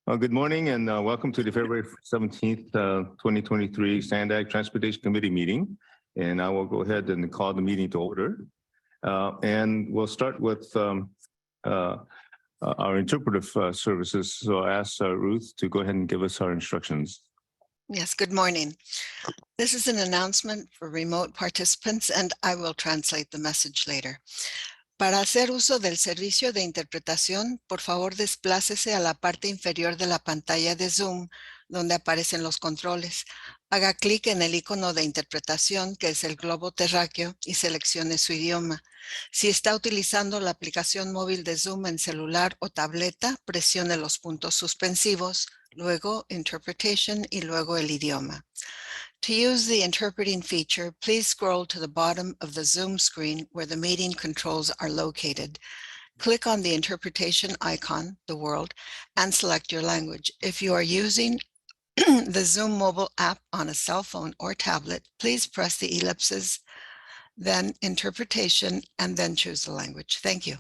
Good morning and welcome to the February 17th, 2023 SANDAG Transportation Committee meeting. And I will go ahead and call the meeting to order. And we'll start with our interpretive services. So I ask Ruth to go ahead and give us our instructions. Yes, good morning. This is an announcement for remote participants and I will translate the message later. Para hacer uso del servicio de interpretación, por favor desplácese a la parte inferior de la pantalla de Zoom, donde aparecen los controles. Haga clic en el icono de interpretación, que es el globo terráqueo, y seleccione su idioma. Si está utilizando la aplicación móvil de Zoom en celular o tableta, presione los puntos suspensivos, luego Interpretation y luego el idioma. To use the interpreting feature, please scroll to the bottom of the Zoom screen where the meeting controls are located. Click on the interpretation icon, the world, and select your language. If you are using the Zoom mobile app on a cell phone or tablet, please press the ellipses, then interpretation, and then choose the language. Thank you.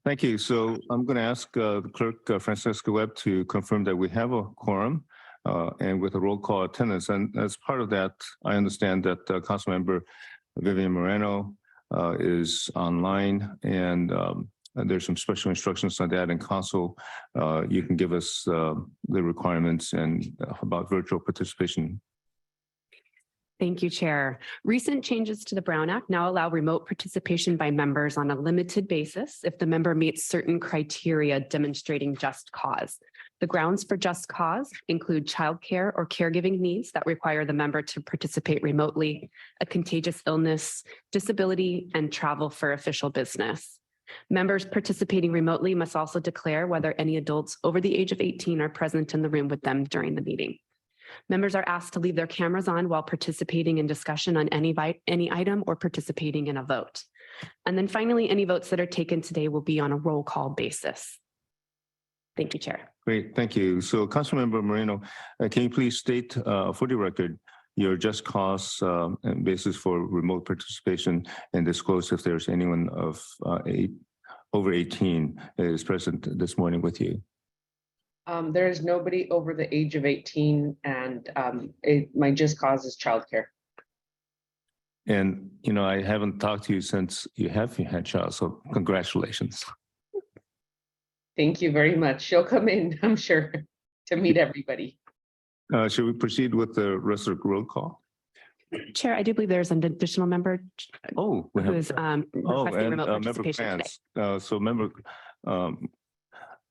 Thank you. So I'm going to ask the clerk, Francisca Webb, to confirm that we have a quorum and with a roll call attendance. And as part of that, I understand that Councilmember Vivian Moreno is online and there's some special instructions on that. And Council, you can give us the requirements and about virtual participation. Thank you, Chair. Recent changes to the Brown Act now allow remote participation by members on a limited basis if the member meets certain criteria demonstrating just cause. The grounds for just cause include childcare or caregiving needs that require the member to participate remotely, a contagious illness, disability, and travel for official business. Members participating remotely must also declare whether any adults over the age of 18 are present in the room with them during the meeting. Members are asked to leave their cameras on while participating in discussion on any item or participating in a vote. And then finally, any votes that are taken today will be on a roll call basis. Thank you, Chair. Great, thank you. So Councilmember Moreno, can you please state for the record your just cause and basis for remote participation and disclose if there's anyone of over 18 is present this morning with you? There is nobody over the age of 18 and my just cause is childcare. And, you know, I haven't talked to you since you had child, so congratulations. Thank you very much. She'll come in, I'm sure, to meet everybody. Should we proceed with the rest of the roll call? Chair, I do believe there's an additional member who is requesting remote participation today. So member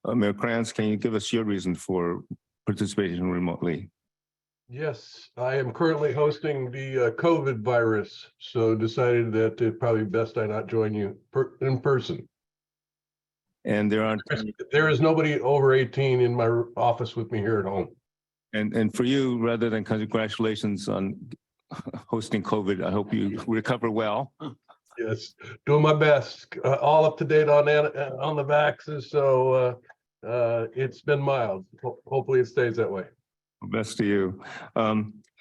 Mayor Kranz, can you give us your reason for participating remotely? Yes, I am currently hosting the COVID virus, so decided that it's probably best I not join you in person. And there is nobody over 18 in my office with me here at home. And for you, rather than congratulations on hosting COVID, I hope you recover well. Yes, doing my best. All up to date on the vaccines, so it's been mild. Hopefully it stays that way. Best to you.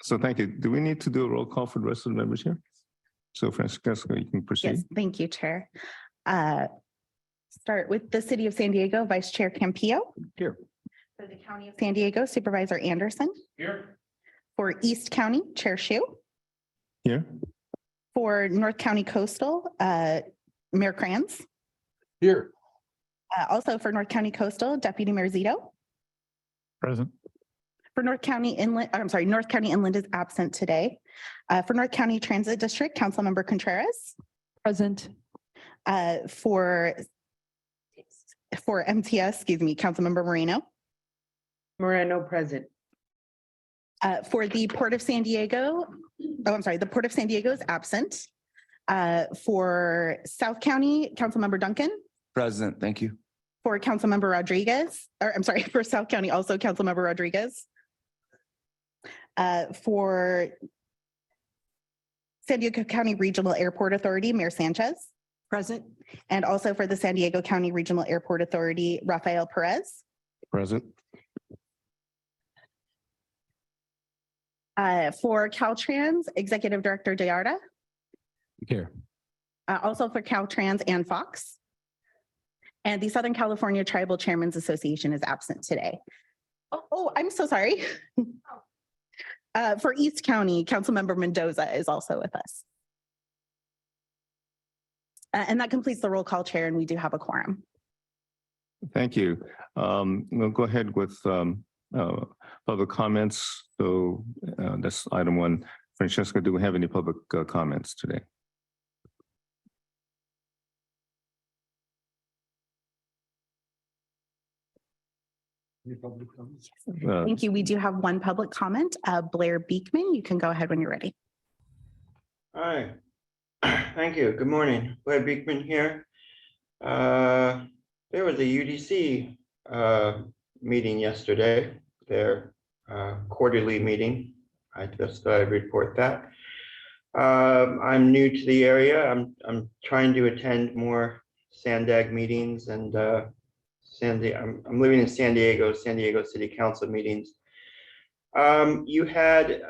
So thank you. Do we need to do a roll call for the rest of the members here? So Francisca, you can proceed. Yes, thank you, Chair. Start with the City of San Diego, Vice Chair Campillo. Here. For the County of San Diego, Supervisor Anderson. Here. For East County, Chair Shu. Here. For North County Coastal, Mayor Kranz. Here. Also for North County Coastal, Deputy Mayor Zito. Present. For North County Inland, I'm sorry, North County Inland is absent today. For North County Transit District, Councilmember Contreras. Present. For MTS, excuse me, Councilmember Moreno. Moreno present. For the Port of San Diego, the Port of San Diego is absent. For South County, Councilmember Duncan. Present, thank you. For Councilmember Rodriguez, or I'm sorry, for South County, also Councilmember Rodriguez. For San Diego County Regional Airport Authority, Mayor Sanchez. Present. And also for the San Diego County Regional Airport Authority, Rafael Perez. Present. For Caltrans, Executive Director Dayarda. Here. Also for Caltrans and Fox. And the Southern California Tribal Chairmen's Association is absent today. Oh, I'm so sorry. For East County, Councilmember Mendoza is also with us. And that completes the roll call, Chair, and we do have a quorum. Thank you. We'll go ahead with public comments. So that's item one. Francesca, do we have any public comments today? Thank you. We do have one public comment. Blair Beekman, you can go ahead when you're ready. Hi, thank you. Good morning. Blair Beekman here. There was a UDC meeting yesterday, their quarterly meeting. I just thought I'd report that. I'm new to the area. I'm trying to attend more SANDAG meetings, and I'm living in San Diego City Council meetings. You had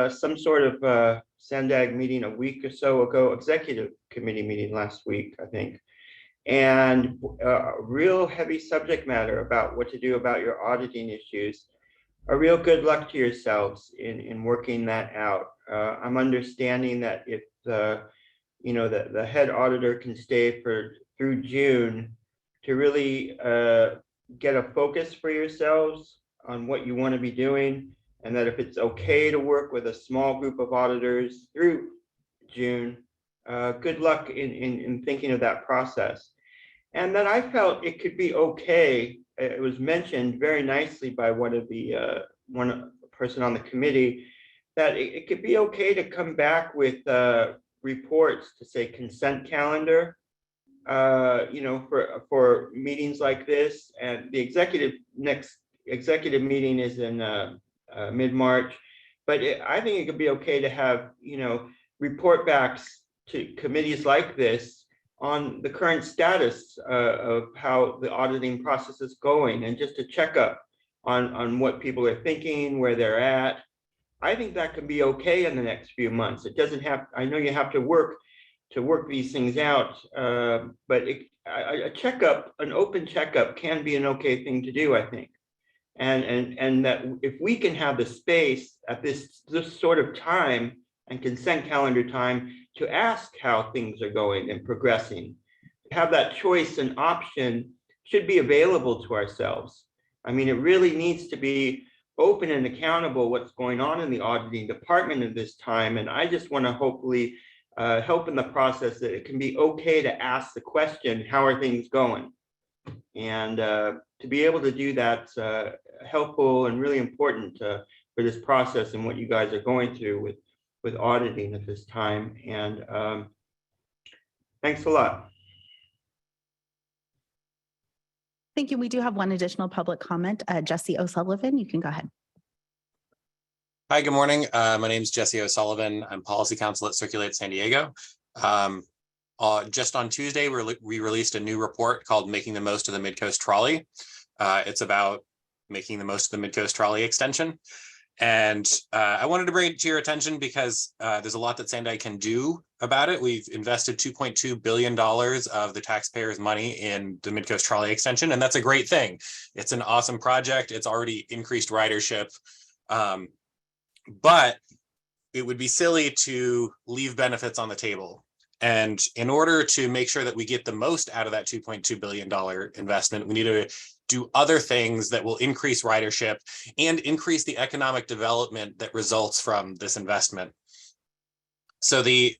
some sort of SANDAG meeting a week or so ago, executive committee meeting last week, I think, and real heavy subject matter about what to do about your auditing issues. A real good luck to yourselves in working that out. I'm understanding that if the head auditor can stay through June to really get a focus for yourselves on what you want to be doing, and that if it's okay to work with a small group of auditors through June, good luck in thinking of that process. And that I felt it could be okay. It was mentioned very nicely by one person on the committee, that it could be okay to come back with reports to say consent calendar, for meetings like this. And the next executive meeting is in mid-March, but I think it could be okay to have, report backs to committees like this on the current status of how the auditing process is going, and just a checkup on what people are thinking, where they're at. I think that can be okay in the next few months. It doesn't have, I know you have to work these things out, but a checkup, an open checkup can be an okay thing to do, I think. And that if we can have the space at this sort of time and consent calendar time to ask how things are going and progressing, have that choice and option should be available to ourselves. I mean, it really needs to be open and accountable what's going on in the auditing department at this time. And I just want to hopefully help in the process that it can be okay to ask the question, how are things going? And to be able to do that's helpful and really important for this process and what you guys are going through with auditing at this time. And thanks a lot. Thank you. We do have one additional public comment. Jesse O'Sullivan, you can go ahead. Hi, good morning. My name is Jesse O'Sullivan. I'm policy counsel at Circulate San Diego. Just on Tuesday, we released a new report called Making the Most of the Midcoast Trolley. It's about making the most of the Midcoast Trolley extension. And I wanted to bring it to your attention because there's a lot that Sandia can do about it. We've invested $2.2 billion of the taxpayers' money in the Midcoast Trolley extension, and that's a great thing. It's an awesome project. It's already increased ridership. But it would be silly to leave benefits on the table. And in order to make sure that we get the most out of that $2.2 billion investment, we need to do other things that will increase ridership and increase the economic development that results from this investment. So the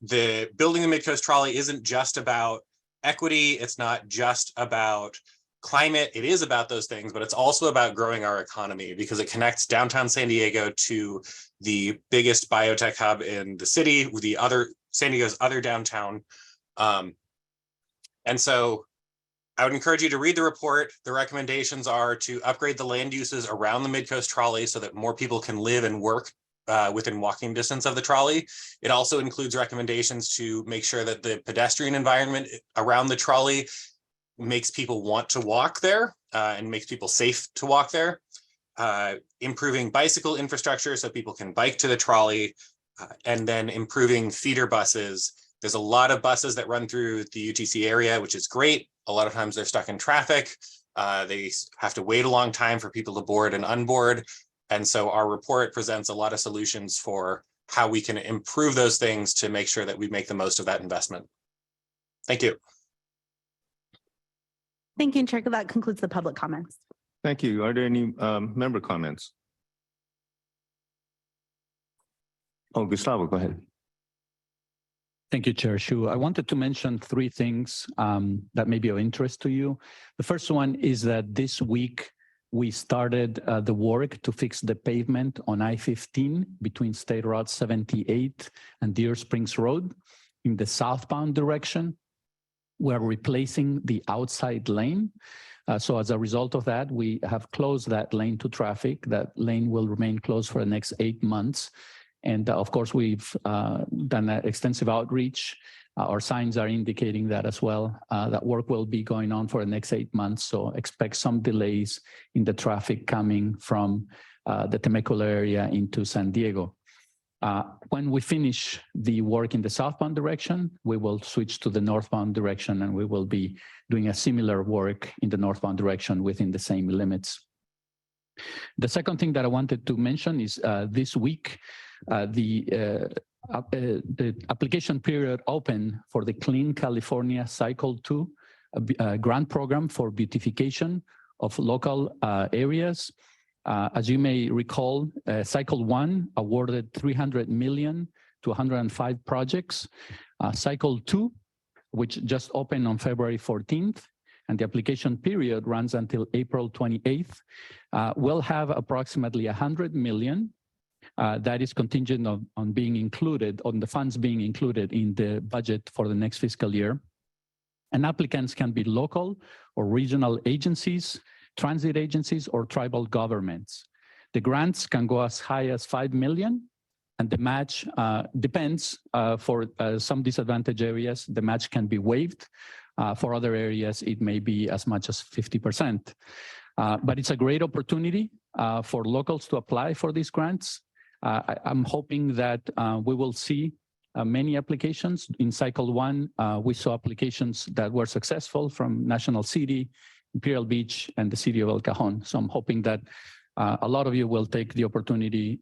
building the Midcoast Trolley isn't just about equity. It's not just about climate. It is about those things, but it's also about growing our economy because it connects downtown San Diego to the biggest biotech hub in the city, with the other San Diego's other downtown. And so I would encourage you to read the report. The recommendations are to upgrade the land uses around the Midcoast Trolley so that more people can live and work within walking distance of the trolley. It also includes recommendations to make sure that the pedestrian environment around the trolley makes people want to walk there and makes people safe to walk there. Improving bicycle infrastructure so people can bike to the trolley, and then improving feeder buses There's a lot of buses that run through the UTC area, which is great. A lot of times they're stuck in traffic. They have to wait a long time for people to board and unboard. And so our report presents a lot of solutions for how we can improve those things to make sure that we make the most of that investment. Thank you. Thank you, Chair. That concludes the public comments. Thank you. Are there any member comments? Oh, Gustavo, go ahead. Thank you, Chair Shu. I wanted to mention three things that may be of interest to you. The first one is that this week we started the work to fix the pavement on I-15 between State Route 78 and Deer Springs Road in the southbound direction. We're replacing the outside lane. So as a result of that, we have closed that lane to traffic. That lane will remain closed for the next 8 months. And of course, we've done extensive outreach. Our signs are indicating that as well. That work will be going on for the next 8 months. So expect some delays in the traffic coming from the Temecula area into San Diego. When we finish the work in the southbound direction, we will switch to the northbound direction, and we will be doing a similar work in the northbound direction within the same limits. The second thing that I wanted to mention is this week, the application period open for the Clean California Cycle 2 grant program for beautification of local areas. As you may recall, Cycle 1 awarded $300 million to 105 projects. Cycle 2, which just opened on February 14th, and the application period runs until April 28th, will have approximately $100 million. That is contingent on being included, on the funds being included in the budget for the next fiscal year. And applicants can be local or regional agencies, transit agencies, or tribal governments. The grants can go as high as $5 million, and the match depends. For some disadvantaged areas, the match can be waived. For other areas, it may be as much as 50%. But it's a great opportunity for locals to apply for these grants. I'm hoping that we will see many applications. In Cycle 1, we saw applications that were successful from National City, Imperial Beach, and the city of El Cajon. So I'm hoping that a lot of you will take the opportunity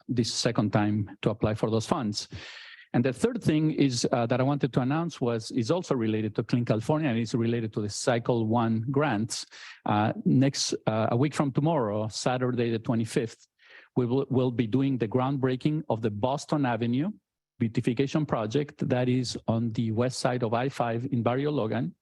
this second time to apply for those funds. And the third thing is that I wanted to announce is also related to Clean California, and it's related to the Cycle 1 grants. A week from tomorrow, Saturday the 25th, we will be doing the groundbreaking of the Boston Avenue beautification project that is on the west side of I-5 in Barrio Logan.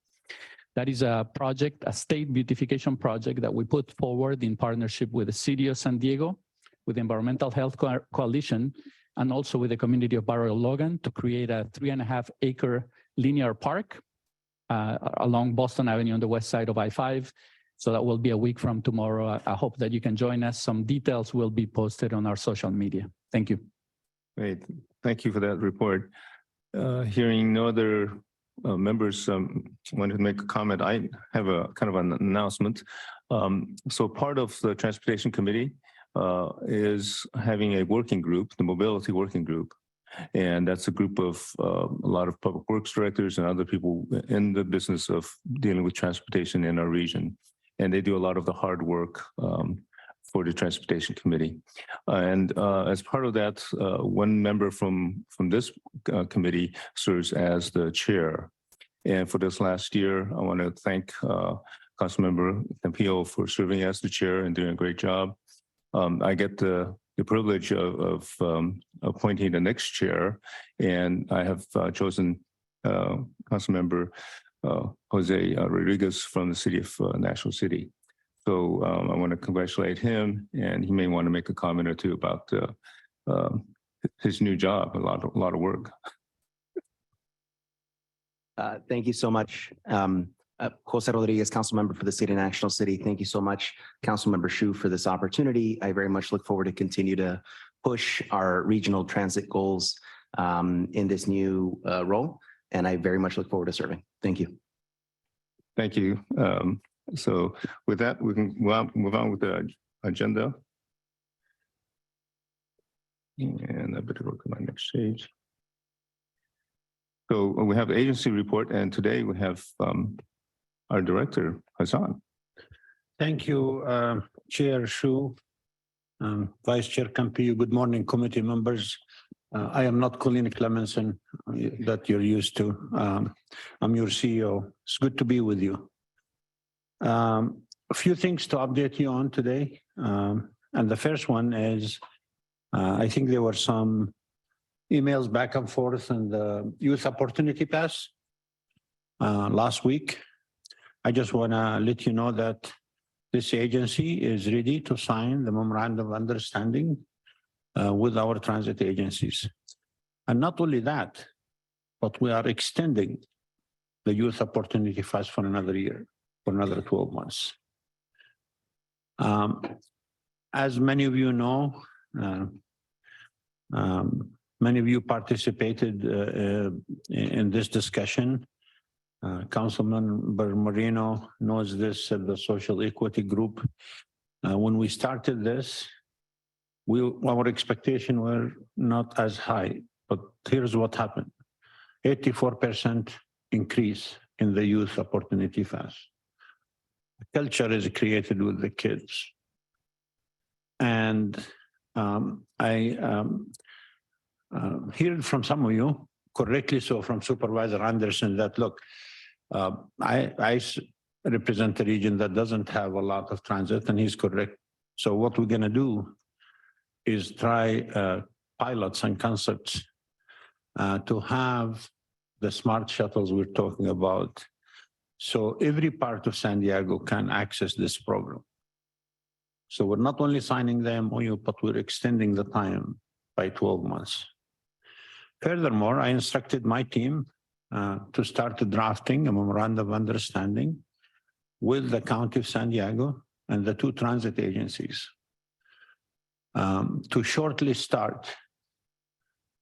That is a project, a state beautification project that we put forward in partnership with the City of San Diego, with the Environmental Health Coalition, and also with the community of Barrio Logan to create a 3.5-acre linear park along Boston Avenue on the west side of I-5. So that will be a week from tomorrow. I hope that you can join us. Some details will be posted on our social media. Thank you. Great. Thank you for that report. Hearing no other members wanted to make a comment, I have a kind of an announcement. So part of the Transportation Committee is having a working group, the Mobility Working Group. And that's a group of a lot of public works directors and other people in the business of dealing with transportation in our region. And they do a lot of the hard work for the Transportation Committee. And as part of that, one member from this committee serves as the chair. And for this last year, I want to thank Councilmember Campillo for serving as the chair and doing a great job. I get the privilege of appointing the next chair, and I have chosen Councilmember Jose Rodriguez from the city of National City. So I want to congratulate him, and he may want to make a comment or two about his new job. A lot of work. Thank you so much. Jose Rodriguez, council member for the city of National City. Thank you so much, Councilmember Shu, for this opportunity. I very much look forward to continue to push our regional transit goals in this new role. And I very much look forward to serving. Thank you. Thank you. So with that, we can move on with the agenda. And I better look at my next page. So we have the agency report, and today we have our director, Hassan. Thank you, Chair Shu, Vice Chair Campillo. Good morning, committee members. I am not Colleen Clemenson that you're used to. I'm your CEO. It's good to be with you. A few things to update you on today. And the first one is, I think there were some emails back and forth on the Youth Opportunity Pass last week. I just want to let you know that this agency is ready to sign the memorandum of understanding with our transit agencies. And not only that, but we are extending the Youth Opportunity Pass for another year, for another 12 months. As many of you know, many of you participated in this discussion. Councilmember Moreno knows this at the Social Equity Group. When we started this, our expectation were not as high, but here's what happened. 84% increase in the Youth Opportunity Pass. Culture is created with the kids. And I heard from some of you, correctly so, from Supervisor Anderson, that look, I represent a region that doesn't have a lot of transit, and he's correct. So what we're going to do is try pilots and concepts to have the smart shuttles we're talking about. So every part of San Diego can access this program. So we're not only signing the MOU, but we're extending the time by 12 months. Furthermore, I instructed my team to start drafting a memorandum of understanding with the County of San Diego and the two transit agencies to shortly start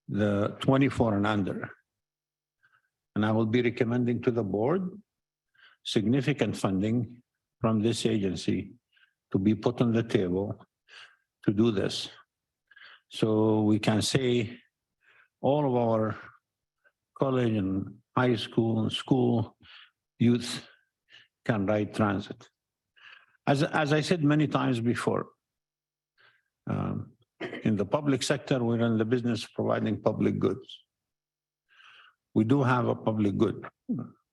the 24 and under. And I will be recommending to the board significant funding from this agency to be put on the table to do this. So we can say all of our college and high school and school youth can ride transit. As I said many times before, in the public sector, we're in the business of providing public goods. We do have a public good.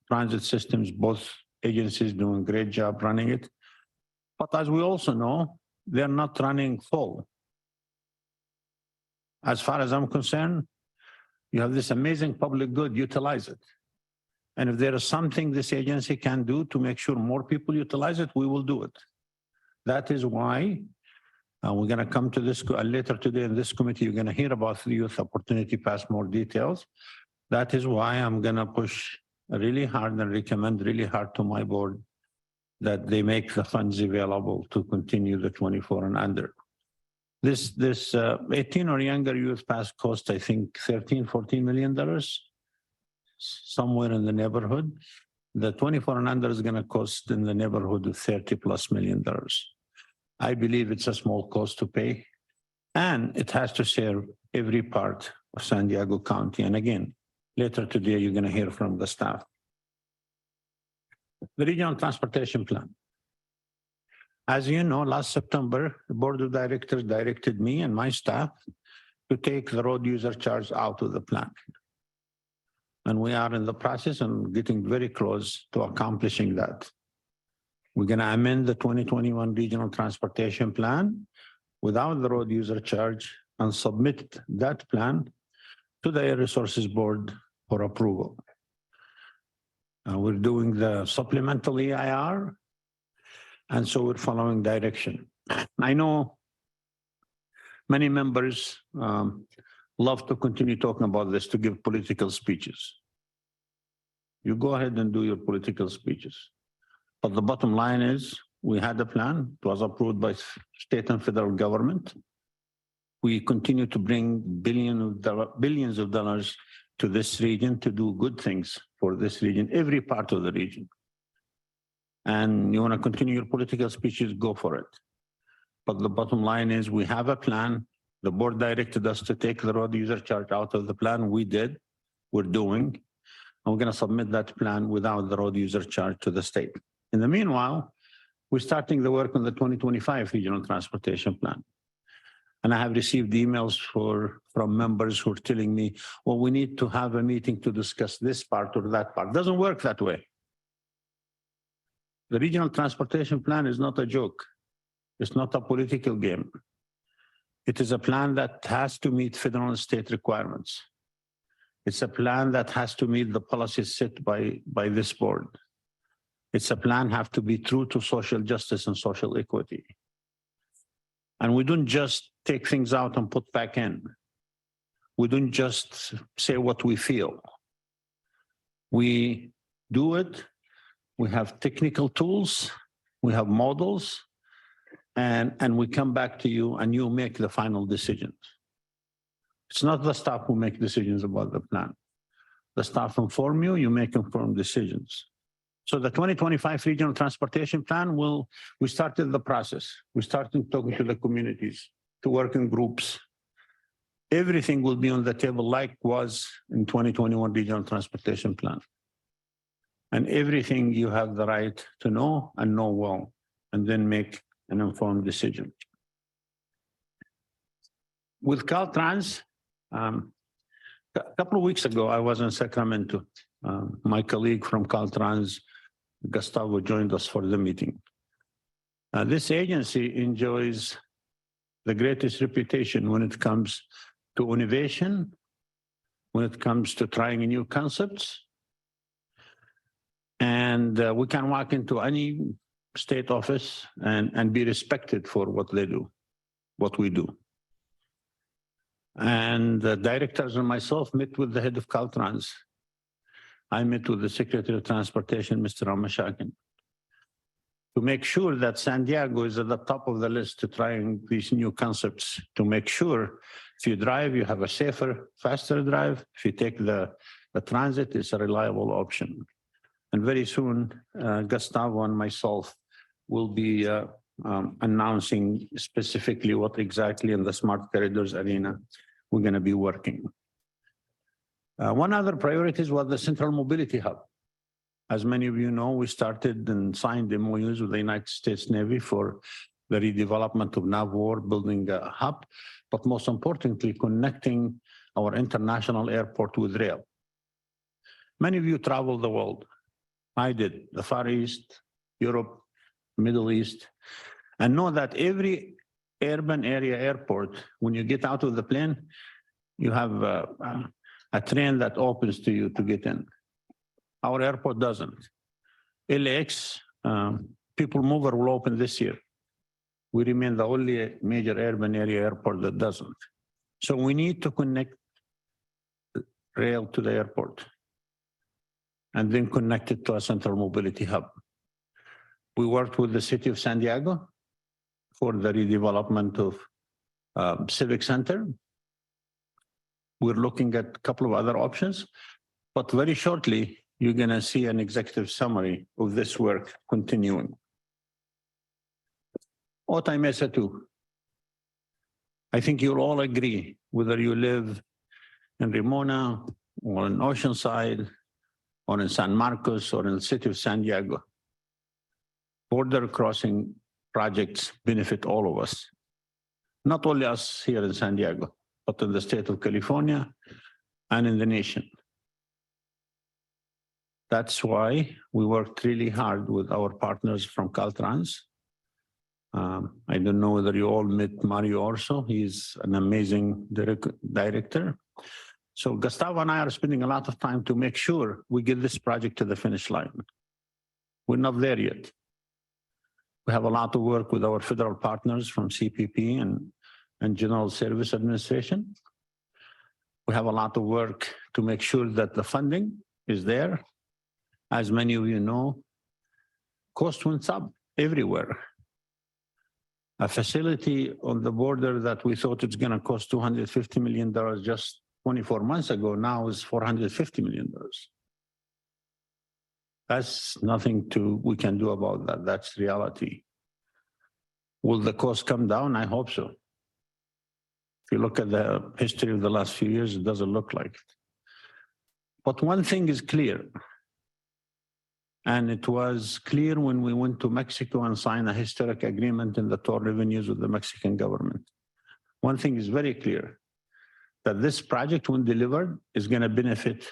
Transit systems, both agencies doing a great job running it. But as we also know, they're not running full. As far as I'm concerned, you have this amazing public good, utilize it. And if there is something this agency can do to make sure more people utilize it, we will do it. That is why we're going to come to this later today in this committee. You're going to hear about the Youth Opportunity Pass, more details. That is why I'm going to push really hard and recommend really hard to my board that they make the funds available to continue the 24 and under. This 18 or younger youth pass cost, I think, $13-14 million, somewhere in the neighborhood. The 24 and under is going to cost in the neighborhood of $30+ million. I believe it's a small cost to pay, and it has to serve every part of San Diego County. And again, later today, you're going to hear from the staff. The Regional Transportation Plan. As you know, last September, the Board of Directors directed me and my staff to take the road user charge out of the plan. And we are in the process and getting very close to accomplishing that. We're going to amend the 2021 Regional Transportation Plan without the road user charge and submit that plan to the Air Resources Board for approval. We're doing the supplemental EIR, and so we're following direction. I know many members love to continue talking about this to give political speeches. You go ahead and do your political speeches. But the bottom line is we had a plan. It was approved by state and federal government. We continue to bring billions of dollars to this region to do good things for this region, every part of the region. And you want to continue your political speeches, go for it. But the bottom line is we have a plan. The board directed us to take the road user charge out of the plan. We did. We're doing. and we're going to submit that plan without the road user charge to the state. In the meanwhile, we're starting the work on the 2025 regional transportation plan. And I have received emails from members who are telling me, well, we need to have a meeting to discuss this part or that part. Doesn't work that way. The regional transportation plan is not a joke. It's not a political game. It is a plan that has to meet federal and state requirements. It's a plan that has to meet the policies set by this board. It's a plan have to be true to social justice and social equity. And we don't just take things out and put back in. We don't just say what we feel. We do it. We have technical tools. We have models. And we come back to you and you make the final decisions. It's not the staff who make decisions about the plan. The staff inform you, you make informed decisions. So the 2025 regional transportation plan we started the process. We started talking to the communities, to working groups. Everything will be on the table like was in 2021 regional transportation plan. And everything you have the right to know and know well, and then make an informed decision. With Caltrans, a couple of weeks ago, I was in Sacramento. My colleague from Caltrans, Gustavo, joined us for the meeting. This agency enjoys the greatest reputation when it comes to innovation, when it comes to trying new concepts. And we can walk into any state office and be respected for what they do, what we do. And the directors and myself met with the head of Caltrans. I met with the Secretary of Transportation, Mr. Ramashakin, to make sure that San Diego is at the top of the list to trying these new concepts, to make sure if you drive, you have a safer, faster drive. If you take the transit, it's a reliable option. And very soon, Gustavo and myself will be announcing specifically what exactly in the Smart Corridors arena we're going to be working. One other priority was the Central Mobility Hub. As many of you know, we started and signed MOUs with the United States Navy for the redevelopment of Navwar, building a hub, but most importantly, connecting our international airport with rail. Many of you travel the world. I did, the Far East, Europe, Middle East, and know that every urban area airport, when you get out of the plane, you have a train that opens to you to get in. Our airport doesn't. LAX, People Mover will open this year. We remain the only major urban area airport that doesn't. So we need to connect rail to the airport and then connect it to a central mobility hub. We worked with the city of San Diego for the redevelopment of Civic Center. We're looking at a couple of other options, but very shortly, you're going to see an executive summary of this work continuing. Otay Mesa 2. I think you'll all agree, whether you live in Ramona or in Oceanside or in San Marcos or in the city of San Diego, border crossing projects benefit all of us. Not only us here in San Diego, but in the state of California and in the nation. That's why we worked really hard with our partners from Caltrans. I don't know whether you all met Mario Orso. He's an amazing director. So Gustavo and I are spending a lot of time to make sure we get this project to the finish line. We're not there yet. We have a lot of work with our federal partners from CPP and General Service Administration. We have a lot of work to make sure that the funding is there. As many of you know, cost went up everywhere. A facility on the border that we thought it's going to cost $250 million just 24 months ago now is $450 million. That's nothing we can do about that. That's reality. Will the cost come down? I hope so. If you look at the history of the last few years, it doesn't look like it. But one thing is clear. And it was clear when we went to Mexico and signed a historic agreement in the toll revenues with the Mexican government. One thing is very clear, that this project, when delivered, is going to benefit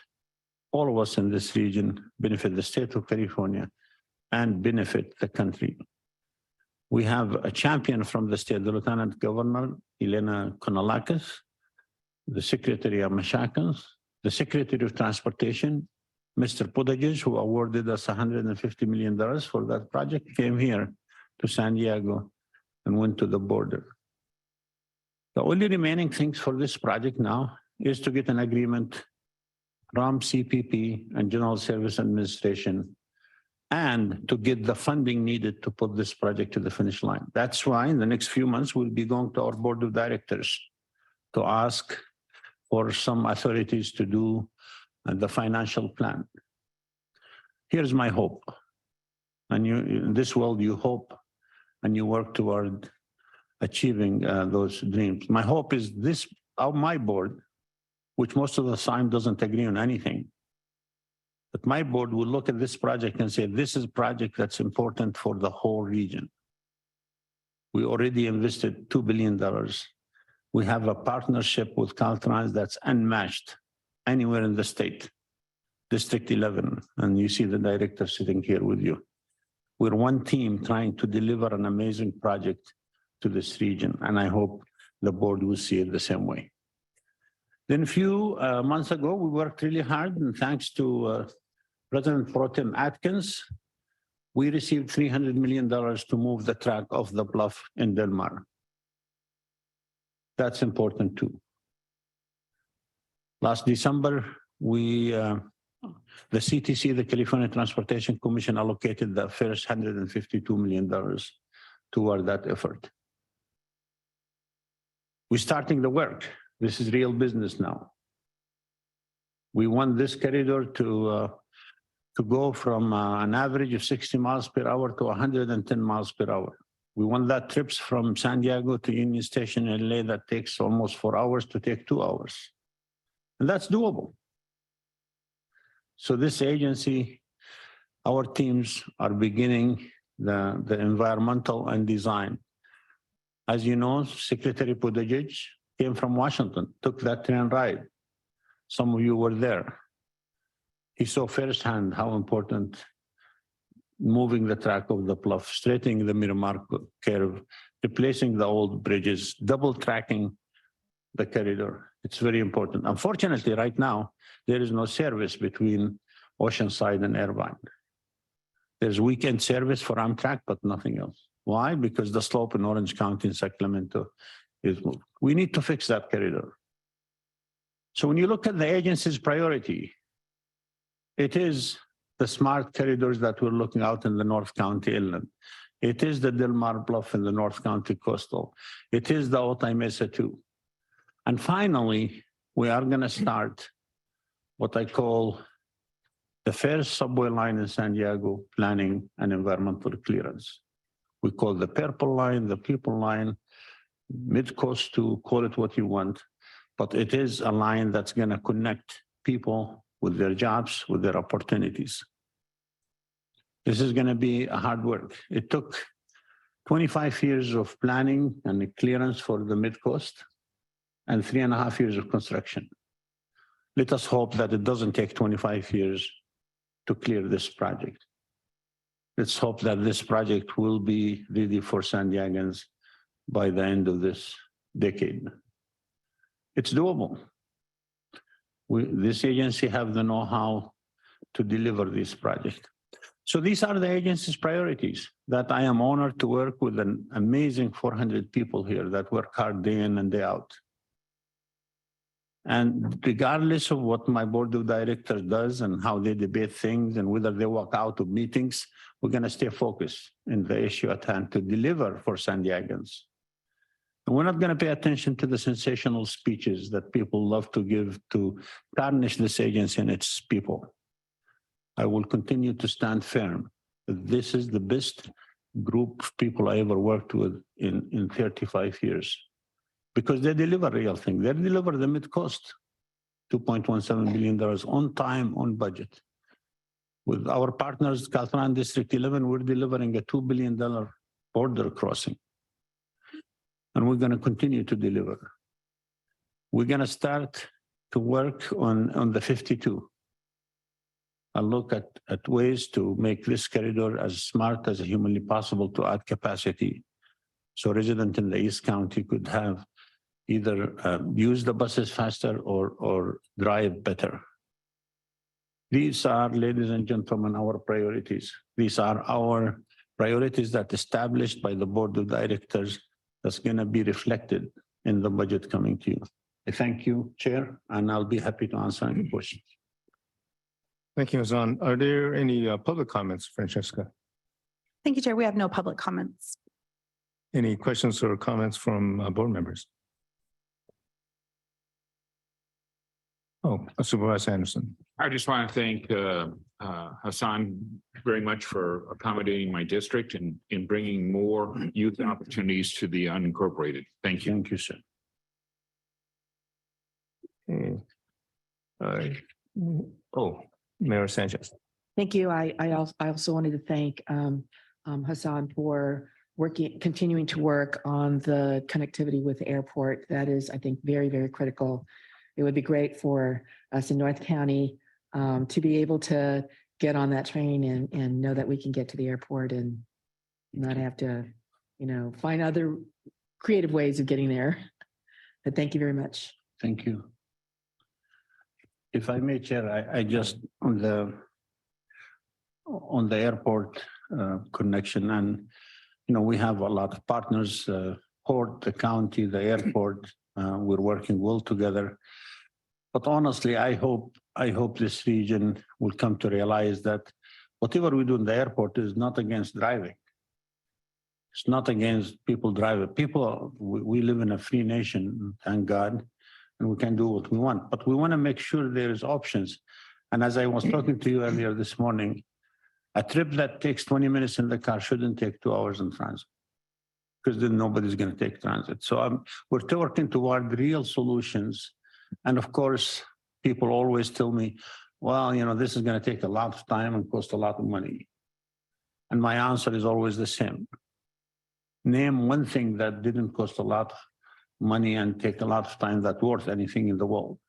all of us in this region, benefit the state of California, and benefit the country. We have a champion from the state, the Lieutenant Governor, Elena Konalakis, the Secretary of Mashakans, the Secretary of Transportation, Mr. Buttigieg, who awarded us $150 million for that project, came here to San Diego and went to the border. The only remaining things for this project now is to get an agreement from CPP and General Service Administration and to get the funding needed to put this project to the finish line. That's why in the next few months, we'll be going to our board of directors to ask for some authorities to do the financial plan. Here's my hope. And in this world, you hope and you work toward achieving those dreams. My hope is this, my board, which most of the time doesn't agree on anything, but my board will look at this project and say, this is a project that's important for the whole region. We already invested $2 billion. We have a partnership with Caltrans that's unmatched anywhere in the state, District 11, and you see the director sitting here with you. We're one team trying to deliver an amazing project to this region, and I hope the board will see it the same way. Then a few months ago, we worked really hard, and thanks to President Pro Tem Atkins, we received $300 million to move the track off the bluff in Del Mar. That's important too. Last December, the CTC, the California Transportation Commission, allocated the first $152 million toward that effort. We're starting the work. This is real business now. We want this corridor to go from an average of 60 miles per hour to 110 miles per hour. We want that trips from San Diego to Union Station in LA that takes almost 4 hours to take 2 hours. And that's doable. So this agency, our teams are beginning the environmental and design. As you know, Secretary Buttigieg came from Washington, took that train ride. Some of you were there. He saw firsthand how important moving the track of the bluff, straightening the Miramar curve, replacing the old bridges, double tracking the corridor. It's very important. Unfortunately, right now, there is no service between Oceanside and Irvine. There's weekend service for Amtrak, but nothing else. Why? Because the slope in Orange County and Sacramento is moved. We need to fix that corridor. So when you look at the agency's priority, it is the smart corridors that we're looking out in the North County inland. It is the Del Mar Bluff in the North County coastal. It is the Otay Mesa 2. And finally, we are going to start what I call the first subway line in San Diego planning and environmental clearance. We call the Purple Line, the People Line, Mid-Coast 2, call it what you want, but it is a line that's going to connect people with their jobs, with their opportunities. This is going to be a hard work. It took 25 years of planning and clearance for the Mid-Coast and 3.5 years of construction. Let us hope that it doesn't take 25 years to clear this project. Let's hope that this project will be ready for San Diegans by the end of this decade. It's doable. This agency have the know-how to deliver this project. So these are the agency's priorities that I am honored to work with an amazing 400 people here that work hard day in and day out. And regardless of what my board of directors does and how they debate things and whether they walk out of meetings, we're going to stay focused in the issue at hand to deliver for San Diegans. And we're not going to pay attention to the sensational speeches that people love to give to tarnish this agency and its people. I will continue to stand firm that this is the best group of people I ever worked with in 35 years. Because they deliver real things. They deliver the Mid-Coast. $2.17 billion on time, on budget. With our partners, Caltrans District 11, we're delivering a $2 billion border crossing. And we're going to continue to deliver. We're going to start to work on the 52. I'll look at ways to make this corridor as smart as humanly possible to add capacity. So residents in the East County could have either use the buses faster or drive better. These are, ladies and gentlemen, our priorities. These are our priorities that established by the board of directors that's going to be reflected in the budget coming to you. I thank you, Chair, and I'll be happy to answer any questions. Thank you, Hassan. Are there any public comments, Francesca? Thank you, Chair. We have no public comments. Any questions or comments from board members? Oh, Supervisor Anderson. I just want to thank Hassan very much for accommodating my district and in bringing more youth opportunities to the unincorporated. Thank you. Thank you, sir. Okay. Oh, Mayor Sanchez. Thank you. I also wanted to thank Hassan for continuing to work on the connectivity with the airport. That is, I think, very, very critical. It would be great for us in North County to be able to get on that train and know that we can get to the airport and not have to, find other creative ways of getting there. But thank you very much. Thank you. If I may, Chair, I just on the airport connection, and we have a lot of partners, port, the county, the airport. We're working well together. But honestly, I hope this region will come to realize that whatever we do in the airport is not against driving. It's not against people driving. We live in a free nation, thank God, and we can do what we want. But we want to make sure there is options. And as I was talking to you earlier this morning, a trip that takes 20 minutes in the car shouldn't take 2 hours in transit, because then nobody's going to take transit. So we're working toward real solutions. And of course, people always tell me, well, this is going to take a lot of time and cost a lot of money. And my answer is always the same. Name one thing that didn't cost a lot of money and take a lot of time that's worth anything in the world.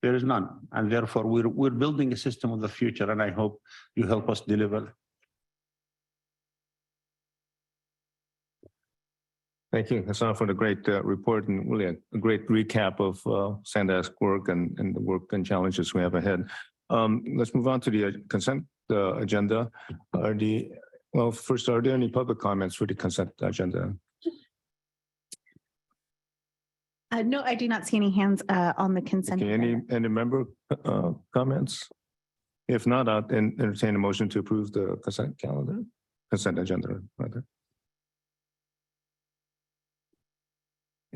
There is none. And therefore, we're building a system of the future, and I hope you help us deliver. Thank you, Hassan, for the great report and really a great recap of Sandesk's work and the work and challenges we have ahead. Let's move on to the consent agenda. First, are there any public comments for the consent agenda? No, I do not see any hands on the consent. Okay, any member comments? If not, I'll entertain a motion to approve the consent agenda, rather.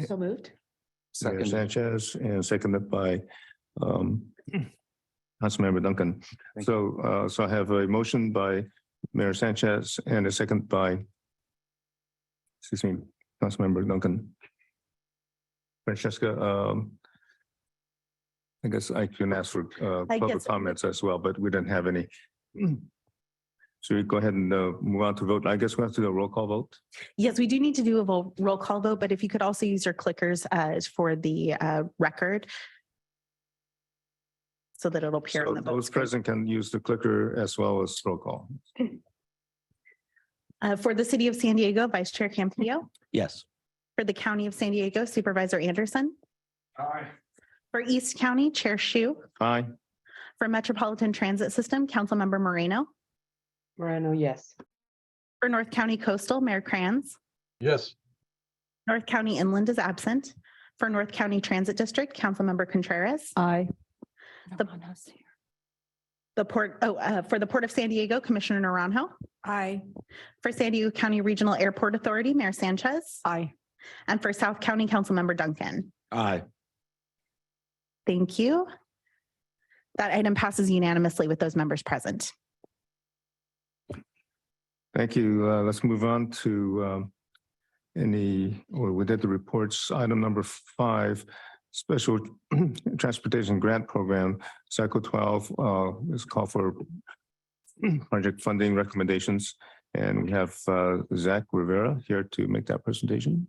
So moved. Mayor Sanchez, and seconded by Councilmember Duncan. So I have a motion by Mayor Sanchez and a second by, Councilmember Duncan. Francesca, I guess I can ask for public comments as well, but we didn't have any. Should we go ahead and move on to vote? I guess we have to do a roll call vote. Yes, we do need to do a roll call vote, but if you could also use your clickers for the record so that it'll appear on the vote. Those present can use the clicker as well as roll call. For the City of San Diego, Vice Chair Campillo. Yes. For the County of San Diego, Supervisor Anderson. Aye. For East County, Chair Shu. Aye. For Metropolitan Transit System, Councilmember Moreno. Moreno, yes. For North County Coastal, Mayor Kranz. Yes. North County Inland is absent. For North County Transit District, Councilmember Contreras. Aye. For the Port of San Diego, Commissioner Naranjo. Aye. For San Diego County Regional Airport Authority, Mayor Sanchez. Aye. And for South County, Councilmember Duncan. Aye. Thank you. That item passes unanimously with those members present. Thank you. Let's move on to we did the reports. Item number 5 Special Transportation Grant Program, Cycle 12, is called for project funding recommendations. And we have Zach Rivera here to make that presentation.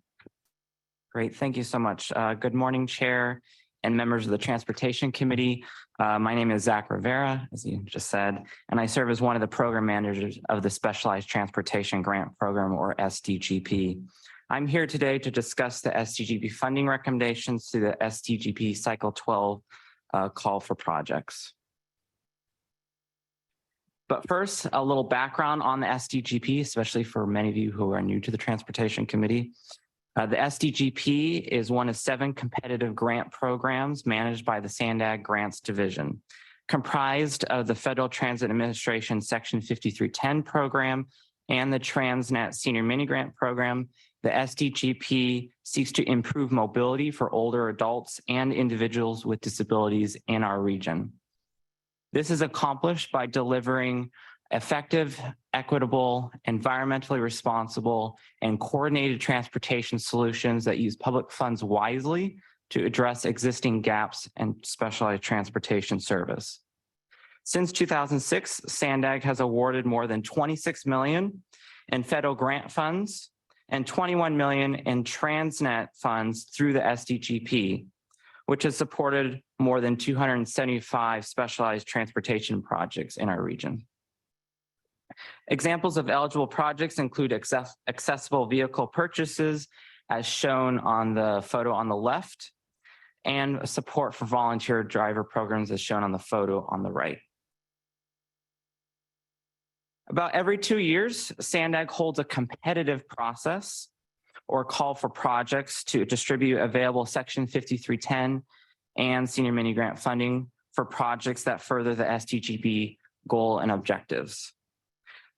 Great, thank you so much. Good morning, Chair and members of the Transportation Committee. My name is Zach Rivera, as you just said, and I serve as one of the program managers of the Specialized Transportation Grant Program, or STGP. I'm here today to discuss the STGP funding recommendations to the STGP Cycle 12 call for projects. But first, a little background on the STGP, especially for many of you who are new to the Transportation Committee. The STGP is one of 7 competitive grant programs managed by the SANDAG Grants Division, comprised of the Federal Transit Administration Section 5310 program and the Transnet Senior Mini Grant Program. The STGP seeks to improve mobility for older adults and individuals with disabilities in our region. This is accomplished by delivering effective, equitable, environmentally responsible, and coordinated transportation solutions that use public funds wisely to address existing gaps in specialized transportation service. Since 2006, SANDAG has awarded more than $26 million in federal grant funds and $21 million in Transnet funds through the STGP, which has supported more than 275 specialized transportation projects in our region. Examples of eligible projects include accessible vehicle purchases, as shown on the photo on the left, and support for volunteer driver programs, as shown on the photo on the right. About every 2 years, SANDAG holds a competitive process or call for projects to distribute available Section 5310 and Senior Mini Grant funding for projects that further the STGP goal and objectives.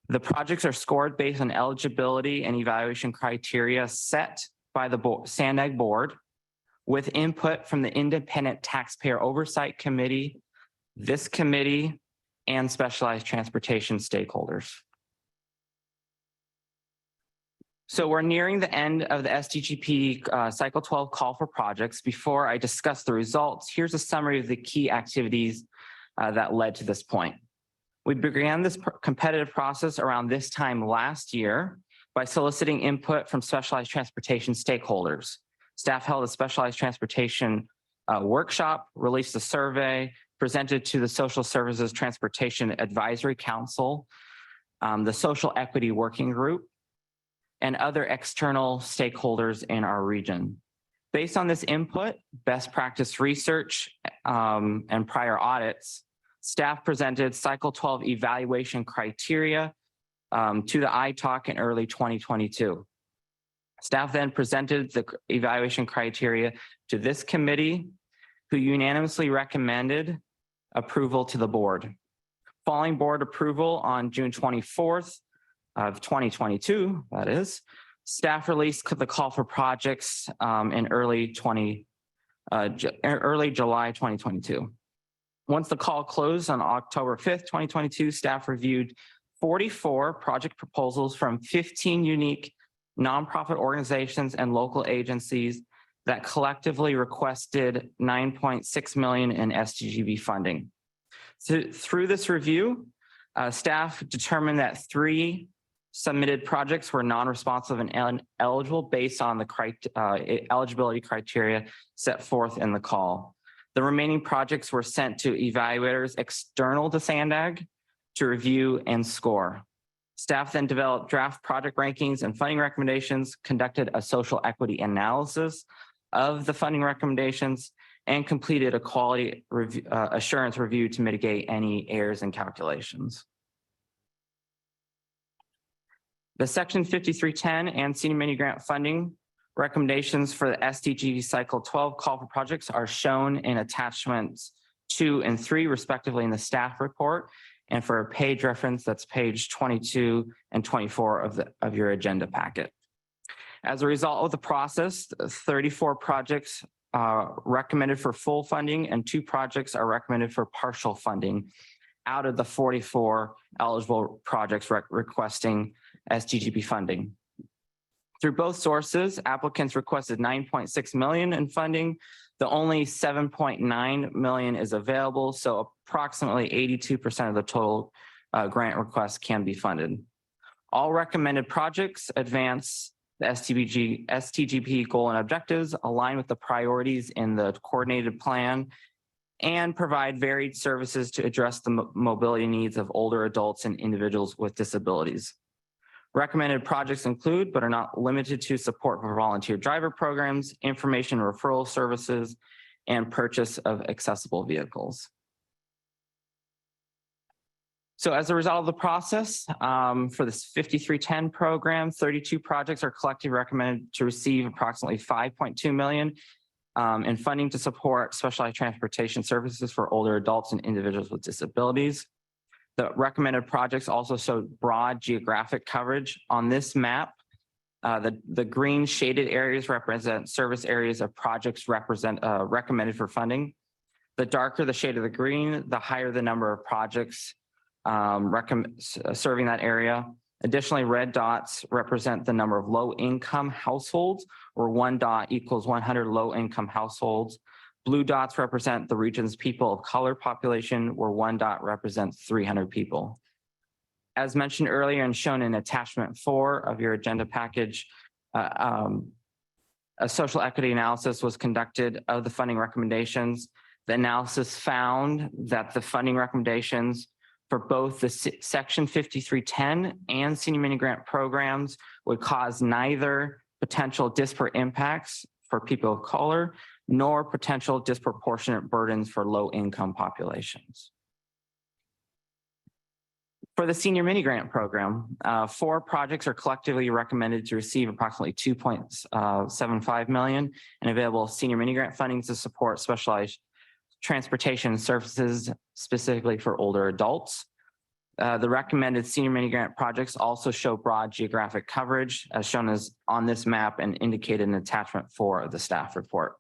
The projects are scored based on eligibility and evaluation criteria set by the SANDAG board with input from the Independent Taxpayer Oversight Committee, this committee, and specialized transportation stakeholders. So we're nearing the end of the STGP Cycle 12 call for projects. Before I discuss the results, here's a summary of the key activities that led to this point. We began this competitive process around this time last year by soliciting input from specialized transportation stakeholders. Staff held a specialized transportation workshop, released a survey, presented to the Social Services Transportation Advisory Council, the Social Equity Working Group, and other external stakeholders in our region. Based on this input, best practice research, and prior audits, staff presented Cycle 12 evaluation criteria to the ITALC in early 2022. Staff then presented the evaluation criteria to this committee, who unanimously recommended approval to the board. Following board approval on June 24th of 2022, that is, staff released the call for projects in early July 2022. Once the call closed on October 5th, 2022, staff reviewed 44 project proposals from 15 unique nonprofit organizations and local agencies that collectively requested $9.6 million in STGP funding. So through this review, staff determined that 3 submitted projects were non-responsive and eligible based on the eligibility criteria set forth in the call. The remaining projects were sent to evaluators external to SANDAG to review and score. Staff then developed draft project rankings and funding recommendations, conducted a social equity analysis of the funding recommendations, and completed a quality assurance review to mitigate any errors in calculations. The Section 5310 and Senior Mini Grant funding recommendations for the STGP Cycle 12 call for projects are shown in attachments 2 and 3, respectively, in the staff report. And for a page reference, that's page 22 and 24 of your agenda packet. As a result of the process, 34 projects recommended for full funding and 2 projects are recommended for partial funding out of the 44 eligible projects requesting STGP funding. Through both sources, applicants requested 9.6 million in funding. The only 7.9 million is available, so approximately 82% of the total grant request can be funded. All recommended projects advance the STGP goal and objectives, align with the priorities in the coordinated plan, and provide varied services to address the mobility needs of older adults and individuals with disabilities. Recommended projects include, but are not limited to, support for volunteer driver programs, information referral services, and purchase of accessible vehicles. So as a result of the process, for this 5310 program, 32 projects are collectively recommended to receive approximately 5.2 million in funding to support specialized transportation services for older adults and individuals with disabilities. The recommended projects also show broad geographic coverage. On this map, the green shaded areas represent service areas of projects recommended for funding. The darker the shade of the green, the higher the number of projects serving that area. Additionally, red dots represent the number of low-income households, where 1 dot equals 100 low-income households. Blue dots represent the region's people of color population, where 1 dot represents 300 people. As mentioned earlier and shown in attachment 4 of your agenda package, a social equity analysis was conducted of the funding recommendations. The analysis found that the funding recommendations for both the Section 5310 and senior mini grant programs would cause neither potential disparate impacts for people of color nor potential disproportionate burdens for low-income populations. For the senior mini grant program, 4 projects are collectively recommended to receive approximately 2.75 million in available senior mini grant funding to support specialized transportation services, specifically for older adults. The recommended senior mini grant projects also show broad geographic coverage, as shown as on this map and indicated in attachment 4 of the staff report.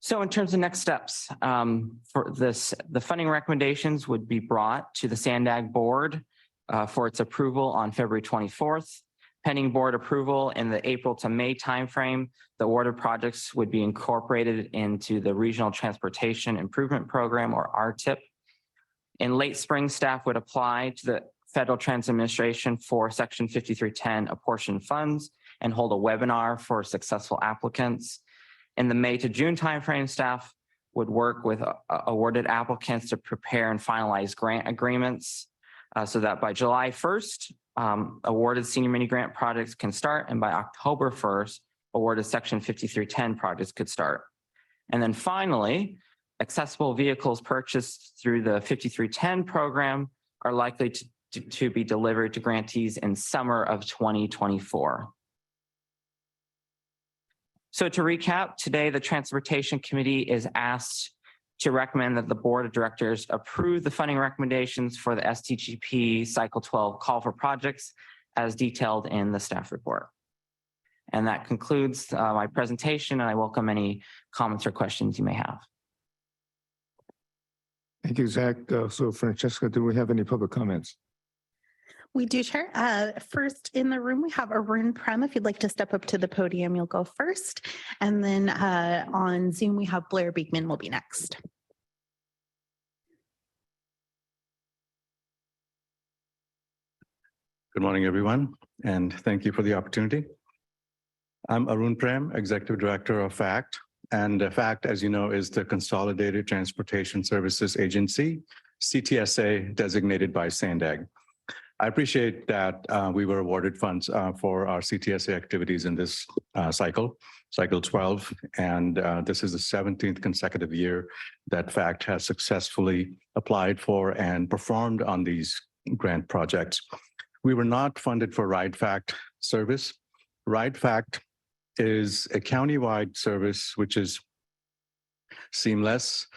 So in terms of next steps, for this, the funding recommendations would be brought to the SANDAG board for its approval on February 24th. Pending board approval in the April to May timeframe, the awarded projects would be incorporated into the Regional Transportation Improvement Program, or RTIP. In late spring, staff would apply to the Federal Transit Administration for Section 5310 apportioned funds and hold a webinar for successful applicants. In the May to June timeframe, staff would work with awarded applicants to prepare and finalize grant agreements so that by July 1st, awarded senior mini grant projects can start, and by October 1st, awarded Section 5310 projects could start. And then finally, accessible vehicles purchased through the 5310 program are likely to be delivered to grantees in summer of 2024. So to recap, today the Transportation Committee is asked to recommend that the Board of Directors approve the funding recommendations for the STGP Cycle 12 call for projects as detailed in the staff report. And that concludes my presentation, and I welcome any comments or questions you may have. Thank you, Zach. So Francesca, do we have any public comments? We do, Chair. First in the room, we have Arun Prem. If you'd like to step up to the podium, you'll go first. And then on Zoom, we have Blair Beekman will be next. Good morning, everyone, and thank you for the opportunity. I'm Arun Prem, Executive Director of FACT. And FACT, as you know, is the Consolidated Transportation Services Agency, CTSA, designated by SANDAG. I appreciate that we were awarded funds for our CTSA activities in this cycle 12, and this is the 17th consecutive year that FACT has successfully applied for and performed on these grant projects. We were not funded for RideFact service. RideFact is a countywide service which is seamless,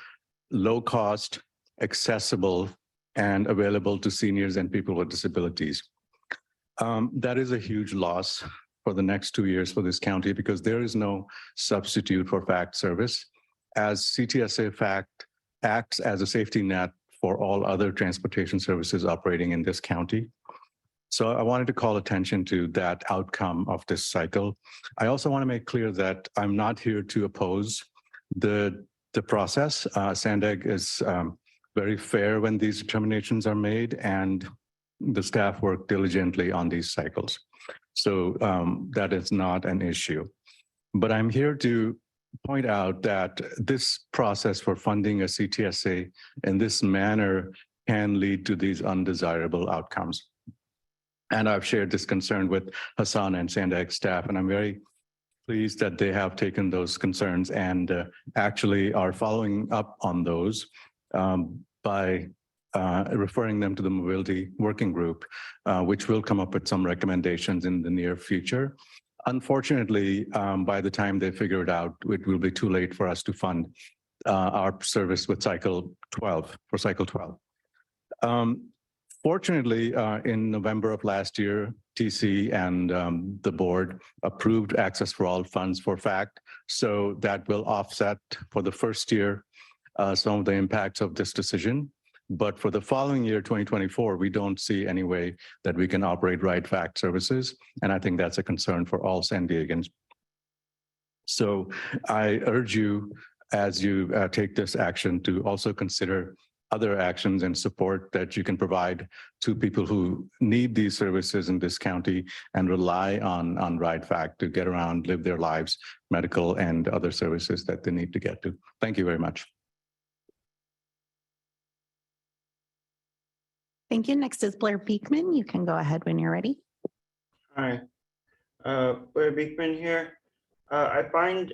low cost, accessible, and available to seniors and people with disabilities. That is a huge loss for the next 2 years for this county because there is no substitute for FACT service, as CTSA FACT acts as a safety net for all other transportation services operating in this county. So I wanted to call attention to that outcome of this cycle. I also want to make clear that I'm not here to oppose the process. Sandag is very fair when these determinations are made, and the staff work diligently on these cycles. So that is not an issue. But I'm here to point out that this process for funding a CTSA in this manner can lead to these undesirable outcomes. And I've shared this concern with Hassan and Sandag staff, and I'm very pleased that they have taken those concerns and actually are following up on those by referring them to the mobility working group, which will come up with some recommendations in the near future. Unfortunately, by the time they figure it out, it will be too late for us to fund our service with cycle 12, for cycle 12. Fortunately, in November of last year, TC and the board approved Access for All funds for FACT. So that will offset for the first year some of the impacts of this decision. But for the following year, 2024, we don't see any way that we can operate Ride FACT services. And I think that's a concern for all San Diegans. So I urge you, as you take this action, to also consider other actions and support that you can provide to people who need these services in this county and rely on Ride FACT to get around, live their lives, medical and other services that they need to get to. Thank you very much. Thank you. Next is Blair Beekman. You can go ahead when you're ready. Hi, Blair Beekman here. I find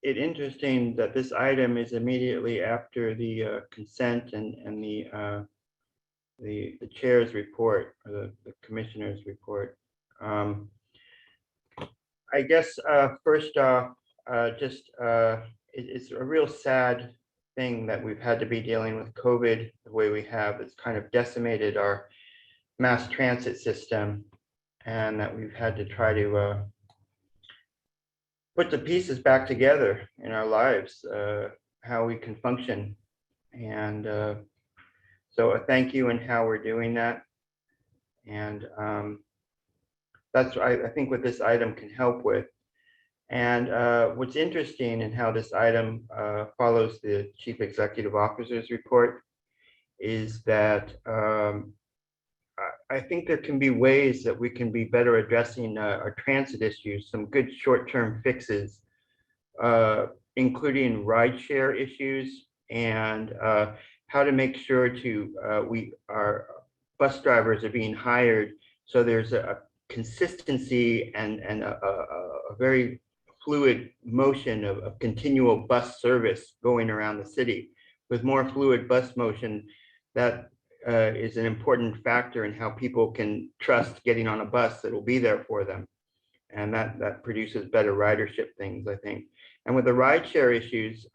it interesting that this item is immediately after the consent and the chair's report, or the commissioner's report. I guess first off, it's a real sad thing that we've had to be dealing with COVID the way we have. It's kind of decimated our mass transit system, and that we've had to try to put the pieces back together in our lives, how we can function. And so a thank you and how we're doing that. And that's I think what this item can help with. And what's interesting in how this item follows the Chief Executive Officer's report is that I think there can be ways that we can be better addressing our transit issues, some good short-term fixes, including rideshare issues and how to make sure our bus drivers are being hired so there's a consistency and a very fluid motion of continual bus service going around the city. With more fluid bus motion, that is an important factor in how people can trust getting on a bus that will be there for them. And that produces better ridership things, I think. And with the rideshare issues,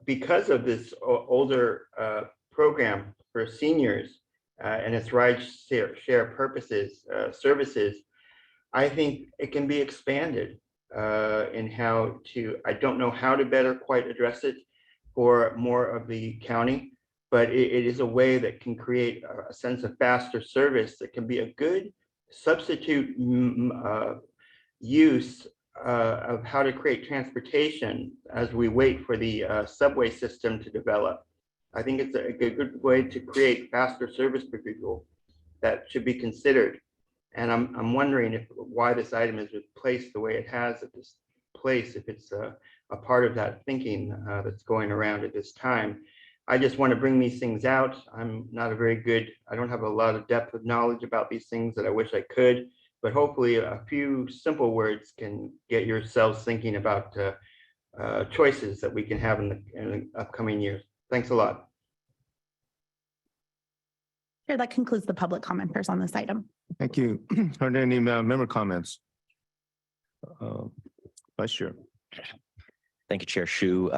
because of this older program for seniors and its rideshare purposes, services, I think it can be expanded in how to, I don't know how to better quite address it for more of the county, but it is a way that can create a sense of faster service that can be a good substitute use of how to create transportation as we wait for the subway system to develop. I think it's a good way to create faster service for people that should be considered. And I'm wondering why this item is placed the way it has at this place, if it's a part of that thinking that's going around at this time. I just want to bring these things out. I'm not I don't have a lot of depth of knowledge about these things that I wish I could, but hopefully a few simple words can get yourselves thinking about choices that we can have in the upcoming years. Thanks a lot. Here, that concludes the public commenters on this item. Thank you. Are there any member comments? Vice Chair. Thank you, Chair Shu.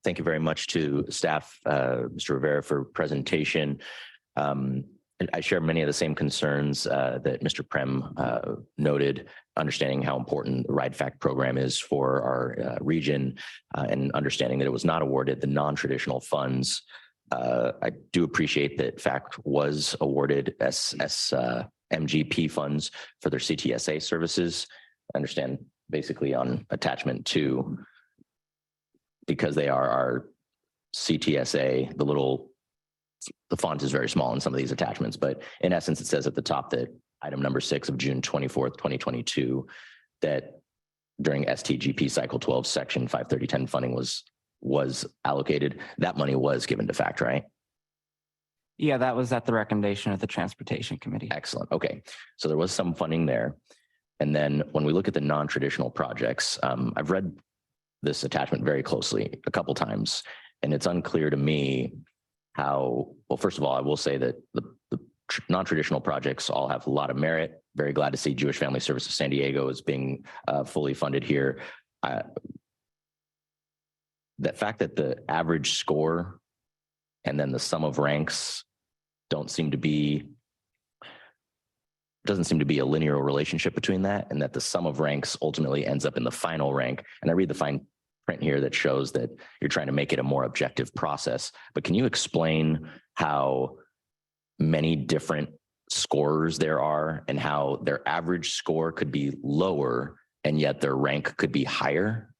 Thank you very much to staff, Mr. Rivera, for presentation. I share many of the same concerns that Mr. Prem noted, understanding how important the Ride FACT program is for our region and understanding that it was not awarded the non-traditional funds I do appreciate that FACT was awarded MGP funds for their CTSA services. I understand basically on attachment 2, because they are our CTSA, the font is very small in some of these attachments, but in essence, it says at the top that item number 6 of June 24th, 2022, that during STGP cycle 12, section 53010 funding was allocated. That money was given to FACT, right? Yeah, that was at the recommendation of the Transportation Committee. Excellent. Okay. So there was some funding there. And then when we look at the non-traditional projects, I've read this attachment very closely a couple times, and it's unclear to me how, well, first of all, I will say that the non-traditional projects all have a lot of merit. Very glad to see Jewish Family Services San Diego is being fully funded here. That fact that the average score and then the sum of ranks doesn't seem to be a linear relationship between that, and that the sum of ranks ultimately ends up in the final rank. And I read the fine print here that shows that you're trying to make it a more objective process. But can you explain how many different scorers there are and how their average score could be lower and yet their rank could be higher?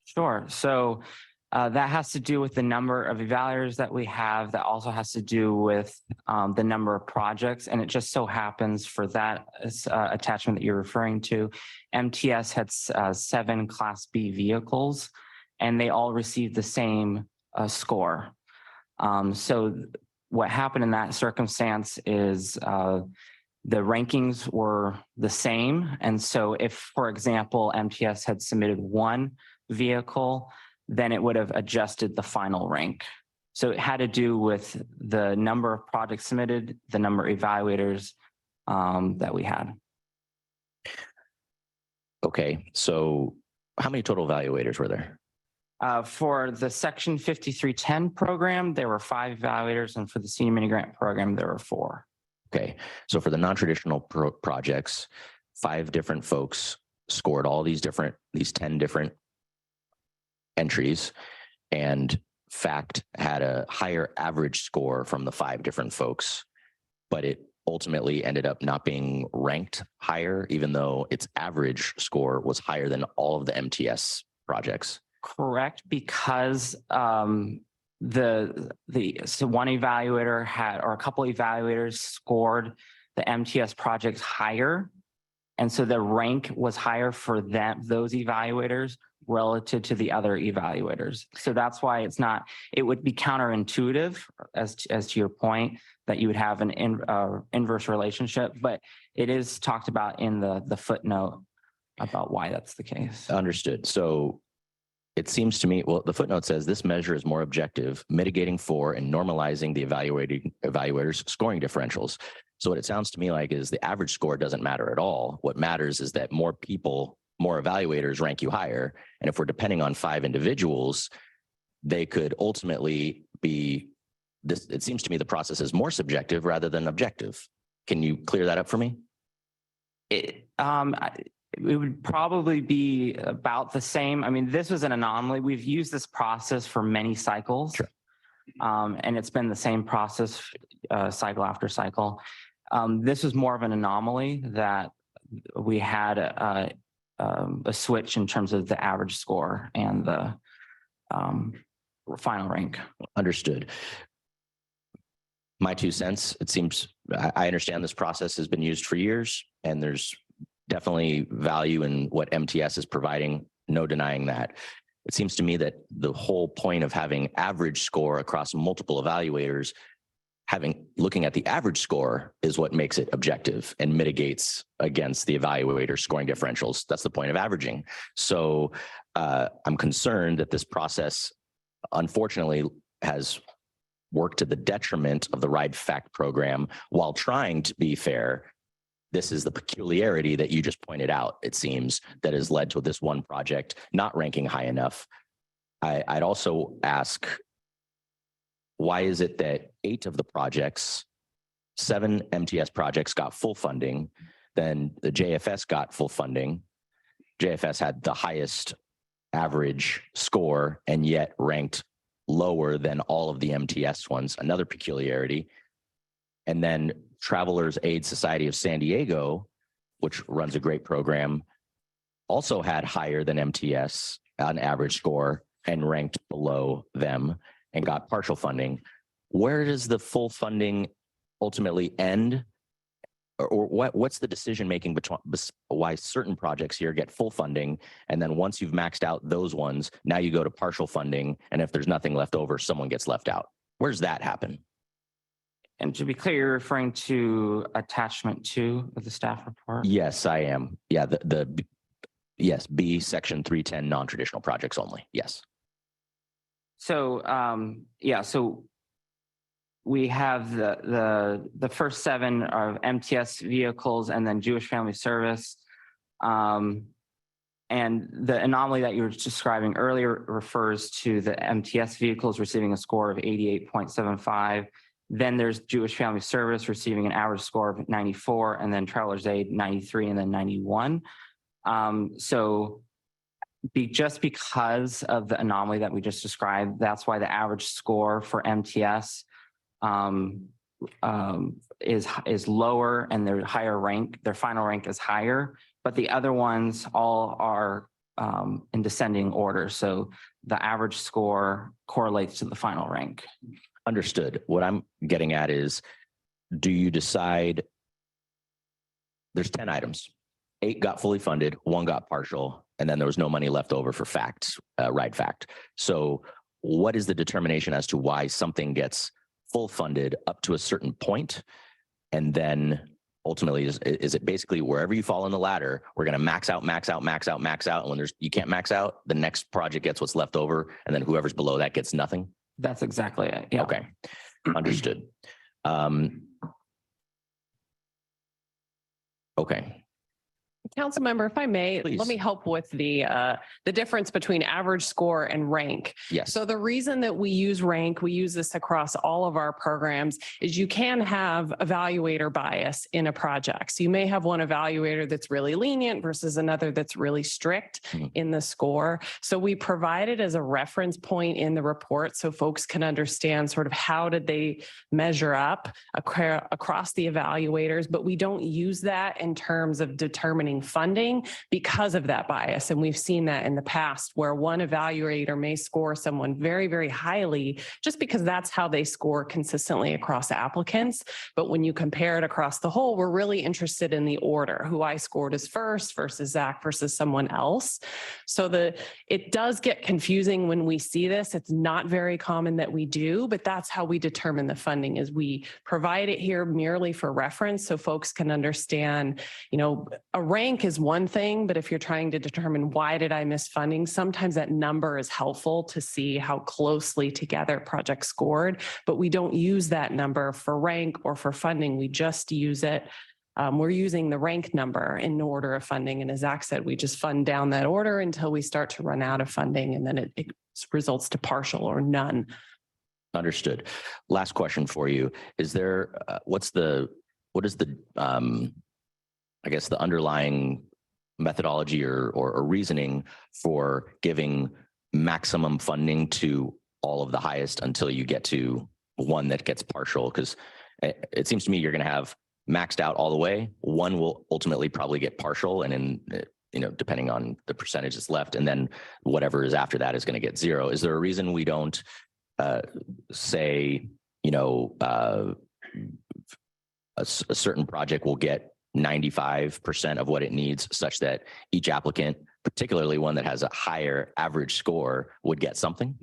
Sure. So that has to do with the number of evaluators that we have. That also has to do with the number of projects. And it just so happens for that attachment that you're referring to, MTS had 7 Class B vehicles, and they all received the same score. So what happened in that circumstance is the rankings were the same. And so if, for example, MTS had submitted 1 vehicle, then it would have adjusted the final rank. So it had to do with the number of projects submitted, the number of evaluators that we had. Okay, so how many total evaluators were there? For the Section 5310 program, there were 5 evaluators, and for the Senior Mini Grant program, there were 4. Okay, so for the non-traditional projects, 5 different folks scored all these 10 different entries, and FACT had a higher average score from the 5 different folks, but it ultimately ended up not being ranked higher, even though its average score was higher than all of the MTS projects. Correct, because so one evaluator had, or a couple evaluators scored the MTS projects higher, and so the rank was higher for those evaluators relative to the other evaluators. So that's why it would be counterintuitive as to your point that you would have an inverse relationship, but it is talked about in the footnote about why that's the case. Understood. So it seems to me, well, the footnote says this measure is more objective, mitigating for and normalizing the evaluators' scoring differentials. So what it sounds to me like is the average score doesn't matter at all. What matters is that more evaluators rank you higher. And if we're depending on 5 individuals, they could ultimately be this. It seems to me the process is more subjective rather than objective. Can you clear that up for me? It would probably be about the same. I mean, this was an anomaly. We've used this process for many cycles. Sure. And it's been the same process cycle after cycle. This was more of an anomaly that we had a switch in terms of the average score and the final rank. Understood. My 2 cents, it seems, I understand this process has been used for years, and there's definitely value in what MTS is providing, no denying that. It seems to me that the whole point of having average score across multiple evaluators, looking at the average score is what makes it objective and mitigates against the evaluator scoring differentials. That's the point of averaging. So I'm concerned that this process, unfortunately, has worked to the detriment of the RIDE FACT program while trying to be fair. This is the peculiarity that you just pointed out, it seems, that has led to this one project not ranking high enough. I'd also ask, why is it that 8 of the projects, 7 MTS projects got full funding, then the JFS got full funding? JFS had the highest average score and yet ranked lower than all of the MTS ones, another peculiarity. And then Travelers Aid Society of San Diego, which runs a great program, also had higher than MTS on average score and ranked below them and got partial funding. Where does the full funding ultimately end? Or what's the decision making between why certain projects here get full funding, and then once you've maxed out those ones, now you go to partial funding, and if there's nothing left over, someone gets left out? Where does that happen? And to be clear, you're referring to attachment 2 of the staff report? Yes, I am. Yeah, yes, B, section 310, non-traditional projects only. Yes. So, so we have the first 7 are MTS vehicles and then Jewish Family Service. And the anomaly that you were describing earlier refers to the MTS vehicles receiving a score of 88.75. Then there's Jewish Family Service receiving an average score of 94, and then Travelers Aid 93, and then 91. Just because of the anomaly that we just described, that's why the average score for MTS is lower, and their higher rank, their final rank is higher, but the other ones all are in descending order. So the average score correlates to the final rank. Understood. What I'm getting at is, do you decide, there's 10 items, 8 got fully funded, 1 got partial, and then there was no money left over for ride fact. So what is the determination as to why something gets full funded up to a certain point, and then ultimately is it basically wherever you fall in the ladder, we're going to max out, and when you can't max out, the next project gets what's left over, and then whoever's below that gets nothing? That's exactly it. Yeah. Okay. Understood. Okay. Councilmember, if I may, Please. let me help with the difference between average score and rank. Yes. So the reason that we use rank, we use this across all of our programs, is you can have evaluator bias in a project. So you may have one evaluator that's really lenient versus another that's really strict in the score. So we provide it as a reference point in the report so folks can understand sort of how did they measure up across the evaluators, but we don't use that in terms of determining funding because of that bias. And we've seen that in the past where one evaluator may score someone very, very highly just because that's how they score consistently across applicants. But when you compare it across the whole, we're really interested in the order, who I scored as first versus Zach versus someone else. So it does get confusing when we see this. It's not very common that we do, but that's how we determine the funding, is we provide it here merely for reference so folks can understand, a rank is one thing, but if you're trying to determine why did I miss funding, sometimes that number is helpful to see how closely together projects scored, but we don't use that number for rank or for funding. We just use it. We're using the rank number in order of funding. And as Zach said, we just fund down that order until we start to run out of funding, and then it results to partial or none. Understood. Last question for you. Is there, what is the I guess the underlying methodology or reasoning for giving maximum funding to all of the highest until you get to one that gets partial? Because it seems to me you're going to have maxed out all the way. One will ultimately probably get partial, and depending on the percentage that's left, and then whatever is after that is going to get 0. Is there a reason we don't say, a certain project will get 95% of what it needs, such that each applicant, particularly one that has a higher average score, would get something?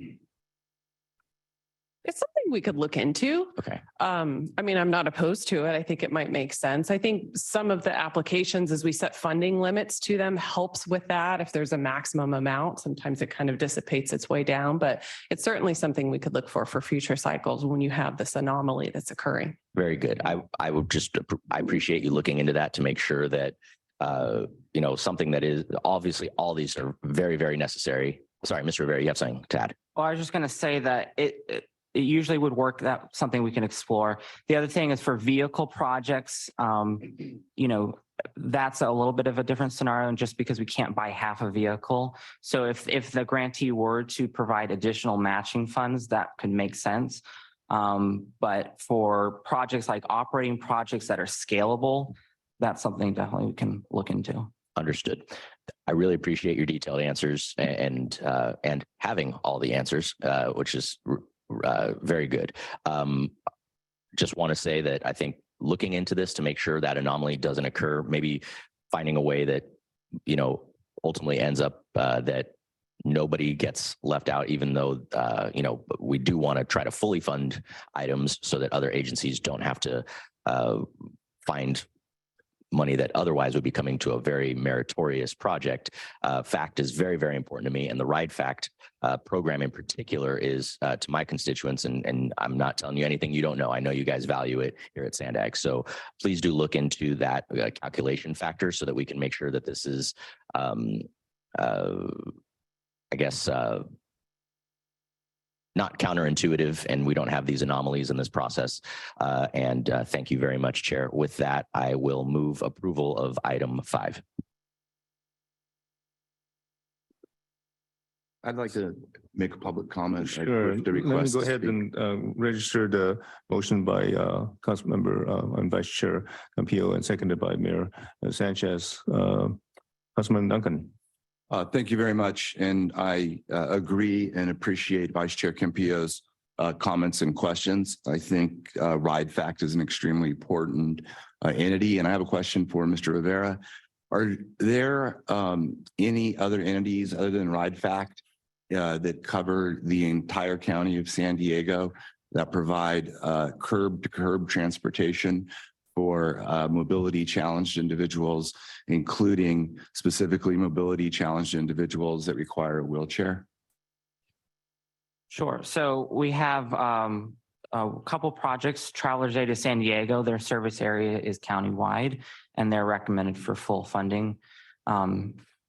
It's something we could look into. Okay. I'm not opposed to it. I think it might make sense. I think some of the applications, as we set funding limits to them, helps with that. If there's a maximum amount, sometimes it kind of dissipates its way down, but it's certainly something we could look for future cycles when you have this anomaly that's occurring. Very good. I appreciate you looking into that to make sure that, something that is obviously, all these are very, very necessary. Sorry, Mr. Rivera, you have something to add? Well, I was just going to say that it usually would work. That's something we can explore. The other thing is for vehicle projects, you know, that's a little bit of a different scenario, and just because we can't buy half a vehicle. So if the grantee were to provide additional matching funds, that could make sense. But for projects like operating projects that are scalable, that's something definitely we can look into. Understood. I really appreciate your detailed answers and having all the answers, which is very good. Just want to say that I think looking into this to make sure that anomaly doesn't occur, maybe finding a way that, you know, ultimately ends up that nobody gets left out, even though, you know, we do want to try to fully fund items so that other agencies don't have to find money that otherwise would be coming to a very meritorious project. FACT is very, very important to me. And the Ride FACT program in particular is to my constituents. And I'm not telling you anything you don't know. I know you guys value it here at Sandag. So please do look into that calculation factor so that we can make sure that this is, I guess, not counterintuitive, and we don't have these anomalies in this process. Thank you very much, Chair. With that, I will move approval of item 5. I'd like to make a public comment. Sure. Let me go ahead and register the motion by Councilmember and Vice Chair Campillo and seconded by Mayor Sanchez. Councilman Duncan. Thank you very much. And I agree and appreciate Vice Chair Campillo's comments and questions. I think Ride FACT is an extremely important entity. And I have a question for Mr. Rivera. Are there any other entities other than Ride FACT that cover the entire county of San Diego that provide curb-to-curb transportation for mobility challenged individuals, including specifically mobility challenged individuals that require a wheelchair? Sure. So we have a couple projects. Travelers Day to San Diego, their service area is countywide, and they're recommended for full funding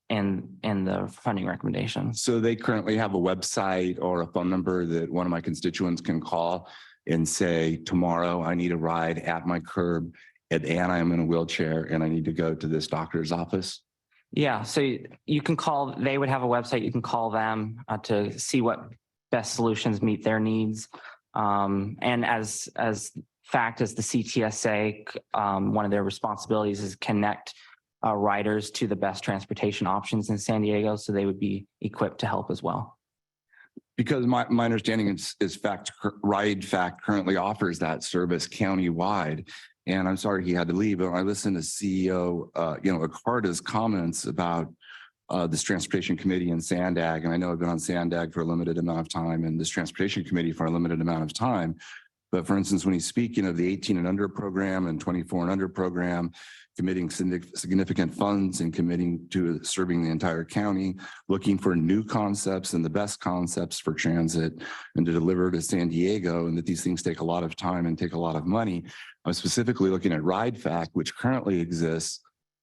in the funding recommendations. So they currently have a website or a phone number that one of my constituents can call and say, tomorrow I need a ride at my curb and I am in a wheelchair and I need to go to this doctor's office? Yeah, so you can call, they would have a website, you can call them to see what best solutions meet their needs. And as FACT as the CTSA, one of their responsibilities is connect riders to the best transportation options in San Diego, so they would be equipped to help as well. Because my understanding is Ride FACT currently offers that service countywide. And I'm sorry he had to leave, but I listened to CEO, Acarda's comments about this transportation committee in Sandag. And I know I've been on Sandag for a limited amount of time and this transportation committee for a limited amount of time. But for instance, when he's speaking of the 18 and under program and 24 and under program, committing significant funds and committing to serving the entire county, looking for new concepts and the best concepts for transit and to deliver to San Diego, and that these things take a lot of time and take a lot of money. I'm specifically looking at Ride FACT, which currently exists,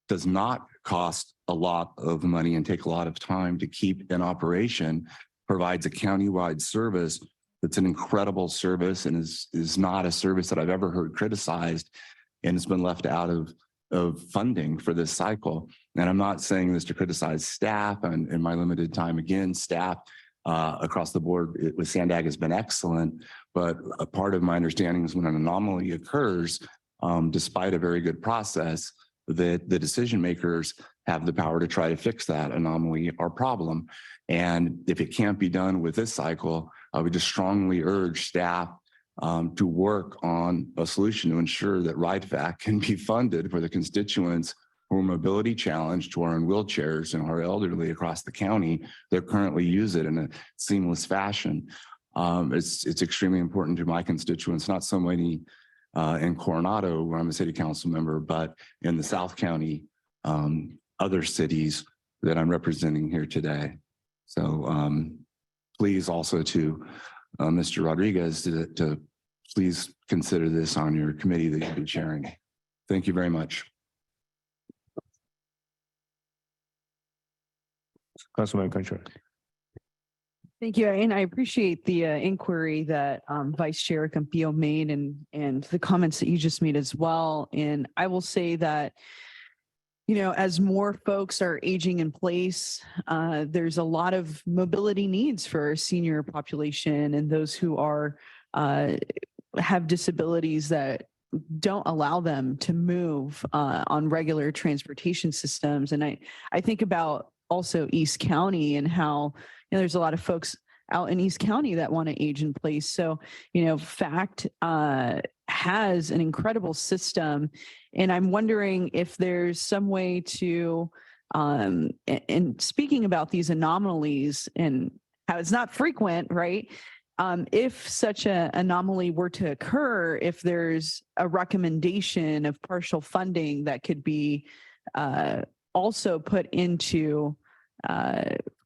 does not cost a lot of money and take a lot of time to keep in operation, provides a countywide service that's an incredible service and is not a service that I've ever heard criticized, and it's been left out of funding for this cycle. And I'm not saying this to criticize staff, and in my limited time, again, staff across the board with Sandag has been excellent, but a part of my understanding is when an anomaly occurs, despite a very good process, that the decision makers have the power to try to fix that anomaly or problem. And if it can't be done with this cycle, I would just strongly urge staff to work on a solution to ensure that Ride FACT can be funded for the constituents who are mobility challenged, who are in wheelchairs and are elderly across the county that currently use it in a seamless fashion. It's extremely important to my constituents, not so many in Coronado, where I'm a city council member, but in the South County, other cities that I'm representing here today. So please also to Mr. Rodriguez to please consider this on your committee that you've been chairing. Thank you very much. Councilman Contra. Thank you. And I appreciate the inquiry that Vice Chair Campillo made and the comments that you just made as well. And I will say that, you know, as more folks are aging in place, there's a lot of mobility needs for our senior population and those who are have disabilities that don't allow them to move on regular transportation systems. And I think about also East County and how, you know, there's a lot of folks out in East County that want to age in place. So, you know, FACT has an incredible system. And I'm wondering if there's some way to, and speaking about these anomalies and how it's not frequent, right? If such an anomaly were to occur, if there's a recommendation of partial funding that could be also put into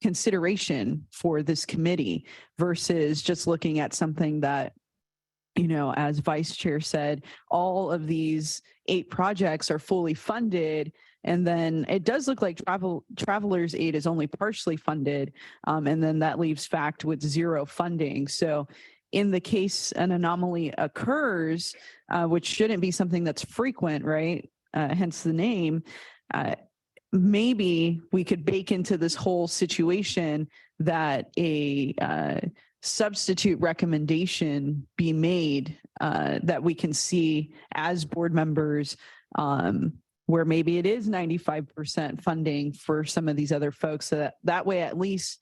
consideration for this committee versus just looking at something that, you know, as Vice Chair said, all of these 8 projects are fully funded. And then it does look like Travelers Aid is only partially funded. And then that leaves FACT with 0 funding. So in the case an anomaly occurs, which shouldn't be something that's frequent, right? Hence the name, maybe we could bake into this whole situation that a substitute recommendation be made that we can see as board members, where maybe it is 95% funding for some of these other folks, so that way at least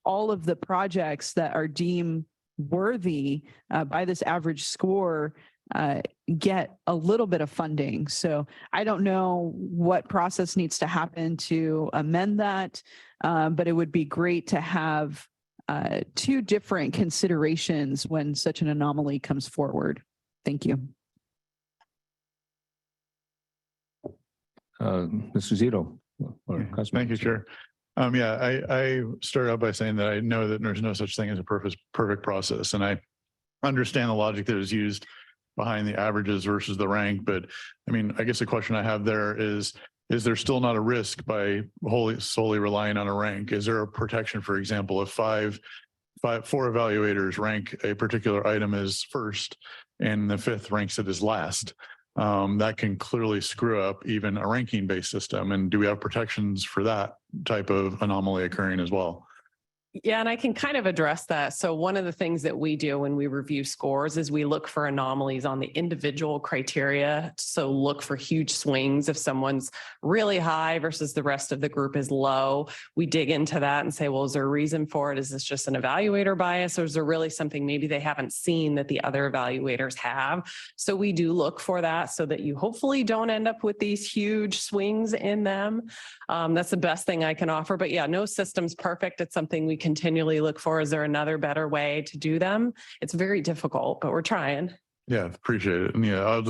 all of the projects that are deemed worthy by this average score get a little bit of funding. So I don't know what process needs to happen to amend that, but it would be great to have 2 different considerations when such an anomaly comes forward. Thank you. Mr. Zito. Thank you, Chair. Yeah, I started out by saying that I know that there's no such thing as a perfect process, and I understand the logic that is used behind the averages versus the rank. But I mean, I guess the question I have there is there still not a risk by solely relying on a rank? Is there a protection, for example, if 4 evaluators rank a particular item as first and the 5th ranks it as last? That can clearly screw up even a ranking-based system. And do we have protections for that type of anomaly occurring as well? Yeah, and I can kind of address that. So one of the things that we do when we review scores is we look for anomalies on the individual criteria. So look for huge swings. If someone's really high versus the rest of the group is low, we dig into that and say, well, is there a reason for it? Is this just an evaluator bias, or is there really something maybe they haven't seen that the other evaluators have? So we do look for that so that you hopefully don't end up with these huge swings in them. That's the best thing I can offer. But yeah, no system's perfect. It's something we continually look for. Is there another better way to do them? It's very difficult, but we're trying. Yeah, appreciate it. And yeah,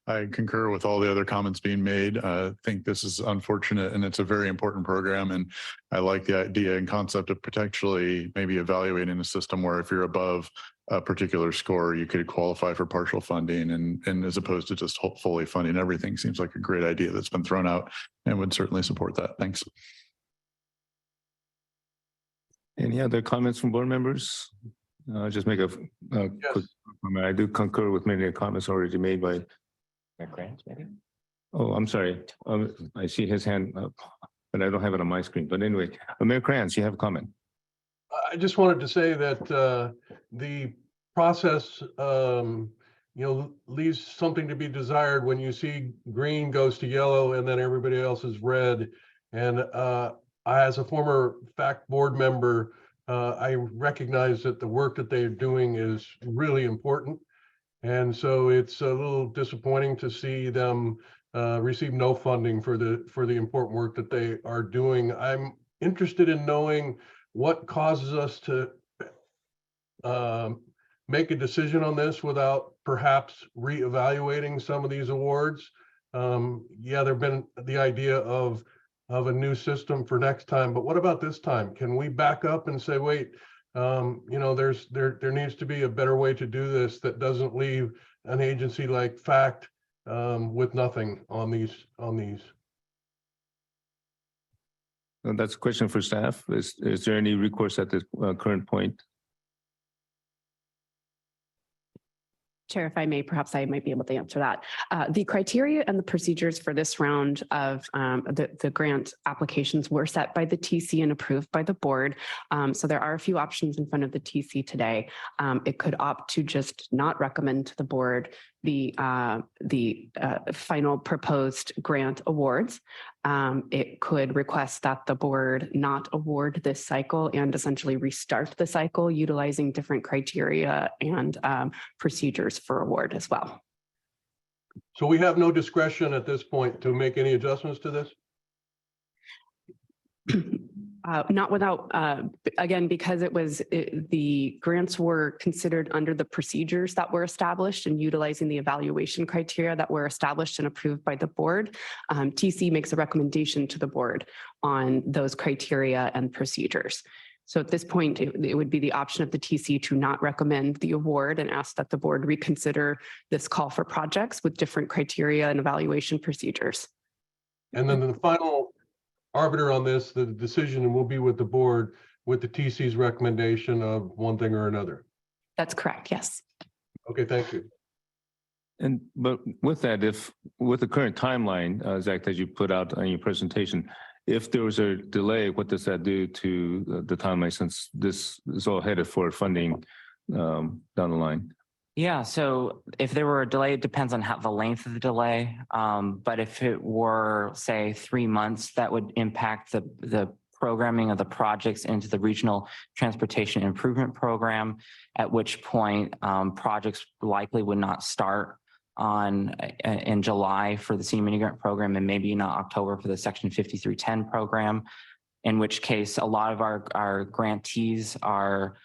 I concur with all the other comments being made. I think this is unfortunate and it's a very important program. And I like the idea and concept of potentially maybe evaluating a system where if you're above a particular score, you could qualify for partial funding and as opposed to just fully funding everything. Seems like a great idea that's been thrown out and would certainly support that. Thanks. Any other comments from board members? Just make a quick comment. I do concur with many of the comments already made by Mayor Krantz, maybe? Oh, I'm sorry. I see his hand up, but I don't have it on my screen. But anyway, Mayor Krantz, you have a comment. I just wanted to say that the process, leaves something to be desired when you see green goes to yellow and then everybody else is red. And as a former FACT board member, I recognize that the work that they're doing is really important. And so it's a little disappointing to see them receive no funding for the important work that they are doing. I'm interested in knowing what causes us to make a decision on this without perhaps reevaluating some of these awards. Yeah, there've been the idea of a new system for next time, but what about this time? Can we back up and say, wait, there needs to be a better way to do this that doesn't leave an agency like FACT with nothing on these. that's a question for staff. Is there any recourse at this current point? Chair, if I may, perhaps I might be able to answer that. The criteria and the procedures for this round of the grant applications were set by the TC and approved by the board. So there are a few options in front of the TC today. It could opt to just not recommend to the board the final proposed grant awards. It could request that the board not award this cycle and essentially restart the cycle utilizing different criteria and procedures for award as well. So we have no discretion at this point to make any adjustments to this? Not without, again, because the grants were considered under the procedures that were established and utilizing the evaluation criteria that were established and approved by the board. TC makes a recommendation to the board on those criteria and procedures. So at this point, it would be the option of the TC to not recommend the award and ask that the board reconsider this call for projects with different criteria and evaluation procedures. And then the final arbiter on this, the decision will be with the board with the TC's recommendation of one thing or another. That's correct, yes. Okay, thank you. But with that, if with the current timeline, Zach, that you put out on your presentation, if there was a delay, what does that do to the timeline since this is all headed for funding down the line? Yeah, so if there were a delay, it depends on the length of the delay. But if it were, say, 3 months, that would impact the programming of the projects into the Regional Transportation Improvement Program, at which point projects likely would not start in July for the Senior Mini Grant Program and maybe not October for the Section 5310 program, in which case a lot of our grantees are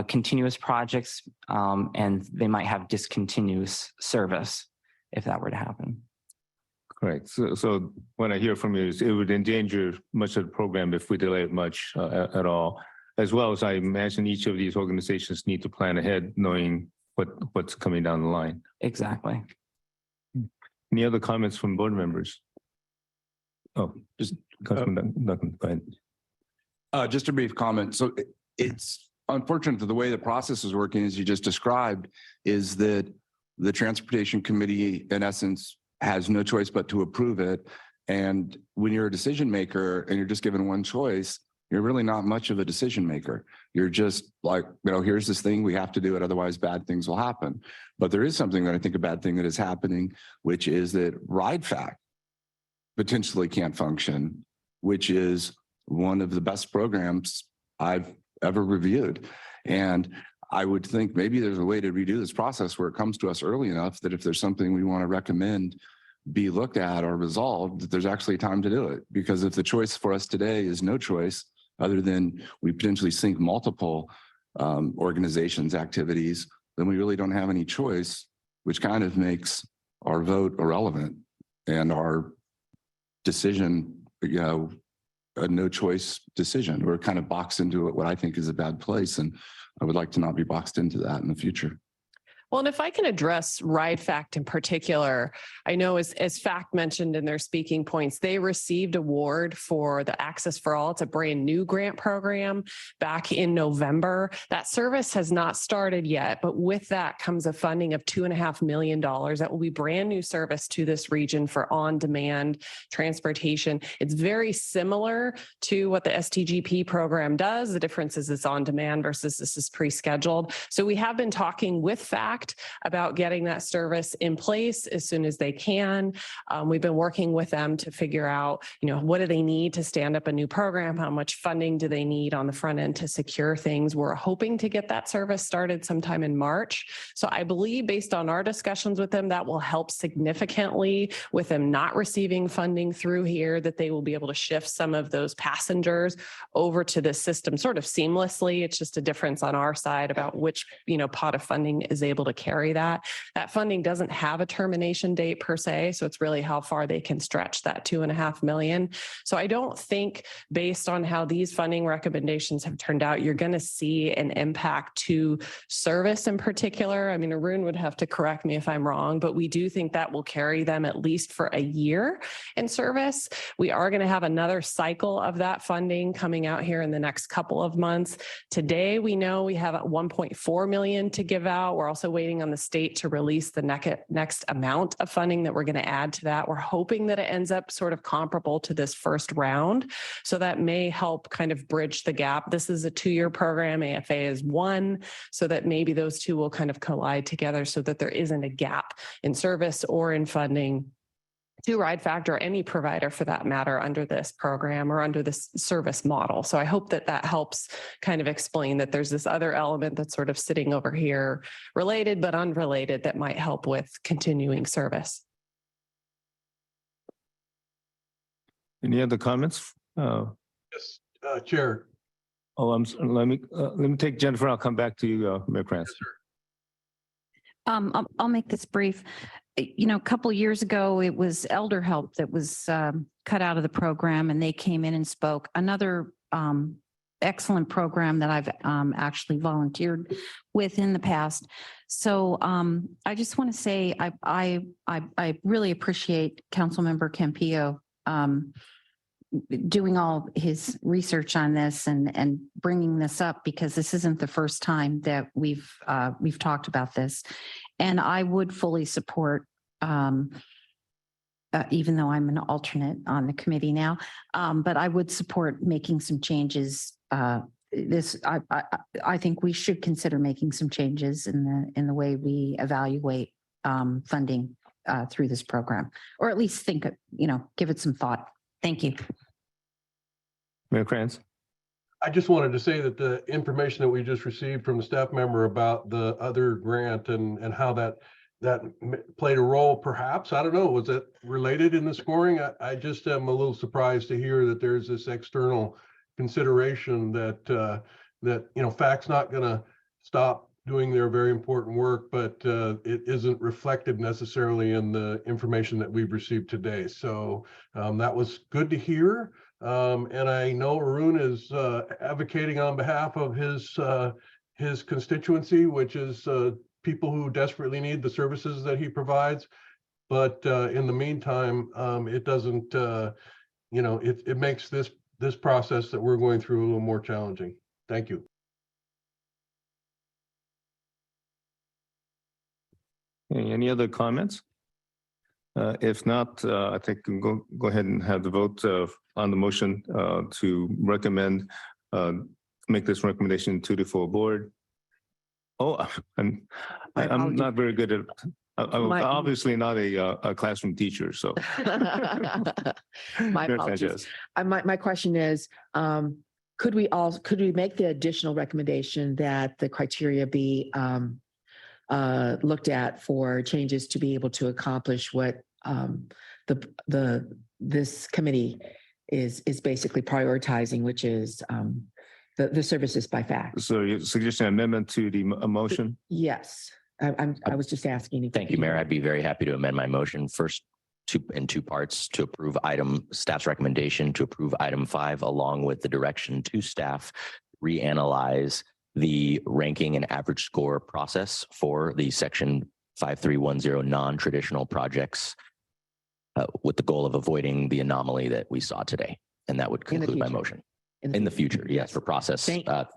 continuous projects, and they might have discontinuous service if that were to happen. Correct. So what I hear from you is it would endanger much of the program if we delay it much at all, as well as I imagine each of these organizations need to plan ahead knowing what's coming down the line. Exactly. Any other comments from board members? Oh, just Councilman Duncan, go ahead. Just a brief comment. So it's unfortunate that the way the process is working, as you just described, is that the Transportation Committee, in essence, has no choice but to approve it. And when you're a decision maker and you're just given one choice, you're really not much of a decision maker. You're just like, here's this thing, we have to do it, otherwise bad things will happen. But there is something that I think a bad thing that is happening, which is that RIDE-FACT potentially can't function, which is one of the best programs I've ever reviewed. And I would think maybe there's a way to redo this process where it comes to us early enough that if there's something we want to recommend be looked at or resolved, that there's actually time to do it. Because if the choice for us today is no choice, other than we potentially sync multiple organizations' activities, then we really don't have any choice, which kind of makes our vote irrelevant and our decision, a no choice decision. We're kind of boxed into it, what I think is a bad place. And I would like to not be boxed into that in the future. Well, and if I can address RIDE-FACT in particular, I know as FACT mentioned in their speaking points, they received award for the Access for All. It's a brand new grant program back in November. That service has not started yet, but with that comes a funding of $2.5 million. That will be brand new service to this region for on-demand transportation. It's very similar to what the STGP program does. The difference is it's on demand versus this is pre-scheduled. So we have been talking with FACT about getting that service in place as soon as they can. We've been working with them to figure out, what do they need to stand up a new program? How much funding do they need on the front end to secure things? We're hoping to get that service started sometime in March. So I believe based on our discussions with them, that will help significantly with them not receiving funding through here, that they will be able to shift some of those passengers over to the system sort of seamlessly. It's just a difference on our side about which, pot of funding is able to carry that. That funding doesn't have a termination date per se, so it's really how far they can stretch that 2.5 million. So I don't think, based on how these funding recommendations have turned out, you're going to see an impact to service in particular. I mean, Arun would have to correct me if I'm wrong, but we do think that will carry them at least for a year in service. We are going to have another cycle of that funding coming out here in the next couple of months. Today, we know we have 1.4 million to give out. We're also waiting on the state to release the next amount of funding that we're going to add to that. We're hoping that it ends up sort of comparable to this first round. So that may help kind of bridge the gap. This is a 2-year program. AFA is 1, so that maybe those two will kind of collide together so that there isn't a gap in service or in funding to RideFact or any provider for that matter under this program or under this service model. So I hope that that helps kind of explain that there's this other element that's sort of sitting over here, related but unrelated, that might help with continuing service. Any other comments? Yes, Chair. Oh, let me take Jennifer. I'll come back to you, Mayor Krantz. I'll make this brief. You know, a couple of years ago, it was Elder Help that was cut out of the program, and they came in and spoke. Another excellent program that I've actually volunteered with in the past. So I just want to say I really appreciate Councilmember Campillo doing all his research on this and bringing this up, because this isn't the first time that we've talked about this. And I would fully support, even though I'm an alternate on the committee now, but I would support making some changes. I think we should consider making some changes in the way we evaluate funding through this program, or at least think, give it some thought. Thank you. Mayor Krantz. I just wanted to say that the information that we just received from the staff member about the other grant and how that played a role, perhaps, I don't know, was it related in the scoring? I just am a little surprised to hear that there's this external consideration that FACT's not going to stop doing their very important work, but it isn't reflected necessarily in the information that we've received today. So that was good to hear. And I know Arun is advocating on behalf of his constituency, which is people who desperately need the services that he provides. But in the meantime, it doesn't, it makes this process that we're going through a little more challenging. Thank you. Any other comments? If not, I think we can go ahead and have the vote on the motion to recommend, make this recommendation to the full board. Oh, I'm not very good at, I'm obviously not a classroom teacher, so. My apologies. My question is, could we make the additional recommendation that the criteria be looked at for changes to be able to accomplish what this committee is basically prioritizing, which is the services by FACT. So you're suggesting amendment to the motion? Yes, I was just asking. Thank you, Mayor. I'd be very happy to amend my motion first in 2 parts to approve staff's recommendation to approve item 5, along with the direction to staff reanalyze the ranking and average score process for the section 5310 non-traditional projects with the goal of avoiding the anomaly that we saw today. And that would conclude my motion. In the future, yes, for process,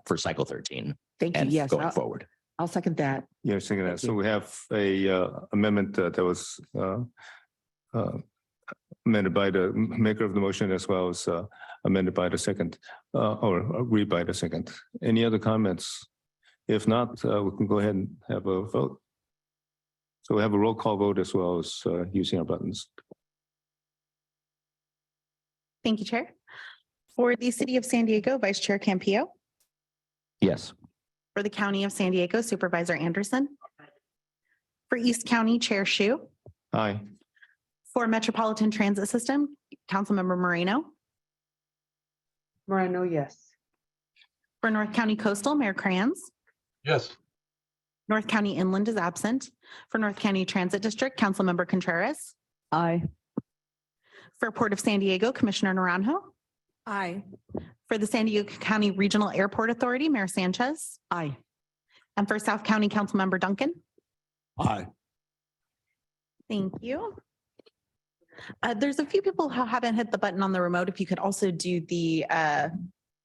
for cycle 13. Thank you. And yes, going forward. I'll second that. Yeah, second that. So we have a amendment that was amended by the maker of the motion, as well as amended by the second, or agreed by the second. Any other comments? If not, we can go ahead and have a vote. So we have a roll call vote as well as using our buttons. Thank you, Chair. For the City of San Diego, Vice Chair Campillo. Yes. For the County of San Diego, Supervisor Anderson. For East County, Chair Shu. Aye. For Metropolitan Transit System, Councilmember Moreno. Moreno, yes. For North County Coastal, Mayor Krantz. Yes. North County Inland is absent. For North County Transit District, Councilmember Contreras. Aye. For Port of San Diego, Commissioner Naranjo. Aye. For the San Diego County Regional Airport Authority, Mayor Sanchez. Aye. And for South County, Councilmember Duncan. Aye. Thank you. There's a few people who haven't hit the button on the remote. If you could also do the,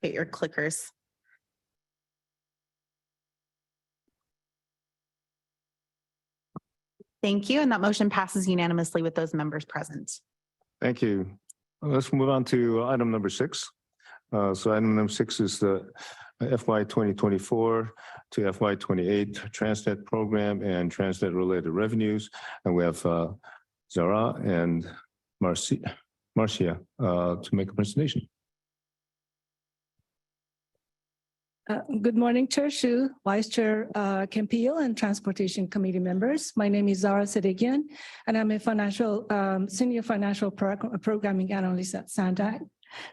hit your clickers. Thank you. And that motion passes unanimously with those members present. Thank you. Let's move on to item number 6. So item number 6 is the FY 2024 to FY 28 Transnet program and Transnet related revenues. And we have Zara and Marcia to make a presentation. Good morning, Chair Shu, Vice Chair Campillo, and Transportation Committee members. My name is Zara Sedegian, and I'm a senior financial programming analyst at Sandag.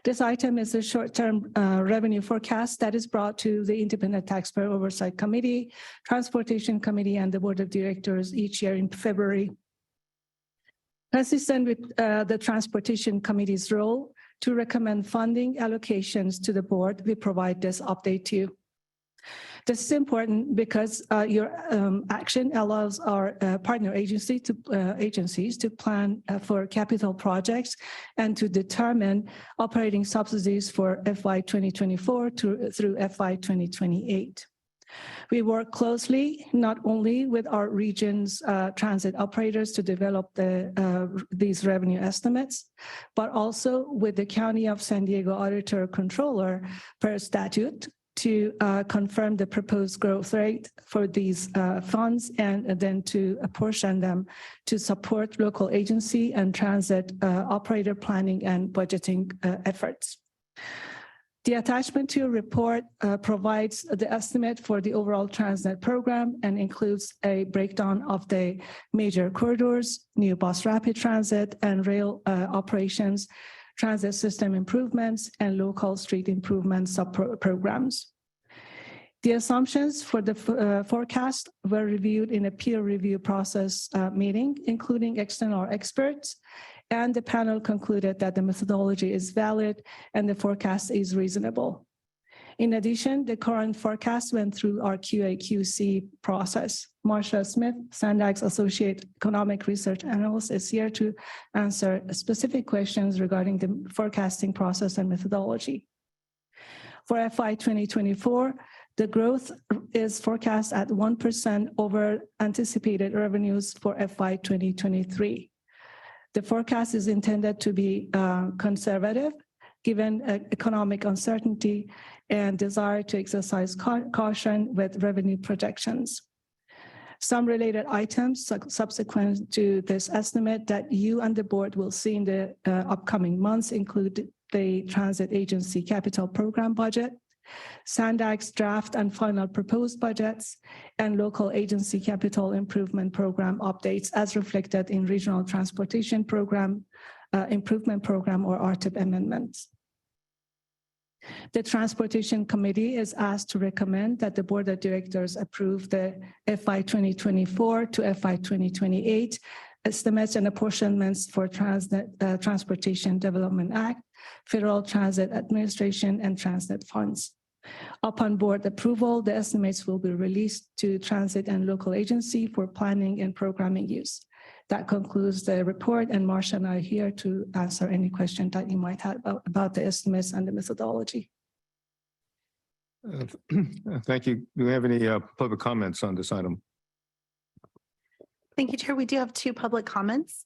This item is a short-term revenue forecast that is brought to the Independent Taxpayer Oversight Committee, Transportation Committee, and the Board of Directors each year in February. Consistent with the Transportation Committee's role to recommend funding allocations to the board, we provide this update to you. This is important because your action allows our partner agencies to plan for capital projects and to determine operating subsidies for FY 2024 through FY 2028. We work closely not only with our region's transit operators to develop these revenue estimates, but also with the County of San Diego Auditor Controller per statute to confirm the proposed growth rate for these funds and then to apportion them to support local agency and transit operator planning and budgeting efforts. The attachment to your report provides the estimate for the overall Transnet program and includes a breakdown of the major corridors, new bus rapid transit and rail operations, transit system improvements, and local street improvement sub-programs. The assumptions for the forecast were reviewed in a peer review process meeting, including external experts, and the panel concluded that the methodology is valid and the forecast is reasonable. In addition, the current forecast went through our QA/QC process. Marcia Smith, Sandag's Associate Economic Research Analyst, is here to answer specific questions regarding the forecasting process and methodology. For FY 2024, the growth is forecast at 1% over anticipated revenues for FY 2023. The forecast is intended to be conservative, given economic uncertainty and desire to exercise caution with revenue projections. Some related items subsequent to this estimate that you and the board will see in the upcoming months include the Transit Agency Capital Program budget, Sandag's draft and final proposed budgets, and local agency capital improvement program updates as reflected in Regional Transportation Program Improvement Program or RTIP amendments. The Transportation Committee is asked to recommend that the Board of Directors approve the FY 2024 to FY 2028 estimates and apportionments for Transportation Development Act, Federal Transit Administration, and Transnet funds. Upon board approval, the estimates will be released to transit and local agency for planning and programming use. That concludes the report, and Marcia and I are here to answer any question that you might have about the estimates and the methodology. Thank you. Do we have any public comments on this item? Thank you, Chair. We do have 2 public comments.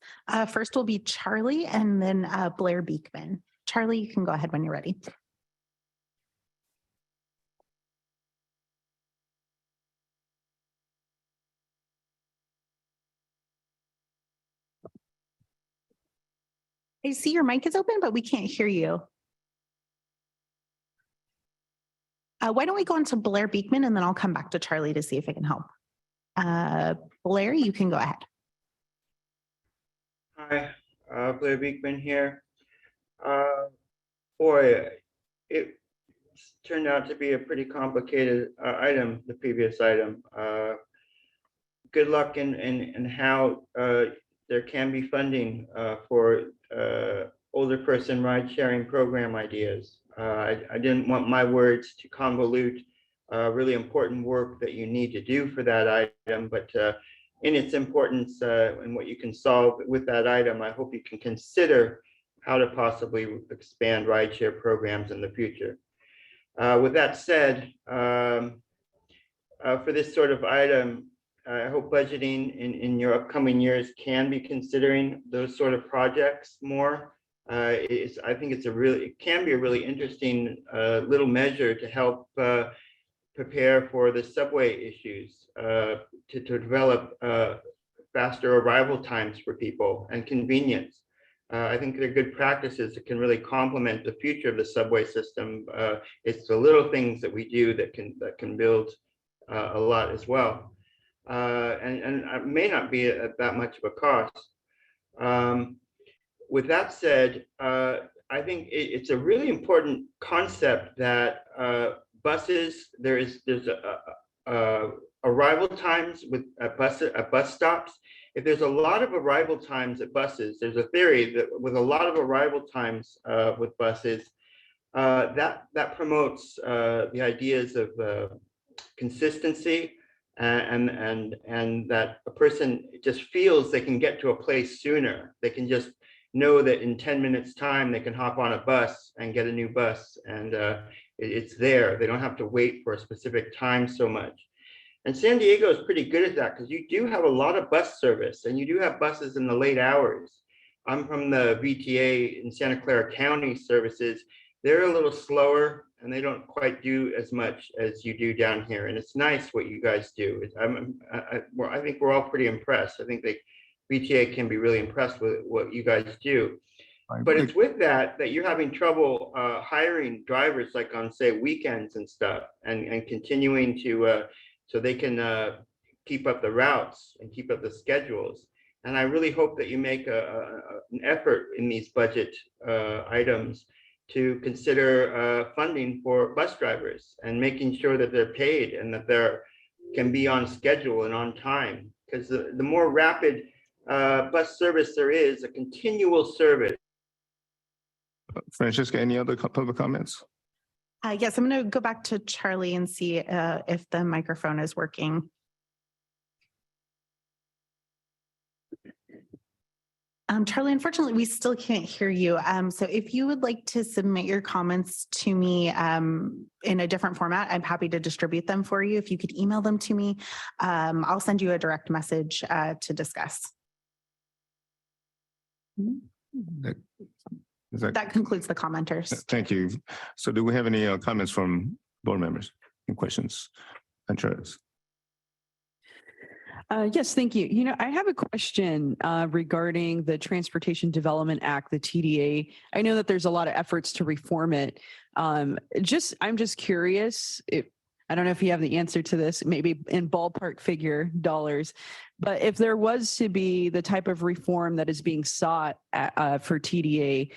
First will be Charlie and then Blair Beekman. Charlie, you can go ahead when you're ready. I see your mic is open, but we can't hear you. Why don't we go on to Blair Beekman and then I'll come back to Charlie to see if I can help. Blair, you can go ahead. Hi, Blair Beekman here. Boy, it turned out to be a pretty complicated item, the previous item. good luck in how there can be funding for older person ride sharing program ideas. I didn't want my words to convolute really important work that you need to do for that item, but in its importance and what you can solve with that item, I hope you can consider how to possibly expand rideshare programs in the future. With that said, for this sort of item, I hope budgeting in your upcoming years can be considering those sort of projects more. I think it can be a really interesting little measure to help prepare for the subway issues, to develop faster arrival times for people and convenience. I think they're good practices that can really complement the future of the subway system. It's the little things that we do that can build a lot as well, and it may not be at that much of a cost. With that said, I think it's a really important concept that buses, there's arrival times at bus stops. If there's a lot of arrival times at buses, there's a theory that with a lot of arrival times with buses, that promotes the ideas of consistency and that a person just feels they can get to a place sooner. They can just know that in 10 minutes time they can hop on a bus and get a new bus, and it's there. They don't have to wait for a specific time so much. And San Diego is pretty good at that because you do have a lot of bus service and you do have buses in the late hours. I'm from the VTA in Santa Clara County services. They're a little slower and they don't quite do as much as you do down here. And it's nice what you guys do. I think we're all pretty impressed. I think VTA can be really impressed with what you guys do. But it's with that you're having trouble hiring drivers like on, say, weekends and stuff, and continuing to so they can keep up the routes and keep up the schedules. And I really hope that you make an effort in these budget items to consider funding for bus drivers and making sure that they're paid and that they can be on schedule and on time. Because the more rapid bus service there is, a continual service. Francesca, any other public comments? Yes, I'm going to go back to Charlie and see if the microphone is working. Charlie, unfortunately, we still can't hear you. So if you would like to submit your comments to me in a different format, I'm happy to distribute them for you. If you could email them to me, I'll send you a direct message to discuss. That concludes the commenters. Thank you. So do we have any comments from board members and questions? Contreras. Yes, thank you. You know, I have a question regarding the Transportation Development Act, the TDA. I know that there's a lot of efforts to reform it. I'm just curious if, I don't know if you have the answer to this, maybe in ballpark figure dollars, but if there was to be the type of reform that is being sought for TDA,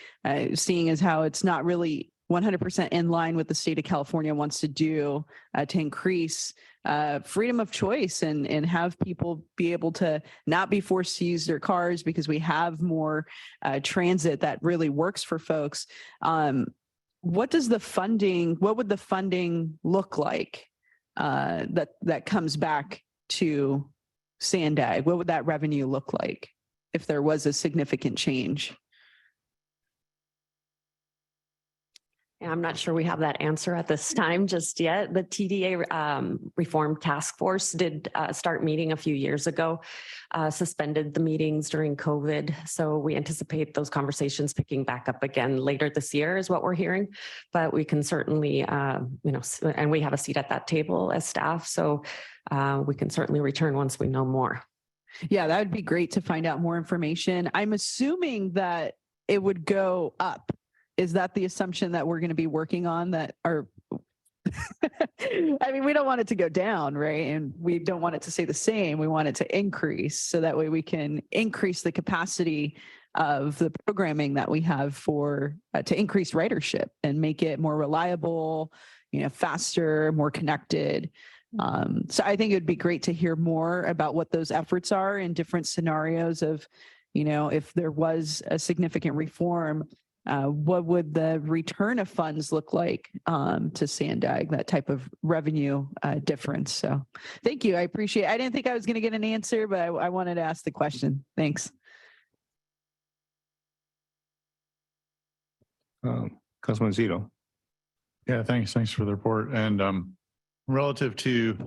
seeing as how it's not really 100% in line with the state of California wants to do to increase freedom of choice and have people be able to not be forced to use their cars because we have more transit that really works for folks. What would the funding look like that comes back to Sandag? What would that revenue look like if there was a significant change? I'm not sure we have that answer at this time just yet. The TDA Reform Task Force did start meeting a few years ago, suspended the meetings during COVID. So we anticipate those conversations picking back up again later this year is what we're hearing. But we can certainly, and we have a seat at that table as staff. So we can certainly return once we know more. Yeah, that would be great to find out more information. I'm assuming that it would go up. Is that the assumption that we're going to be working on that are, I mean, we don't want it to go down, right? And we don't want it to stay the same. We want it to increase so that way we can increase the capacity of the programming that we have for to increase ridership and make it more reliable, faster, more connected. So I think it'd be great to hear more about what those efforts are in different scenarios of, if there was a significant reform, what would the return of funds look like to Sandag, that type of revenue difference? So thank you. I appreciate it. I didn't think I was going to get an answer, but I wanted to ask the question. Thanks. Councilman Zito. Yeah, thanks. Thanks for the report. And relative to,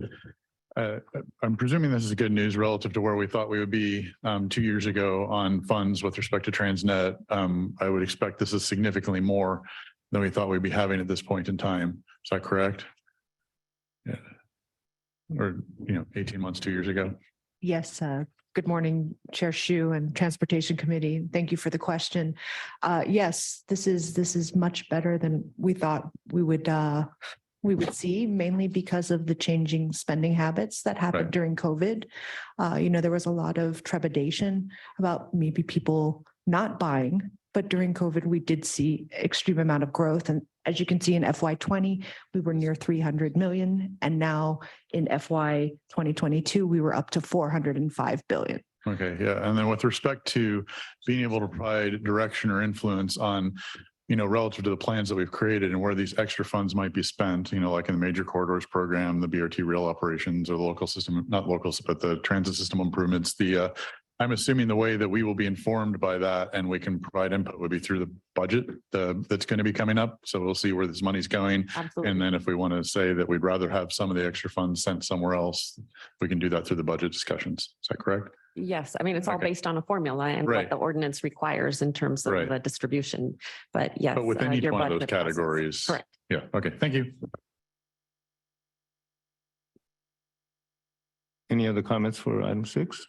I'm presuming this is good news relative to where we thought we would be 2 years ago on funds with respect to Transnet. I would expect this is significantly more than we thought we'd be having at this point in time. Is that correct? Yeah. Or, 18 months, 2 years ago. Yes, good morning, Chair Shu and Transportation Committee. Thank you for the question. Yes, this is much better than we thought we would see, mainly because of the changing spending habits that happened during COVID. There was a lot of trepidation about maybe people not buying, but during COVID, we did see extreme amount of growth. And as you can see in FY20, we were near 300 million. And now in FY 2022, we were up to 405 billion. Okay, yeah. And then with respect to being able to provide direction or influence on, relative to the plans that we've created and where these extra funds might be spent, like in the Major Corridors Program, the BRT rail operations, or the local system, not locals, but the transit system improvements, I'm assuming the way that we will be informed by that and we can provide input would be through the budget that's going to be coming up. So we'll see where this money's going. Absolutely. And then if we want to say that we'd rather have some of the extra funds sent somewhere else, we can do that through the budget discussions. Is that correct? Yes, I mean, it's all based on a formula and what the ordinance requires in terms of the distribution. But yes. But within each your one of those budget process. categories. Correct. Yeah. Okay. Thank you. Any other comments for item 6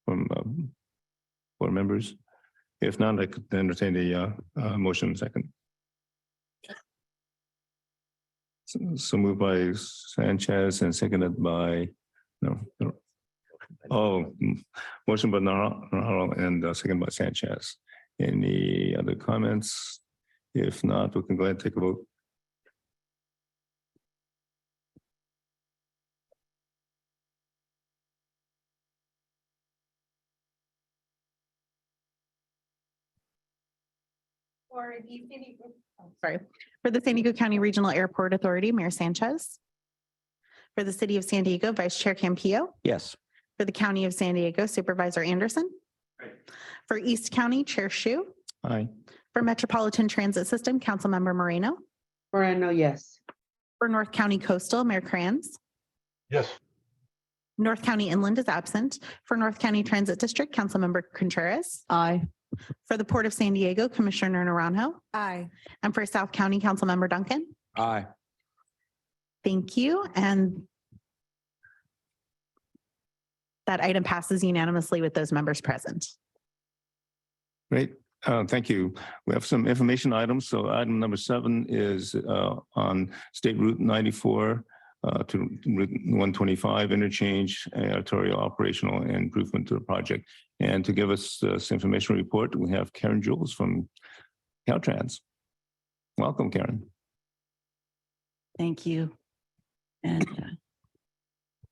from board members? If not, I could entertain the motion second. So moved by Sanchez and seconded by motion by Navarro and second by Sanchez. Any other comments? If not, we can go ahead and take a vote. For the San Diego County Regional Airport Authority, Mayor Sanchez. For the City of San Diego, Vice Chair Campillo. Yes. For the County of San Diego, Supervisor Anderson. For East County, Chair Shu. Aye. For Metropolitan Transit System, Councilmember Moreno. Moreno, yes. For North County Coastal, Mayor Kranz. Yes. North County Inland is absent. For North County Transit District, Councilmember Contreras. Aye. For the Port of San Diego, Commissioner Naranjo. Aye. And for South County, Councilmember Duncan. Aye. Thank you. And that item passes unanimously with those members present. Great. Thank you. We have some information items. So item number 7 is on State Route 94 to Route 125 interchange, arterial operational improvement to the project. And to give us this information report, we have Karen Jules from Caltrans. Welcome, Karen. Thank you. And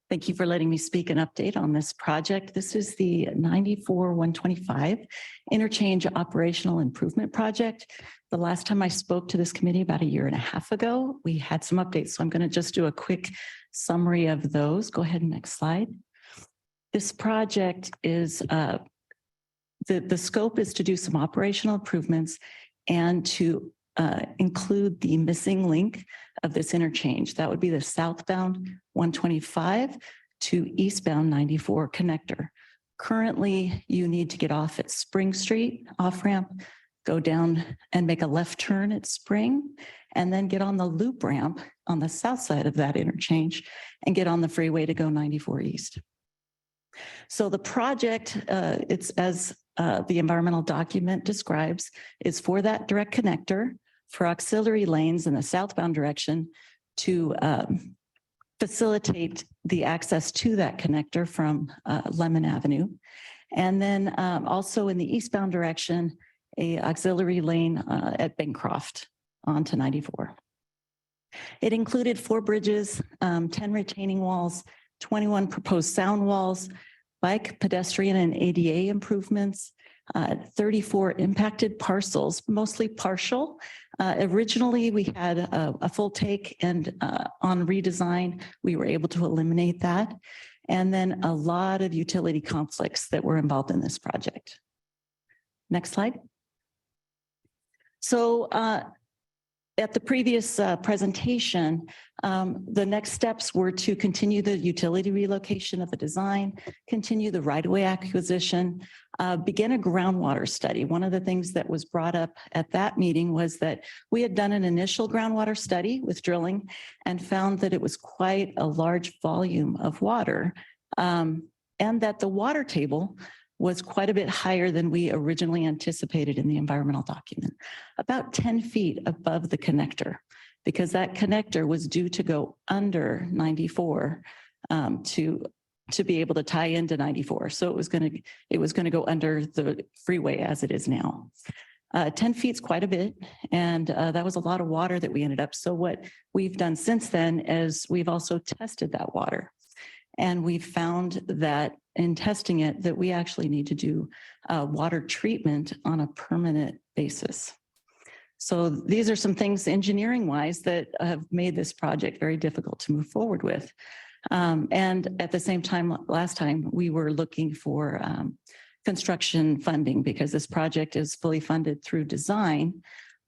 thank you for letting me speak an update on this project. This is the 94-125 interchange operational improvement project. The last time I spoke to this committee about 1.5 years ago, we had some updates. So I'm going to just do a quick summary of those. Go ahead and next slide. This project is, the scope is to do some operational improvements and to include the missing link of this interchange. That would be the southbound 125 to eastbound 94 connector. Currently, you need to get off at Spring Street, off ramp, go down and make a left turn at Spring, and then get on the loop ramp on the south side of that interchange and get on the freeway to go 94 east. So the project, it's as the environmental document describes, is for that direct connector for auxiliary lanes in the southbound direction to facilitate the access to that connector from Lemon Avenue. And then also in the eastbound direction, a auxiliary lane at Bancroft onto 94. It included 4 bridges, 10 retaining walls, 21 proposed sound walls, bike, pedestrian, and ADA improvements, 34 impacted parcels, mostly partial. Originally, we had a full take, and on redesign, we were able to eliminate that. And then a lot of utility conflicts that were involved in this project. Next slide. So at the previous presentation, the next steps were to continue the utility relocation of the design, continue the right-of-way acquisition, begin a groundwater study. One of the things that was brought up at that meeting was that we had done an initial groundwater study with drilling and found that it was quite a large volume of water, and that the water table was quite a bit higher than we originally anticipated in the environmental document, about 10 feet above the connector, because that connector was due to go under 94 to be able to tie into 94. So it was going to go under the freeway as it is now. 10 feet is quite a bit, and that was a lot of water that we ended up. So what we've done since then is we've also tested that water. And we've found that in testing it, that we actually need to do water treatment on a permanent basis. So these are some things engineering wise that have made this project very difficult to move forward with. And at the same time, last time we were looking for construction funding, because this project is fully funded through design,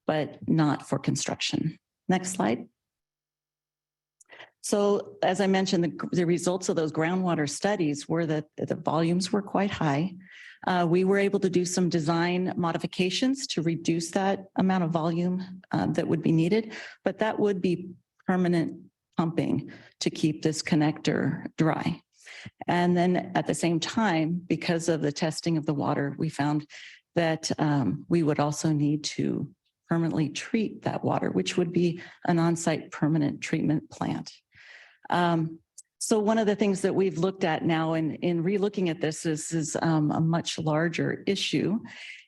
but not for construction. Next slide. So as I mentioned, the results of those groundwater studies were that the volumes were quite high. We were able to do some design modifications to reduce that amount of volume that would be needed, but that would be permanent pumping to keep this connector dry. And then at the same time, because of the testing of the water, we found that we would also need to permanently treat that water, which would be an on-site permanent treatment plant. So one of the things that we've looked at now in re-looking at this is a much larger issue,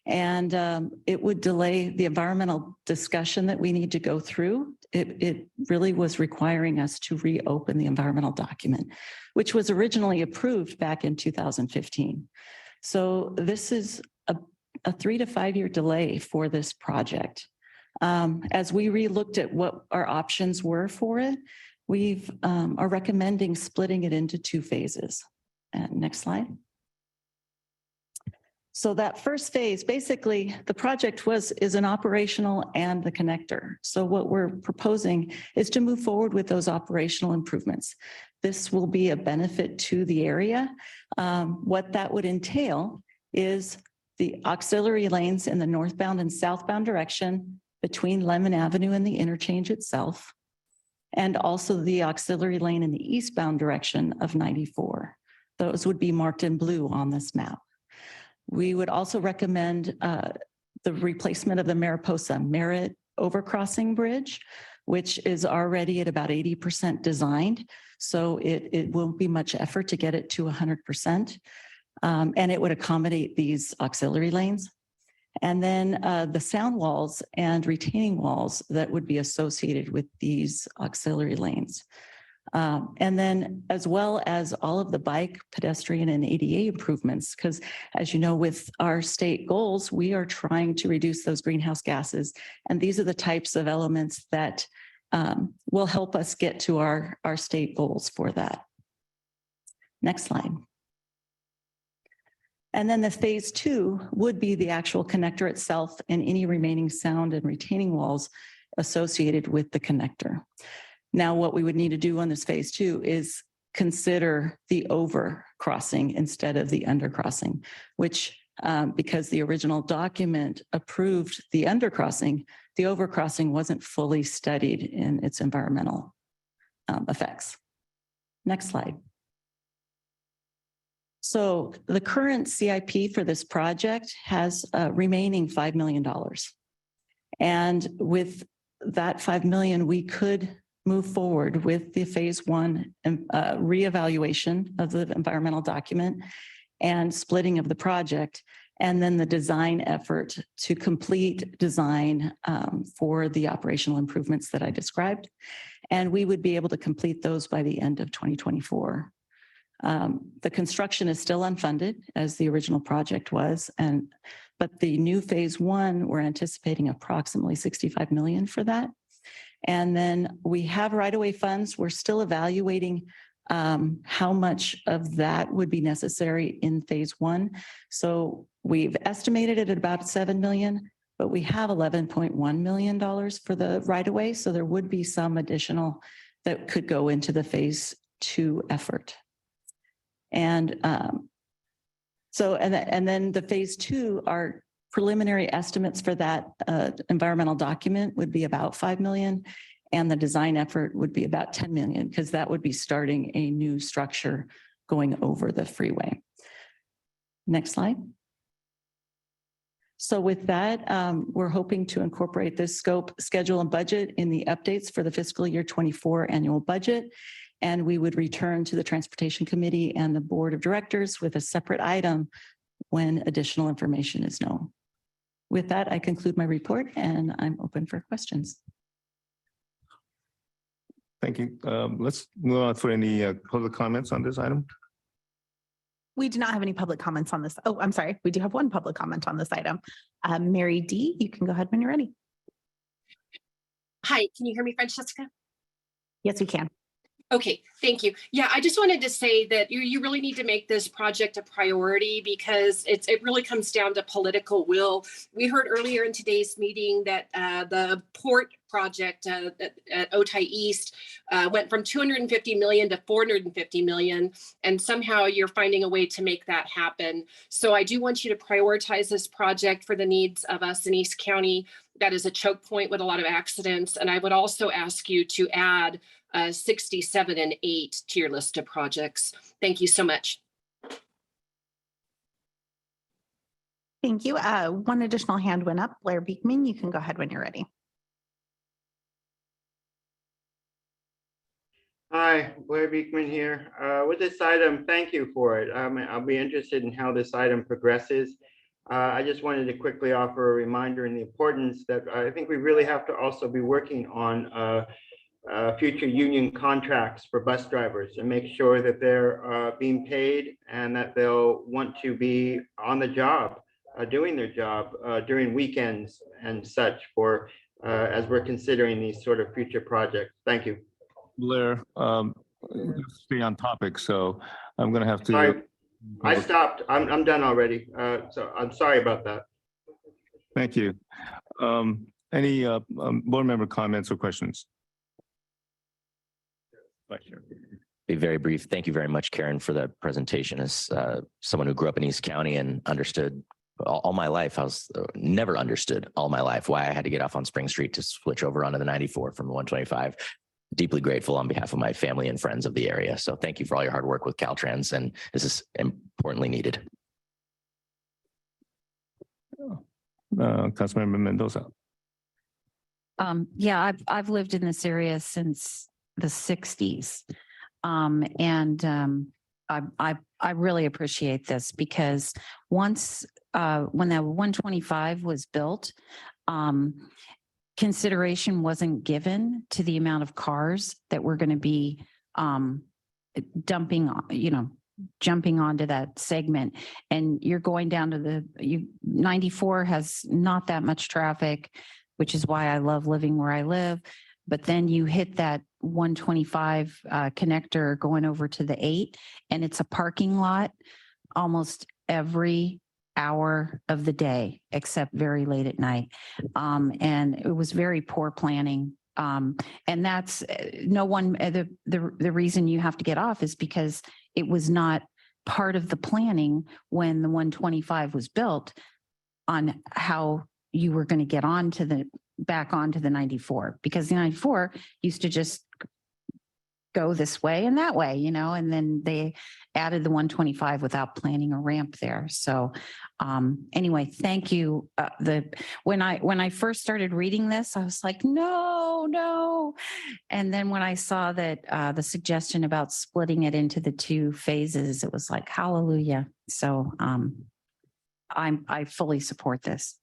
and it would delay the environmental discussion that we need to go through. It really was requiring us to reopen the environmental document, which was originally approved back in 2015. So this is a 3 to 5 year delay for this project. As we re-looked at what our options were for it, we are recommending splitting it into 2 phases. Next slide. So that first phase, basically the project is an operational and the connector. So what we're proposing is to move forward with those operational improvements. This will be a benefit to the area. What that would entail is the auxiliary lanes in the northbound and southbound direction between Lemon Avenue and the interchange itself, and also the auxiliary lane in the eastbound direction of 94. Those would be marked in blue on this map. We would also recommend the replacement of the Mariposa Merritt overcrossing bridge, which is already at about 80% designed. So it won't be much effort to get it to 100%. And it would accommodate these auxiliary lanes. And then the sound walls and retaining walls that would be associated with these auxiliary lanes. And then as well as all of the bike, pedestrian, and ADA improvements, because as you know, with our state goals, we are trying to reduce those greenhouse gases. And these are the types of elements that will help us get to our state goals for that. Next slide. And then the phase 2 would be the actual connector itself and any remaining sound and retaining walls associated with the connector. Now, what we would need to do on this phase 2 is consider the overcrossing instead of the undercrossing, which because the original document approved the undercrossing, the overcrossing wasn't fully studied in its environmental effects. Next slide. So the current CIP for this project has remaining $5 million. And with that $5 million, we could move forward with the phase 1 reevaluation of the environmental document and splitting of the project, and then the design effort to complete design for the operational improvements that I described. And we would be able to complete those by the end of 2024. The construction is still unfunded as the original project was, but the new phase one, we're anticipating approximately 65 million for that. And then we have right-of-way funds. We're still evaluating how much of that would be necessary in phase one. So we've estimated it at about 7 million, but we have $11.1 million for the right-of-way. So there would be some additional that could go into the phase two effort. And then the phase two, our preliminary estimates for that environmental document would be about 5 million. And the design effort would be about 10 million, because that would be starting a new structure going over the freeway. Next slide. So with that, we're hoping to incorporate this scope, schedule, and budget in the updates for the fiscal year 24 annual budget. And we would return to the Transportation Committee and the Board of Directors with a separate item when additional information is known. With that, I conclude my report and I'm open for questions. Thank you. Let's move on for any public comments on this item. We do not have any public comments on this. Oh, I'm sorry. We do have one public comment on this item. Mary D, you can go ahead when you're ready. Hi, can you hear me, Francesca? Yes, we can. Okay, thank you. Yeah, I just wanted to say that you really need to make this project a priority because it really comes down to political will. We heard earlier in today's meeting that the port project at Otay East went from 250 million to 450 million, and somehow you're finding a way to make that happen. So I do want you to prioritize this project for the needs of us in East County. That is a choke point with a lot of accidents. And I would also ask you to add 67 and 8 to your list of projects. Thank you so much. Thank you. One additional hand went up. Blair Beekman, you can go ahead when you're ready. Hi, Blair Beekman here. With this item, thank you for it. I'll be interested in how this item progresses. I just wanted to quickly offer a reminder in the importance that I think we really have to also be working on future union contracts for bus drivers and make sure that they're being paid and that they'll want to be on the job, doing their job during weekends and such for as we're considering these sort of future projects. Thank you. Blair, stay on topic, so I'm going to have to. Sorry, I stopped. I'm done already. So I'm sorry about that. Thank you. Any board member comments or questions? Be very brief. Thank you very much, Karen, for the presentation. As someone who grew up in East County and understood all my life, I was never understood all my life why I had to get off on Spring Street to switch over onto the 94 from the 125. Deeply grateful on behalf of my family and friends of the area. So thank you for all your hard work with Caltrans, and this is importantly needed. Councilmember Mendoza. Yeah, I've lived in this area since the 60s. I really appreciate this because once when that 125 was built, consideration wasn't given to the amount of cars that were going to be dumping, jumping onto that segment. And you're going down to 94 has not that much traffic, which is why I love living where I live. But then you hit that 125 connector going over to the 8, and it's a parking lot almost every hour of the day, except very late at night. And it was very poor planning. And that's the reason you have to get off is because it was not part of the planning when the 125 was built on how you were going to get back onto the 94, because the 94 used to just go this way and that way, and then they added the 125 without planning a ramp there. So anyway, thank you. When I first started reading this, I was like, no. And then when I saw that the suggestion about splitting it into the 2 phases, it was like, hallelujah. So I fully support this.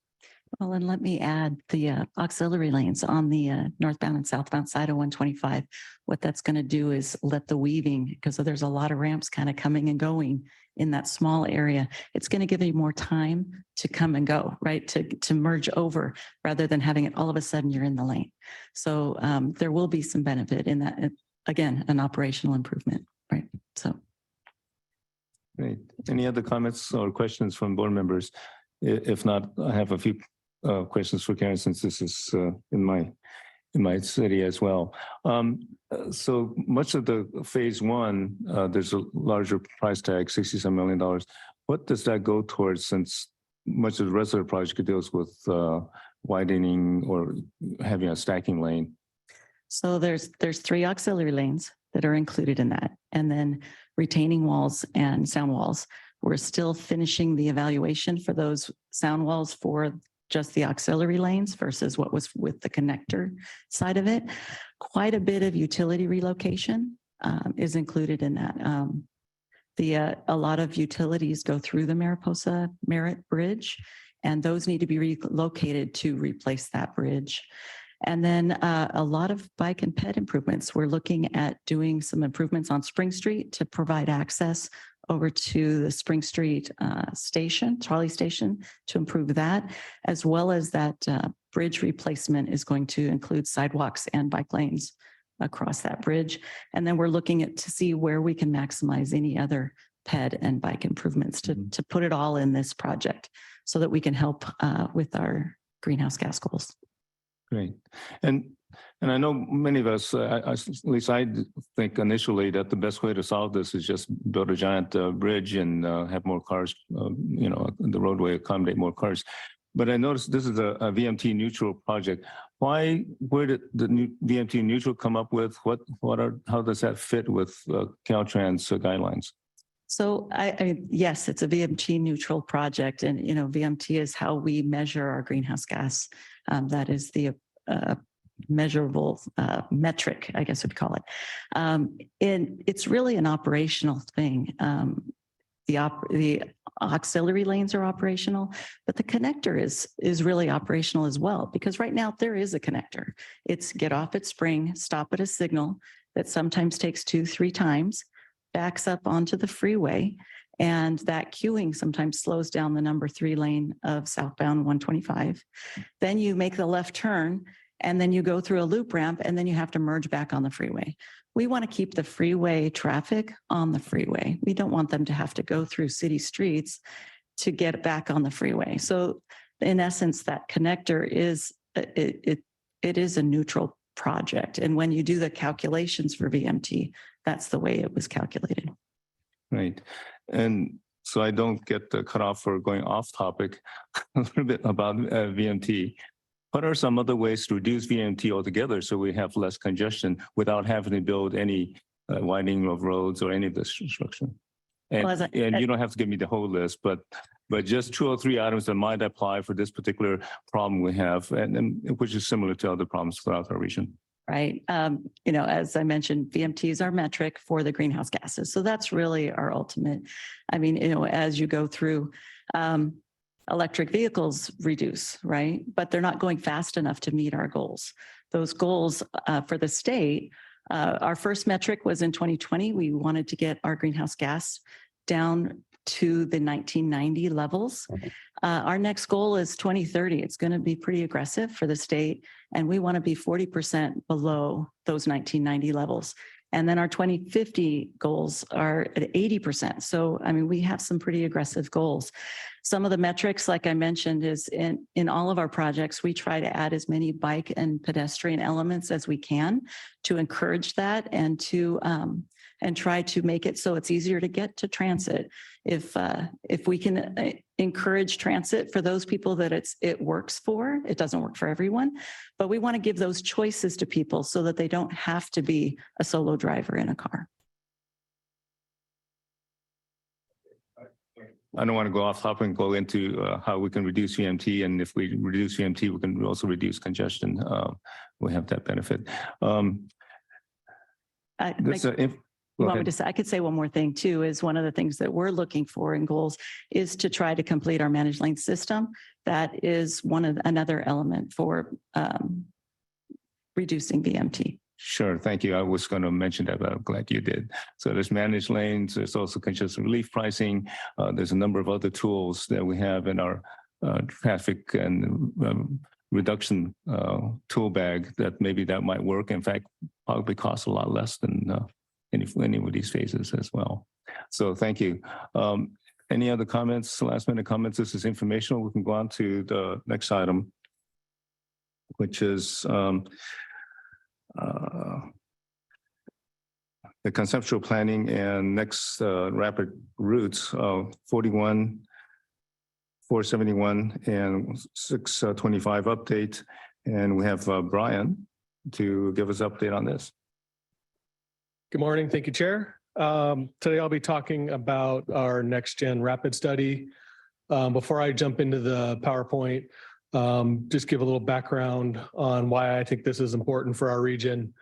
Well, and let me add the auxiliary lanes on the northbound and southbound side of 125. What that's going to do is let the weaving, because there's a lot of ramps kind of coming and going in that small area. It's going to give you more time to come and go, right? To merge over rather than having it all of a sudden you're in the lane. So there will be some benefit in that. Again, an operational improvement, right? So. Great. Any other comments or questions from board members? If not, I have a few questions for Karen, since this is in my city as well. So much of the phase one, there's a larger price tag, $67 million. What does that go towards, since much of the rest of the project deals with widening or having a stacking lane? So there's 3 auxiliary lanes that are included in that, and then retaining walls and sound walls. We're still finishing the evaluation for those sound walls for just the auxiliary lanes versus what was with the connector side of it. Quite a bit of utility relocation is included in that. A lot of utilities go through the Mariposa Merritt Bridge, and those need to be relocated to replace that bridge. And then a lot of bike and ped improvements. We're looking at doing some improvements on Spring Street to provide access over to the Spring Street station, trolley station, to improve that, as well as that bridge replacement is going to include sidewalks and bike lanes across that bridge. And then we're looking at to see where we can maximize any other ped and bike improvements to put it all in this project so that we can help with our greenhouse gas goals. Great. And I know many of us, at least I think initially that the best way to solve this is just build a giant bridge and have more cars, the roadway accommodate more cars. But I noticed this is a VMT neutral project. Where did the new VMT neutral come up with? How does that fit with Caltrans guidelines? So yes, it's a VMT neutral project, and VMT is how we measure our greenhouse gas. That is the measurable metric, I guess we'd call it. And it's really an operational thing. The auxiliary lanes are operational, but the connector is really operational as well, because right now there is a connector. It's get off at Spring, stop at a signal that sometimes takes 2-3 times, backs up onto the freeway, and that queuing sometimes slows down the number 3 lane of southbound 125. Then you make the left turn, and then you go through a loop ramp, and then you have to merge back on the freeway. We want to keep the freeway traffic on the freeway. We don't want them to have to go through city streets to get back on the freeway. So in essence, that connector is, it is a neutral project. And when you do the calculations for VMT, that's the way it was calculated. Right. And so I don't get cut off for going off topic a little bit about VMT. What are some other ways to reduce VMT altogether so we have less congestion without having to build any widening of roads or any of this construction? And, Well, and you don't have to give me the whole list, but just 2 or 3 items that might apply for this particular problem we have, and which is similar to other problems throughout our region. Right. As I mentioned, VMT is our metric for the greenhouse gases. So that's really our ultimate. I mean, as you go through, electric vehicles reduce, right? But they're not going fast enough to meet our goals. Those goals for the state, our first metric was in 2020. We wanted to get our greenhouse gas down to the 1990 levels. Our next goal is 2030. It's going to be pretty aggressive for the state, and we want to be 40% below those 1990 levels. And then our 2050 goals are at 80%. So, I mean, we have some pretty aggressive goals. Some of the metrics, like I mentioned, is in all of our projects, we try to add as many bike and pedestrian elements as we can to encourage that and to and try to make it so it's easier to get to transit. If we can encourage transit for those people that it works for, it doesn't work for everyone, but we want to give those choices to people so that they don't have to be a solo driver in a car. I don't want to go off topic and go into how we can reduce VMT, and if we reduce VMT, we can also reduce congestion. We have that benefit. Go You want me ahead. to say, I could say one more thing too, is one of the things that we're looking for in goals is to try to complete our managed lane system. That is another element for reducing VMT. Sure, thank you. I was going to mention that, but I'm glad you did. So there's managed lanes, there's also congestion relief pricing. There's a number of other tools that we have in our traffic and reduction tool bag that maybe that might work. In fact, probably costs a lot less than any of these phases as well. So thank you. Any other comments, last minute comments? This is informational. We can go on to the next item, which is the conceptual planning and next rapid routes, 41, 471 and 625 update. And we have Brian to give us update on this. Good morning. Thank you, Chair. Today I'll be talking about our next gen rapid study. Before I jump into the PowerPoint, just give a little background on why I think this is important for our region.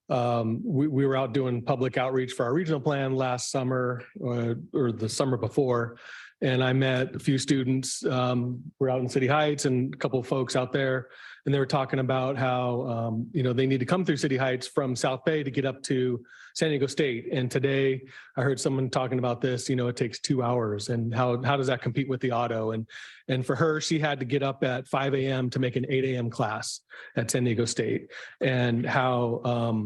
We were out doing public outreach for our regional plan last summer or the summer before, and I met a few students. We're out in City Heights and a couple of folks out there, and they were talking about how they need to come through City Heights from South Bay to get up to San Diego State. And today I heard someone talking about this, it takes 2 hours, and how does that compete with the auto? And for her, she had to get up at 5 a.m. to make an 8 a.m. class at San Diego State, and how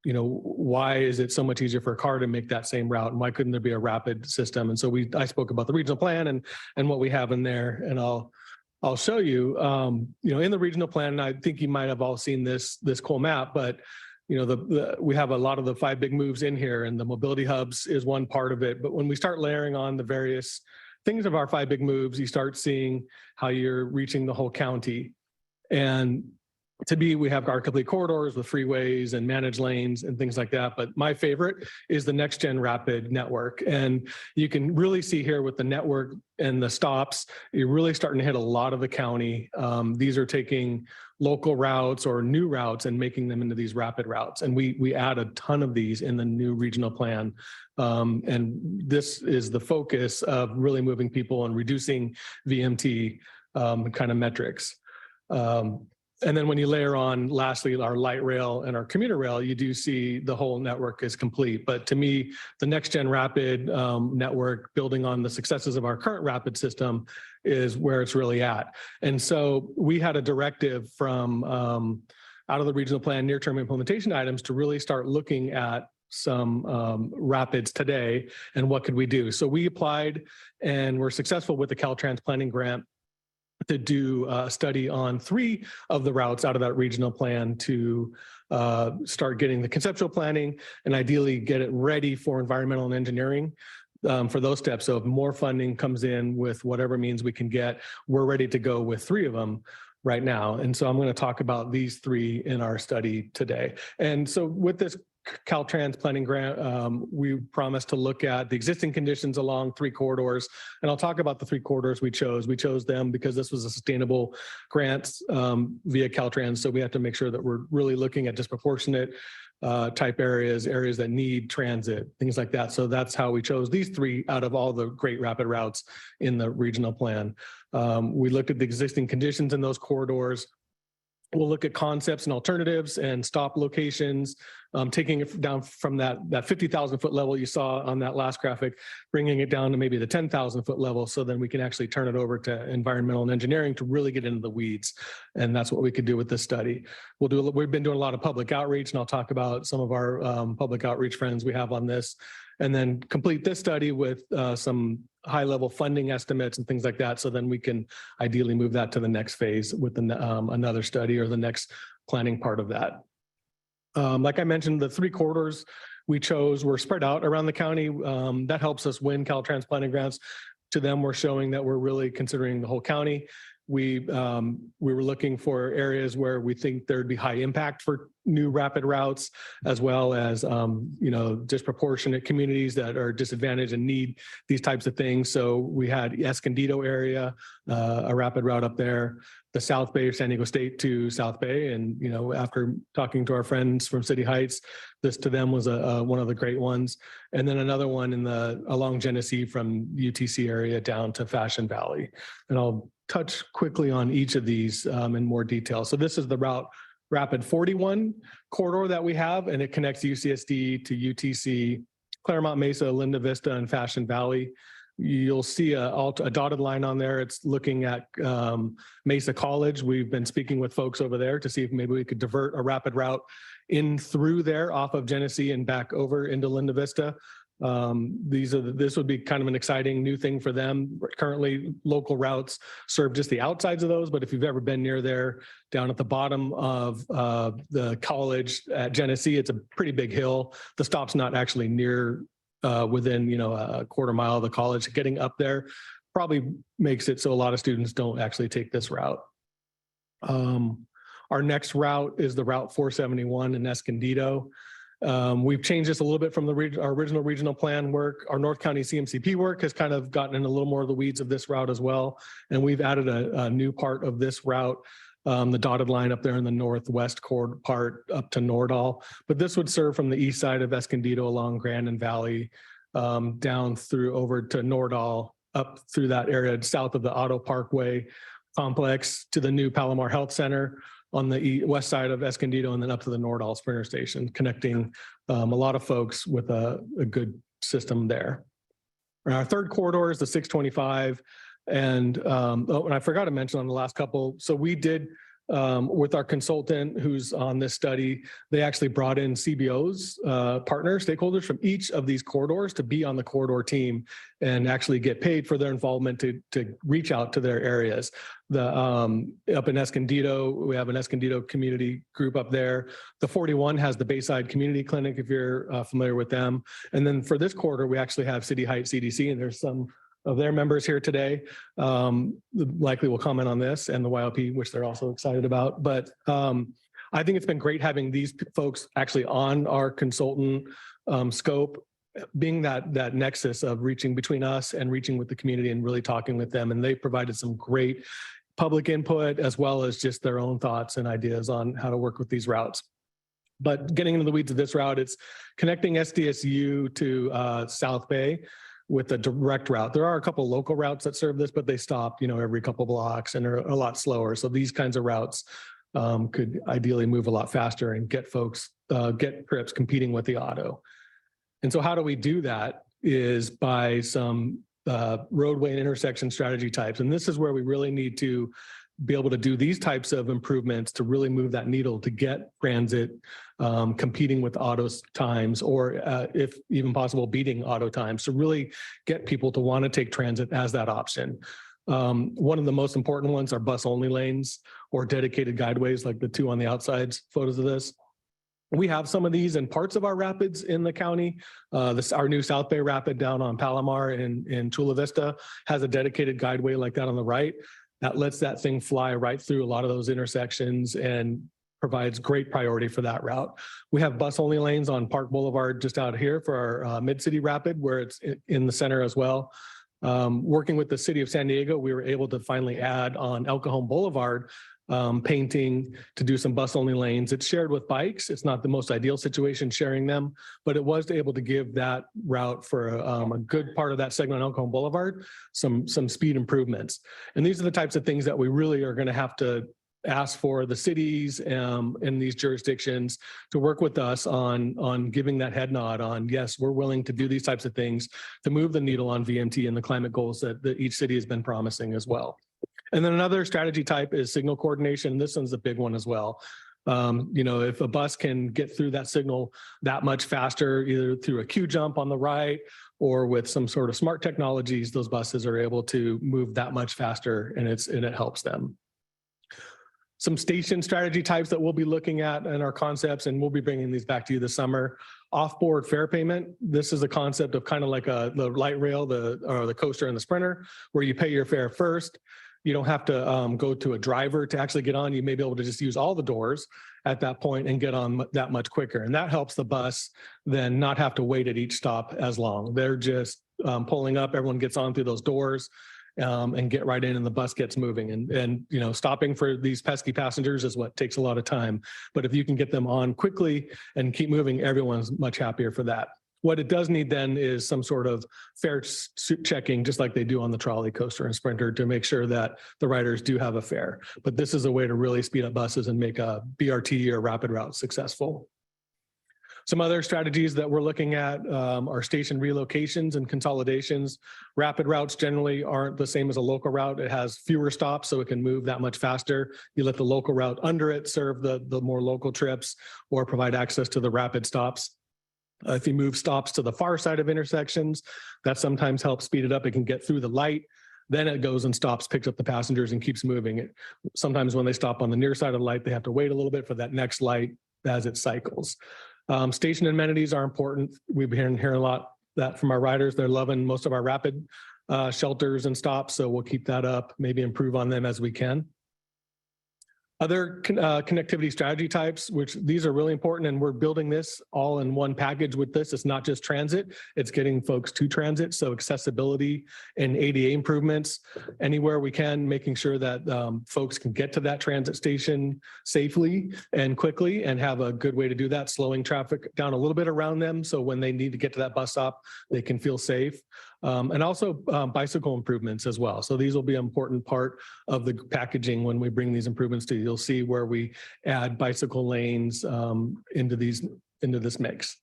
why is it so much easier for a car to make that same route, and why couldn't there be a rapid system? And so I spoke about the regional plan and what we have in there, and I'll show you. In the regional plan, and I think you might have all seen this cool map, but we have a lot of the 5 big moves in here, and the mobility hubs is one part of it. But when we start layering on the various things of our 5 big moves, you start seeing how you're reaching the whole county. And to me, we have our complete corridors with freeways and managed lanes and things like that. But my favorite is the next gen rapid network. And you can really see here with the network and the stops, you're really starting to hit a lot of the county. These are taking local routes or new routes and making them into these rapid routes. And we add a ton of these in the new regional plan. And this is the focus of really moving people and reducing VMT kind of metrics. And then when you layer on, lastly, our light rail and our commuter rail, you do see the whole network is complete. But to me, the next gen rapid network, building on the successes of our current rapid system, is where it's really at. And so we had a directive from out of the regional plan near-term implementation items to really start looking at some rapids today and what could we do. So we applied and were successful with the Caltrans planning grant to do a study on 3 of the routes out of that regional plan to start getting the conceptual planning and ideally get it ready for environmental and engineering for those steps. So if more funding comes in with whatever means we can get, we're ready to go with 3 of them right now. And so I'm going to talk about these 3 in our study today. And so with this Caltrans planning grant, we promised to look at the existing conditions along 3 corridors. And I'll talk about the 3 corridors we chose. We chose them because this was a sustainable grant via Caltrans. So we have to make sure that we're really looking at disproportionate type areas that need transit, things like that. So that's how we chose these 3 out of all the great rapid routes in the regional plan. We looked at the existing conditions in those corridors. We'll look at concepts and alternatives and stop locations, taking it down from that 50,000 foot level you saw on that last graphic, bringing it down to maybe the 10,000 foot level, so then we can actually turn it over to environmental and engineering to really get into the weeds. And that's what we could do with this study. We've been doing a lot of public outreach, and I'll talk about some of our public outreach friends we have on this, and then complete this study with some high-level funding estimates and things like that. So then we can ideally move that to the next phase with another study or the next planning part of that. Like I mentioned, the 3 corridors we chose were spread out around the county. That helps us win Caltrans planning grants. To them, we're showing that we're really considering the whole county. We were looking for areas where we think there'd be high impact for new rapid routes, as well as, disproportionate communities that are disadvantaged and need these types of things. So we had Escondido area, a rapid route up there, the South Bay of San Diego State to South Bay. And, after talking to our friends from City Heights, this to them was one of the great ones. And then another one along Genesee from UTC area down to Fashion Valley. And I'll touch quickly on each of these in more detail. So this is the route Rapid 41 corridor that we have, and it connects UCSD to UTC, Claremont Mesa, Linda Vista, and Fashion Valley. You'll see a dotted line on there. It's looking at Mesa College. We've been speaking with folks over there to see if maybe we could divert a rapid route in through there off of Genesee and back over into Linda Vista. This would be kind of an exciting new thing for them. Currently, local routes serve just the outsides of those, but if you've ever been near there, down at the bottom of the college at Genesee, it's a pretty big hill. The stop's not actually near within a quarter mile of the college. Getting up there probably makes it so a lot of students don't actually take this route. Our next route is the Route 471 in Escondido. We've changed this a little bit from our original regional plan work. Our North County CMCP work has kind of gotten in a little more of the weeds of this route as well. And we've added a new part of this route, the dotted line up there in the northwest part up to Nordal. But this would serve from the east side of Escondido along Grandin Valley, down through over to Nordal, up through that area south of the Auto Parkway complex to the new Palomar Health Center on the west side of Escondido, and then up to the Nordal Sprinter Station, connecting a lot of folks with a good system there. Our third corridor is the 625. And I forgot to mention on the last couple, so we did with our consultant who's on this study, they actually brought in CBOs, partners, stakeholders from each of these corridors to be on the corridor team and actually get paid for their involvement to reach out to their areas. Up in Escondido, we have an Escondido community group up there. The 41 has the Bayside Community Clinic, if you're familiar with them. And then for this quarter, we actually have City Heights CDC, and there's some of their members here today. Likely will comment on this, and the YLP, which they're also excited about. But I think it's been great having these folks actually on our consultant scope, being that nexus of reaching between us and reaching with the community and really talking with them. And they provided some great public input, as well as just their own thoughts and ideas on how to work with these routes. But getting into the weeds of this route, it's connecting SDSU to South Bay with a direct route. There are a couple local routes that serve this, but they stop, every couple blocks and are a lot slower. So these kinds of routes could ideally move a lot faster and get folks, get trips competing with the auto. And so how do we do that is by some roadway and intersection strategy types. And this is where we really need to be able to do these types of improvements to really move that needle to get transit competing with auto times, or if even possible, beating auto times, to really get people to want to take transit as that option. One of the most important ones are bus only lanes or dedicated guideways, like the two on the outsides photos of this. We have some of these in parts of our rapids in the county. Our new South Bay Rapid down on Palomar in Chula Vista has a dedicated guideway like that on the right. That lets that thing fly right through a lot of those intersections and provides great priority for that route. We have bus only lanes on Park Boulevard just out here for our Mid-City Rapid, where it's in the center as well. Working with the city of San Diego, we were able to finally add on El Cajon Boulevard painting to do some bus only lanes. It's shared with bikes. It's not the most ideal situation sharing them, but it was able to give that route for a good part of that segment on El Cajon Boulevard some speed improvements. And these are the types of things that we really are going to have to ask for the cities in these jurisdictions to work with us on giving that head nod on, yes, we're willing to do these types of things to move the needle on VMT and the climate goals that each city has been promising as well. And then another strategy type is signal coordination. This one's a big one as well. If a bus can get through that signal that much faster, either through a queue jump on the right or with some sort of smart technologies, those buses are able to move that much faster, and it helps them. Some station strategy types that we'll be looking at in our concepts, and we'll be bringing these back to you this summer. Off-board fare payment. This is a concept of kind of like the light rail, or the coaster and the sprinter, where you pay your fare first. You don't have to go to a driver to actually get on. You may be able to just use all the doors at that point and get on that much quicker. And that helps the bus then not have to wait at each stop as long. They're just pulling up, everyone gets on through those doors and get right in, and the bus gets moving. And you know, stopping for these pesky passengers is what takes a lot of time. But if you can get them on quickly and keep moving, everyone's much happier for that. What it does need then is some sort of fare checking, just like they do on the trolley coaster and Sprinter, to make sure that the riders do have a fare. But this is a way to really speed up buses and make a BRT or rapid route successful. Some other strategies that we're looking at are station relocations and consolidations. Rapid routes generally aren't the same as a local route. It has fewer stops, so it can move that much faster. You let the local route under it serve the more local trips or provide access to the rapid stops. If you move stops to the far side of intersections, that sometimes helps speed it up. It can get through the light. Then it goes and stops, picks up the passengers and keeps moving. Sometimes when they stop on the near side of the light, they have to wait a little bit for that next light as it cycles. Station amenities are important. We've been hearing a lot that from our riders. They're loving most of our rapid shelters and stops, so we'll keep that up, maybe improve on them as we can. Other connectivity strategy types, which these are really important, and we're building this all in one package with this. It's not just transit, it's getting folks to transit. So accessibility and ADA improvements anywhere we can, making sure that folks can get to that transit station safely and quickly and have a good way to do that, slowing traffic down a little bit around them. So when they need to get to that bus stop, they can feel safe. And also bicycle improvements as well. So these will be an important part of the packaging when we bring these improvements to you. You'll see where we add bicycle lanes into this mix.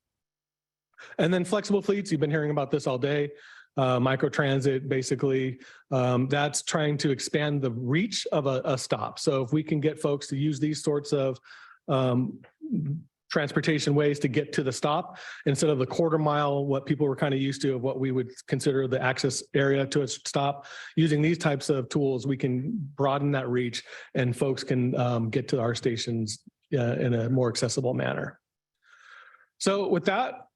And then flexible fleets, you've been hearing about this all day. Microtransit, basically, that's trying to expand the reach of a stop. So if we can get folks to use these sorts of transportation ways to get to the stop instead of the quarter mile, what people were kind of used to of what we would consider the access area to a stop. Using these types of tools, we can broaden that reach and folks can get to our stations in a more accessible manner. So with that,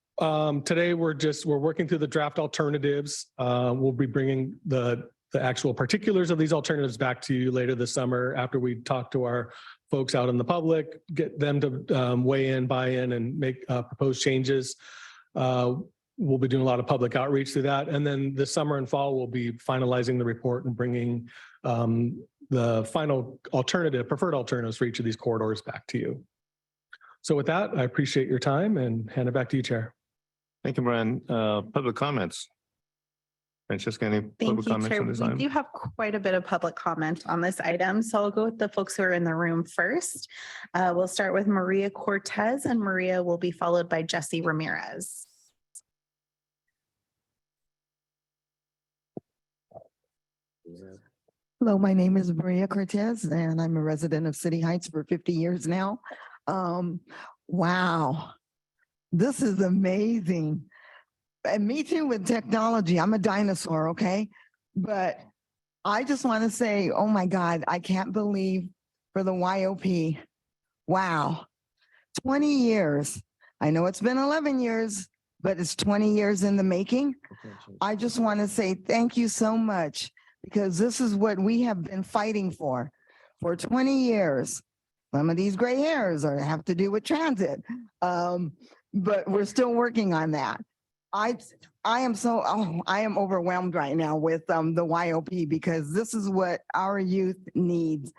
today we're working through the draft alternatives. We'll be bringing the actual particulars of these alternatives back to you later this summer after we talk to our folks out in the public, get them to weigh in, buy in, and make proposed changes. We'll be doing a lot of public outreach through that. And then this summer and fall, we'll be finalizing the report and bringing the final preferred alternatives for each of these corridors back to you. So with that, I appreciate your time and hand it back to you, Chair. Thank you, Brian. Public comments. Francesca, any Thank public you, comments Chair. on this We item? do have quite a bit of public comment on this item, so I'll go with the folks who are in the room first. We'll start with Maria Cortez, and Maria will be followed by Jesse Ramirez. Hello, my name is Maria Cortez, and I'm a resident of City Heights for 50 years now. Wow, this is amazing. And me too with technology. I'm a dinosaur, okay? But I just want to say, oh my God, I can't believe for the YOP. Wow, 20 years. I know it's been 11 years, but it's 20 years in the making. I just want to say thank you so much, because this is what we have been fighting for 20 years. Some of these gray hairs have to do with transit, but we're still working on that. I am overwhelmed right now with the YOP, because this is what our youth needs.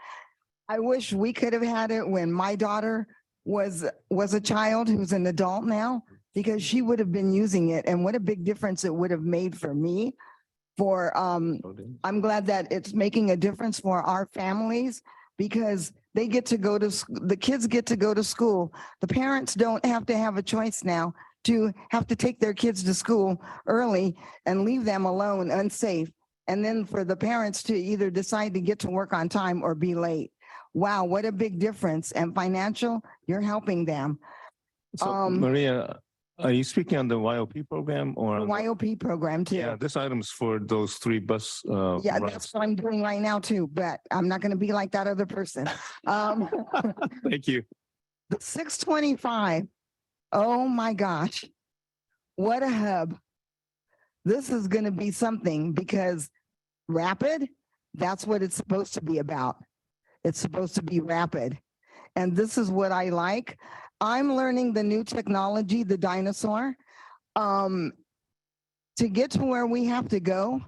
I wish we could have had it when my daughter was a child who's an adult now, because she would have been using it, and what a big difference it would have made for me. I'm glad that it's making a difference for our families, because they get to go to, the kids get to go to school. The parents don't have to have a choice now to have to take their kids to school early and leave them alone unsafe. And then for the parents to either decide to get to work on time or be late. Wow, what a big difference. And financial, you're helping them. So Maria, are you speaking on the YOP program or? The YOP program too. Yeah, this item's for those 3 bus. Yeah, routes. that's what I'm doing right now too, but I'm not going to be like that other person. Thank you. The 625. Oh my gosh. What a hub. This is going to be something, because rapid, That's what it's supposed to be about. It's supposed to be rapid. And this is what I like. I'm learning the new technology, the dinosaur. To get to where we have to go,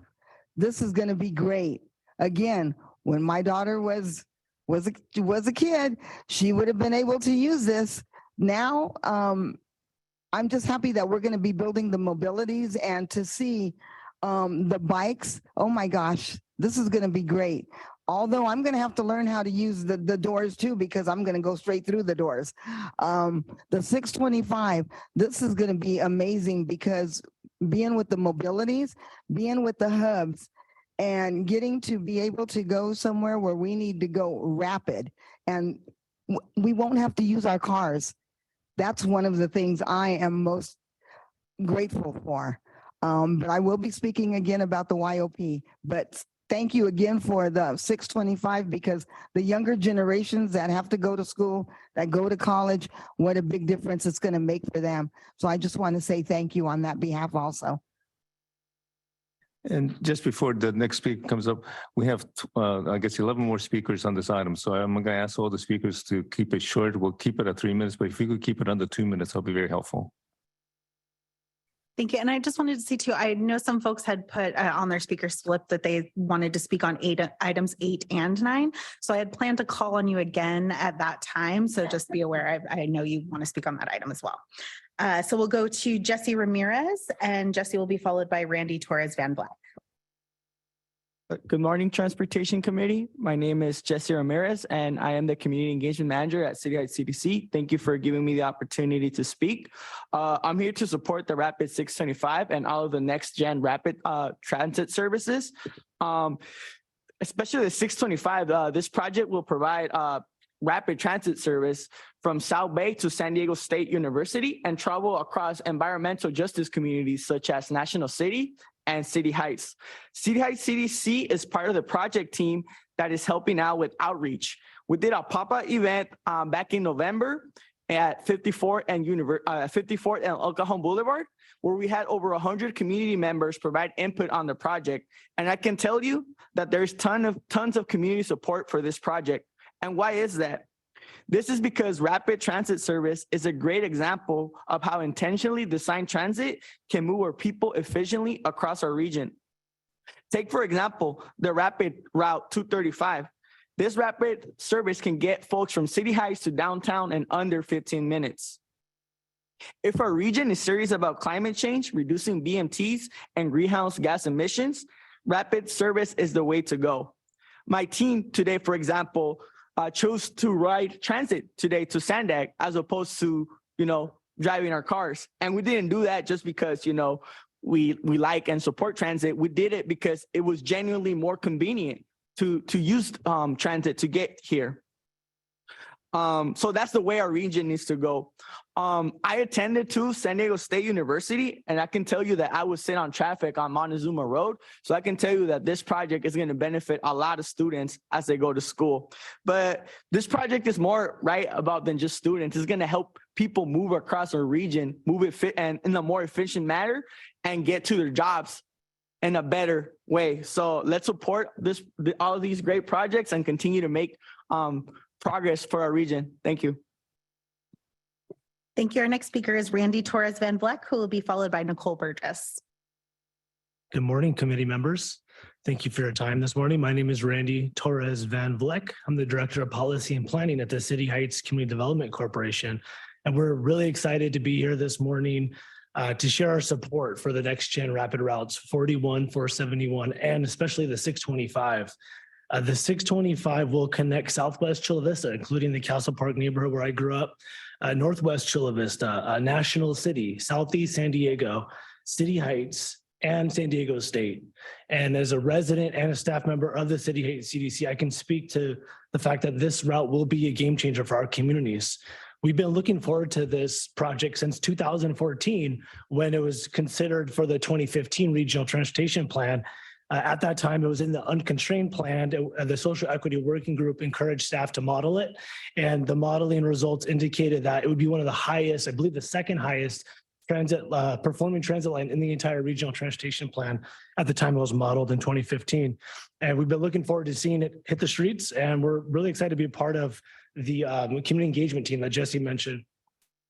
this is going to be great. Again, when my daughter was a kid, she would have been able to use this. Now, I'm just happy that we're going to be building the mobilities and to see the bikes. Oh my gosh, this is going to be great. Although I'm going to have to learn how to use the doors too, because I'm going to go straight through the doors. The 625, this is going to be amazing because being with the mobilities, being with the hubs, and getting to be able to go somewhere where we need to go rapid, and we won't have to use our cars. That's one of the things I am most grateful for. But I will be speaking again about the YOP, but thank you again for the 625, because the younger generations that have to go to school, that go to college, what a big difference it's going to make for them. So I just want to say thank you on that behalf also. And just before the next speaker comes up, we have, I guess, 11 more speakers on this item. So I'm going to ask all the speakers to keep it short. We'll keep it at 3 minutes, but if you could keep it under 2 minutes, that'll be very helpful. Thank you. And I just wanted to see too, I know some folks had put on their speaker slip that they wanted to speak on items 8 and 9. So I had planned to call on you again at that time. So just be aware, I know you want to speak on that item as well. So we'll go to Jesse Ramirez, and Jesse will be followed by Randy Torres Van Black. Good morning, Transportation Committee. My name is Jesse Ramirez, and I am the Community Engagement Manager at City Heights CDC. Thank you for giving me the opportunity to speak. I'm here to support the Rapid 625 and all of the next gen rapid transit services. Especially the 625, this project will provide rapid transit service from South Bay to San Diego State University and travel across environmental justice communities such as National City and City Heights. City Heights CDC is part of the project team that is helping out with outreach. We did a pop-up event back in November at 54th and El Cajon Boulevard, where we had over 100 community members provide input on the project. And I can tell you that there's tons of community support for this project. And why is that? This is because rapid transit service is a great example of how intentionally designed transit can move our people efficiently across our region. Take, for example, the rapid route 235. This rapid service can get folks from City Heights to downtown in under 15 minutes. If our region is serious about climate change, reducing BMTs and greenhouse gas emissions, rapid service is the way to go. My team today, for example, chose to ride transit today to Sandag as opposed to, driving our cars. And we didn't do that just because, we like and support transit. We did it because it was genuinely more convenient to use transit to get here. So that's the way our region needs to go. I attended to San Diego State University, and I can tell you that I would sit on traffic on Montezuma Road. So I can tell you that this project is going to benefit a lot of students as they go to school. But this project is more about than just students. It's going to help people move across our region, move it fit and in a more efficient manner, and get to their jobs in a better way. So let's support all of these great projects and continue to make progress for our region. Thank you. Thank you. Our next speaker is Randy Torres Van Black, who will be followed by Nicole Burgess. Good morning, committee members. Thank you for your time this morning. My name is Randy Torres Van Vleck. I'm the Director of Policy and Planning at the City Heights Community Development Corporation. And we're really excited to be here this morning to share our support for the next gen rapid routes 41, 471, and especially the 625. The 625 will connect Southwest Chula Vista, including the Castle Park neighborhood where I grew up, Northwest Chula Vista, National City, Southeast San Diego, City Heights, and San Diego State. And as a resident and a staff member of the City Heights CDC, I can speak to the fact that this route will be a game changer for our communities. We've been looking forward to this project since 2014, when it was considered for the 2015 Regional Transportation Plan. At that time, it was in the unconstrained plan. The Social Equity Working Group encouraged staff to model it. And the modeling results indicated that it would be one of the highest, I believe the second highest performing transit line in the entire regional transportation plan at the time it was modeled in 2015. And we've been looking forward to seeing it hit the streets. And we're really excited to be a part of the community engagement team that Jesse mentioned.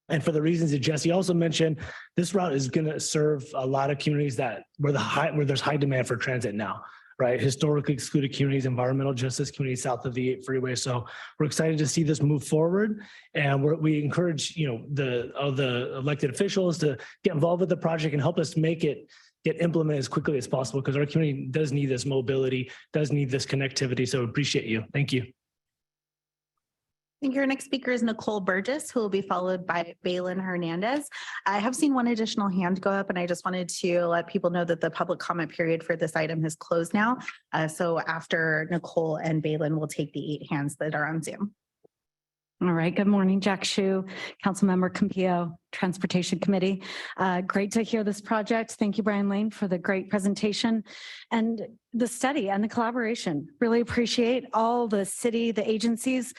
And for the reasons that Jesse also mentioned, this route is going to serve a lot of communities where there's high demand for transit now, right? Historically excluded communities, environmental justice communities south of the 8 freeway. So we're excited to see this move forward. And we encourage, the elected officials to get involved with the project and help us make it get implemented as quickly as possible, because our community does need this mobility, does need this connectivity. So appreciate you. Thank you. I think your next speaker is Nicole Burgess, who will be followed by Balin Hernandez. I have seen one additional hand go up, and I just wanted to let people know that the public comment period for this item has closed now. So after Nicole and Balin, we'll take the 8 hands that are on Zoom. All right. Good morning, Jack Shu, Councilmember Campillo, Transportation Committee. Great to hear this project. Thank you, Brian Lane, for the great presentation and the study and the collaboration. Really appreciate all the city, the agencies,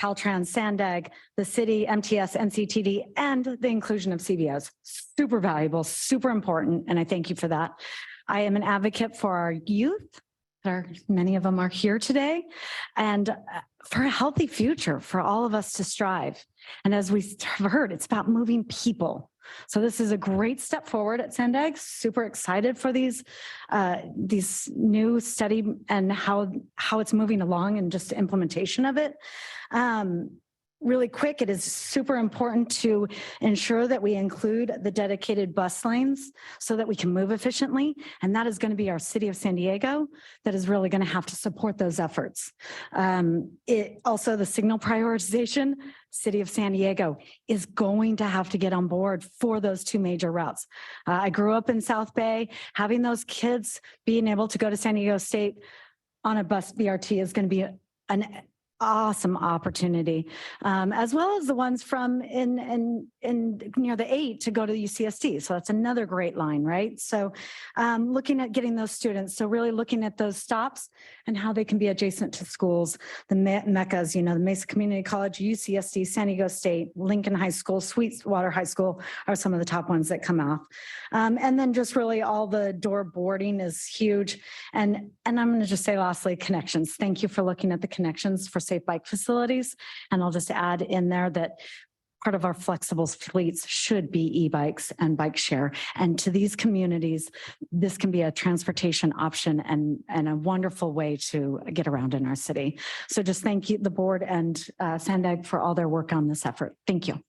Caltrans, Sandag, the city, MTS, NCTD, and the inclusion of CBOs. Super valuable, super important, and I thank you for that. I am an advocate for our youth. Many of them are here today, and for a healthy future for all of us to strive. And as we have heard, it's about moving people. So this is a great step forward at Sandag. Super excited for these new study and how it's moving along and just implementation of it. Really quick, it is super important to ensure that we include the dedicated bus lanes so that we can move efficiently. And that is going to be our city of San Diego that is really going to have to support those efforts. Also, the signal prioritization, city of San Diego is going to have to get on board for those 2 major routes. I grew up in South Bay. Having those kids being able to go to San Diego State on a bus BRT is going to be an awesome opportunity, as well as the ones from in near the 8 to go to the UCSD. So that's another great line, right? So looking at getting those students, so really looking at those stops and how they can be adjacent to schools, the meccas, the Mesa Community College, UCSD, San Diego State, Lincoln High School, Sweetwater High School are some of the top ones that come off. And then just really all the door boarding is huge. And I'm going to just say lastly, connections. Thank you for looking at the connections for safe bike facilities. And I'll just add in there that part of our flexible fleets should be e-bikes and bike share. And to these communities, this can be a transportation option and a wonderful way to get around in our city. So just thank you, the board and Sandag, for all their work on this effort. Thank you.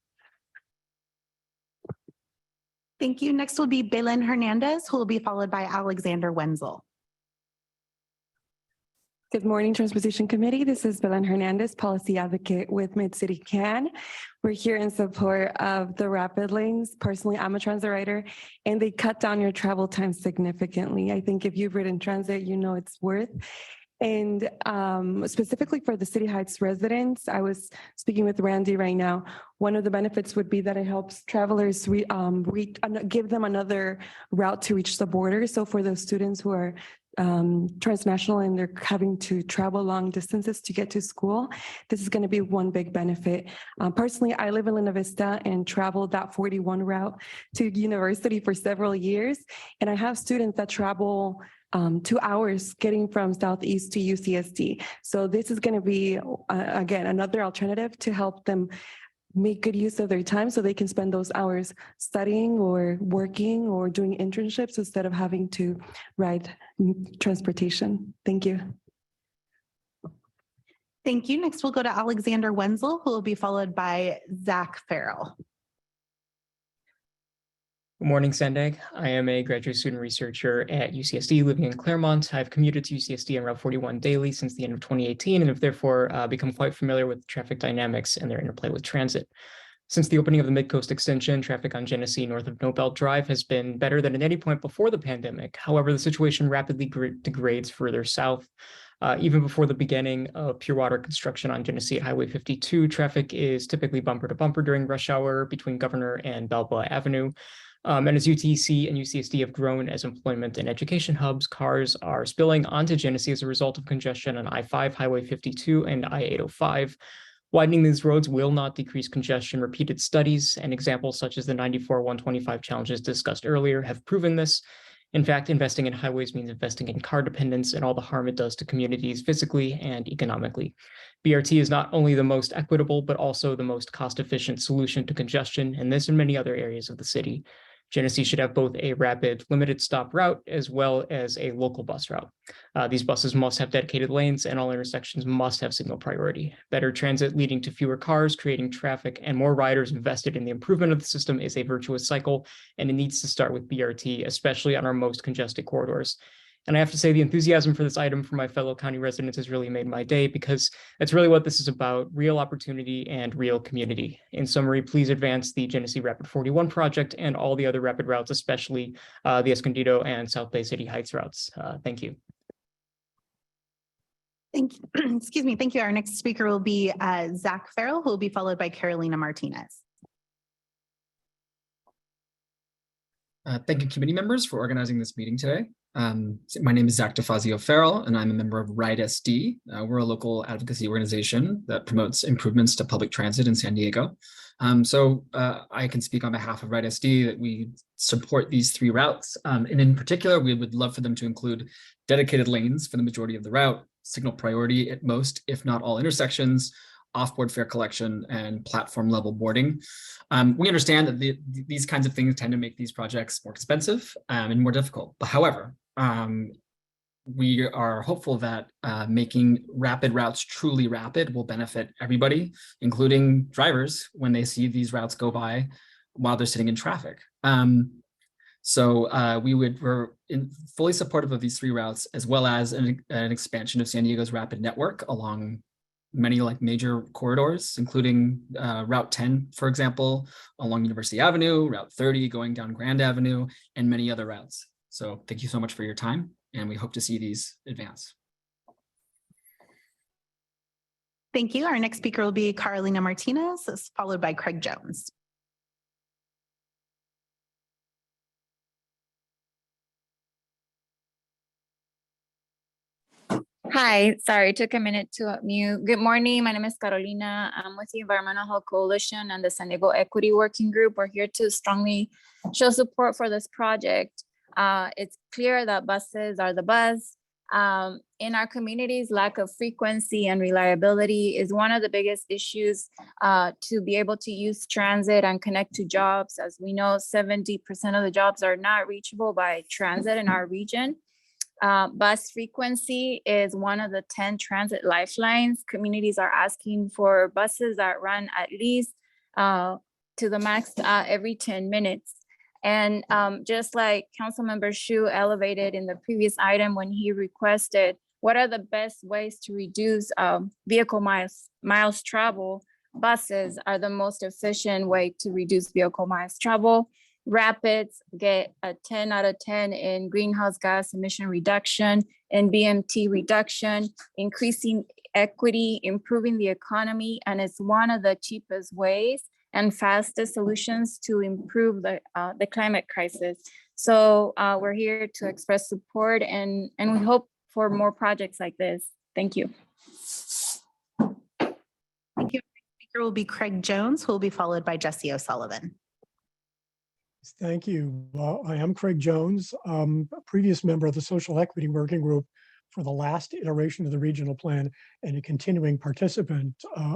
Thank you. Next will be Balin Hernandez, who will be followed by Alexander Wenzel. Good morning, Transportation Committee. This is Balin Hernandez, Policy Advocate with Mid-City CAN. We're here in support of the rapid lanes. Personally, I'm a transit rider, and they cut down your travel time significantly. I think if you've ridden transit, you know it's worth. And specifically for the City Heights residents, I was speaking with Randy right now. One of the benefits would be that it helps travelers give them another route to reach the border. So for those students who are transnational and they're having to travel long distances to get to school, this is going to be one big benefit. Personally, I live in Linda Vista and traveled that 41 route to university for several years. And I have students that travel 2 hours getting from Southeast to UCSD. So this is going to be, again, another alternative to help them make good use of their time so they can spend those hours studying or working or doing internships instead of having to ride transportation. Thank you. Thank you. Next, we'll go to Alexander Wenzel, who will be followed by Zach Farrell. Good morning, Sandag. I am a graduate student researcher at UCSD living in Claremont. I've commuted to UCSD on Route 41 daily since the end of 2018 and have therefore become quite familiar with traffic dynamics and their interplay with transit. Since the opening of the Midcoast Extension, traffic on Genesee north of Nobel Drive has been better than at any point before the pandemic. However, the situation rapidly degrades further south. Even before the beginning of pure water construction on Genesee Highway 52, traffic is typically bumper to bumper during rush hour between Governor and Balboa Avenue. And as UTC and UCSD have grown as employment and education hubs, cars are spilling onto Genesee as a result of congestion on I-5, Highway 52, and I-805. Widening these roads will not decrease congestion. Repeated studies and examples such as the 94-125 challenges discussed earlier have proven this. In fact, investing in highways means investing in car dependence and all the harm it does to communities physically and economically. BRT is not only the most equitable, but also the most cost-efficient solution to congestion, and this in many other areas of the city. Genesee should have both a rapid limited stop route as well as a local bus route. These buses must have dedicated lanes and all intersections must have signal priority. Better transit leading to fewer cars, creating traffic, and more riders invested in the improvement of the system is a virtuous cycle, and it needs to start with BRT, especially on our most congested corridors. And I have to say the enthusiasm for this item from my fellow county residents has really made my day because that's really what this is about, real opportunity and real community. In summary, please advance the Genesee Rapid 41 project and all the other rapid routes, especially the Escondido and South Bay City Heights routes. Thank you. Thank you. Excuse me. Thank you. Our next speaker will be Zach Farrell, who will be followed by Carolina Martinez. Thank you, committee members, for organizing this meeting today. My name is Zach DeFazio Farrell, and I'm a member of RIDE SD. We're a local advocacy organization that promotes improvements to public transit in San Diego. I can speak on behalf of RIDE SD that we support these 3 routes. And in particular, we would love for them to include dedicated lanes for the majority of the route, signal priority at most, if not all intersections, off-board fare collection, and platform level boarding. We understand that these kinds of things tend to make these projects more expensive and more difficult. But however, we are hopeful that making rapid routes truly rapid will benefit everybody, including drivers, when they see these routes go by while they're sitting in traffic. We're fully supportive of these 3 routes, as well as an expansion of San Diego's rapid network along many major corridors, including Route 10, for example, along University Avenue, Route 30 going down Grand Avenue, and many other routes. So thank you so much for your time, and we hope to see these advance. Thank you. Our next speaker will be Carolina Martinez, followed by Craig Jones. Hi, sorry, took a minute to mute. Good morning, my name is Carolina. I'm with the Environmental Health Coalition and the San Diego Equity Working Group. We're here to strongly show support for this project. It's clear that buses are the buzz. In our communities, lack of frequency and reliability is one of the biggest issues to be able to use transit and connect to jobs. As we know, 70% of the jobs are not reachable by transit in our region. Bus frequency is one of the 10 transit lifelines. Communities are asking for buses that run at least to the max every 10 minutes. And just like Councilmember Xu elevated in the previous item when he requested, what are the best ways to reduce vehicle miles travel? Buses are the most efficient way to reduce vehicle miles travel. Rapids get a 10 out of 10 in greenhouse gas emission reduction and BMT reduction, increasing equity, improving the economy, and it's one of the cheapest ways and fastest solutions to improve the climate crisis. So we're here to express support and we hope for more projects like this. Thank you. Thank you. Speaker will be Craig Jones, who will be followed by Jesse O'Sullivan. Thank you. I am Craig Jones, a previous member of the Social Equity Working Group for the last iteration of the regional plan and a continuing participant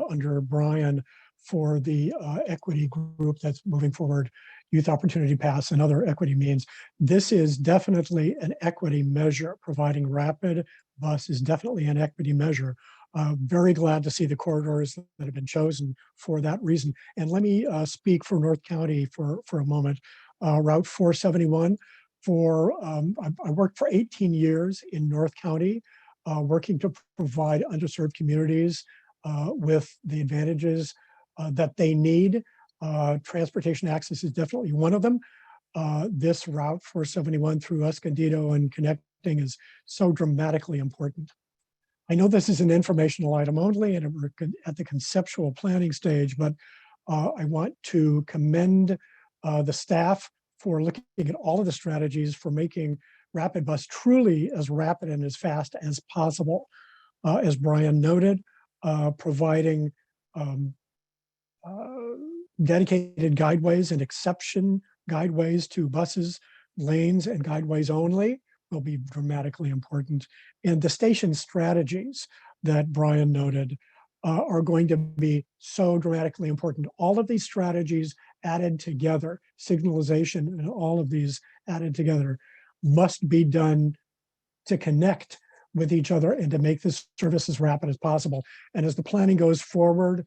under Brian for the equity group that's moving forward, Youth Opportunity Pass and other equity means. This is definitely an equity measure. Providing rapid bus is definitely an equity measure. Very glad to see the corridors that have been chosen for that reason. And let me speak for North County for a moment. Route 471, I worked for 18 years in North County, working to provide underserved communities with the advantages that they need. Transportation access is definitely one of them. This Route 471 through Escondido and connecting is so dramatically important. I know this is an informational item only and we're at the conceptual planning stage, but I want to commend the staff for looking at all of the strategies for making Rapid Bus truly as rapid and as fast as possible. As Brian noted, providing dedicated guideways and exception guideways to buses, lanes, and guideways only will be dramatically important. And the station strategies that Brian noted are going to be so dramatically important. All of these strategies added together, signalization and all of these added together, must be done to connect with each other and to make this service as rapid as possible. And as the planning goes forward,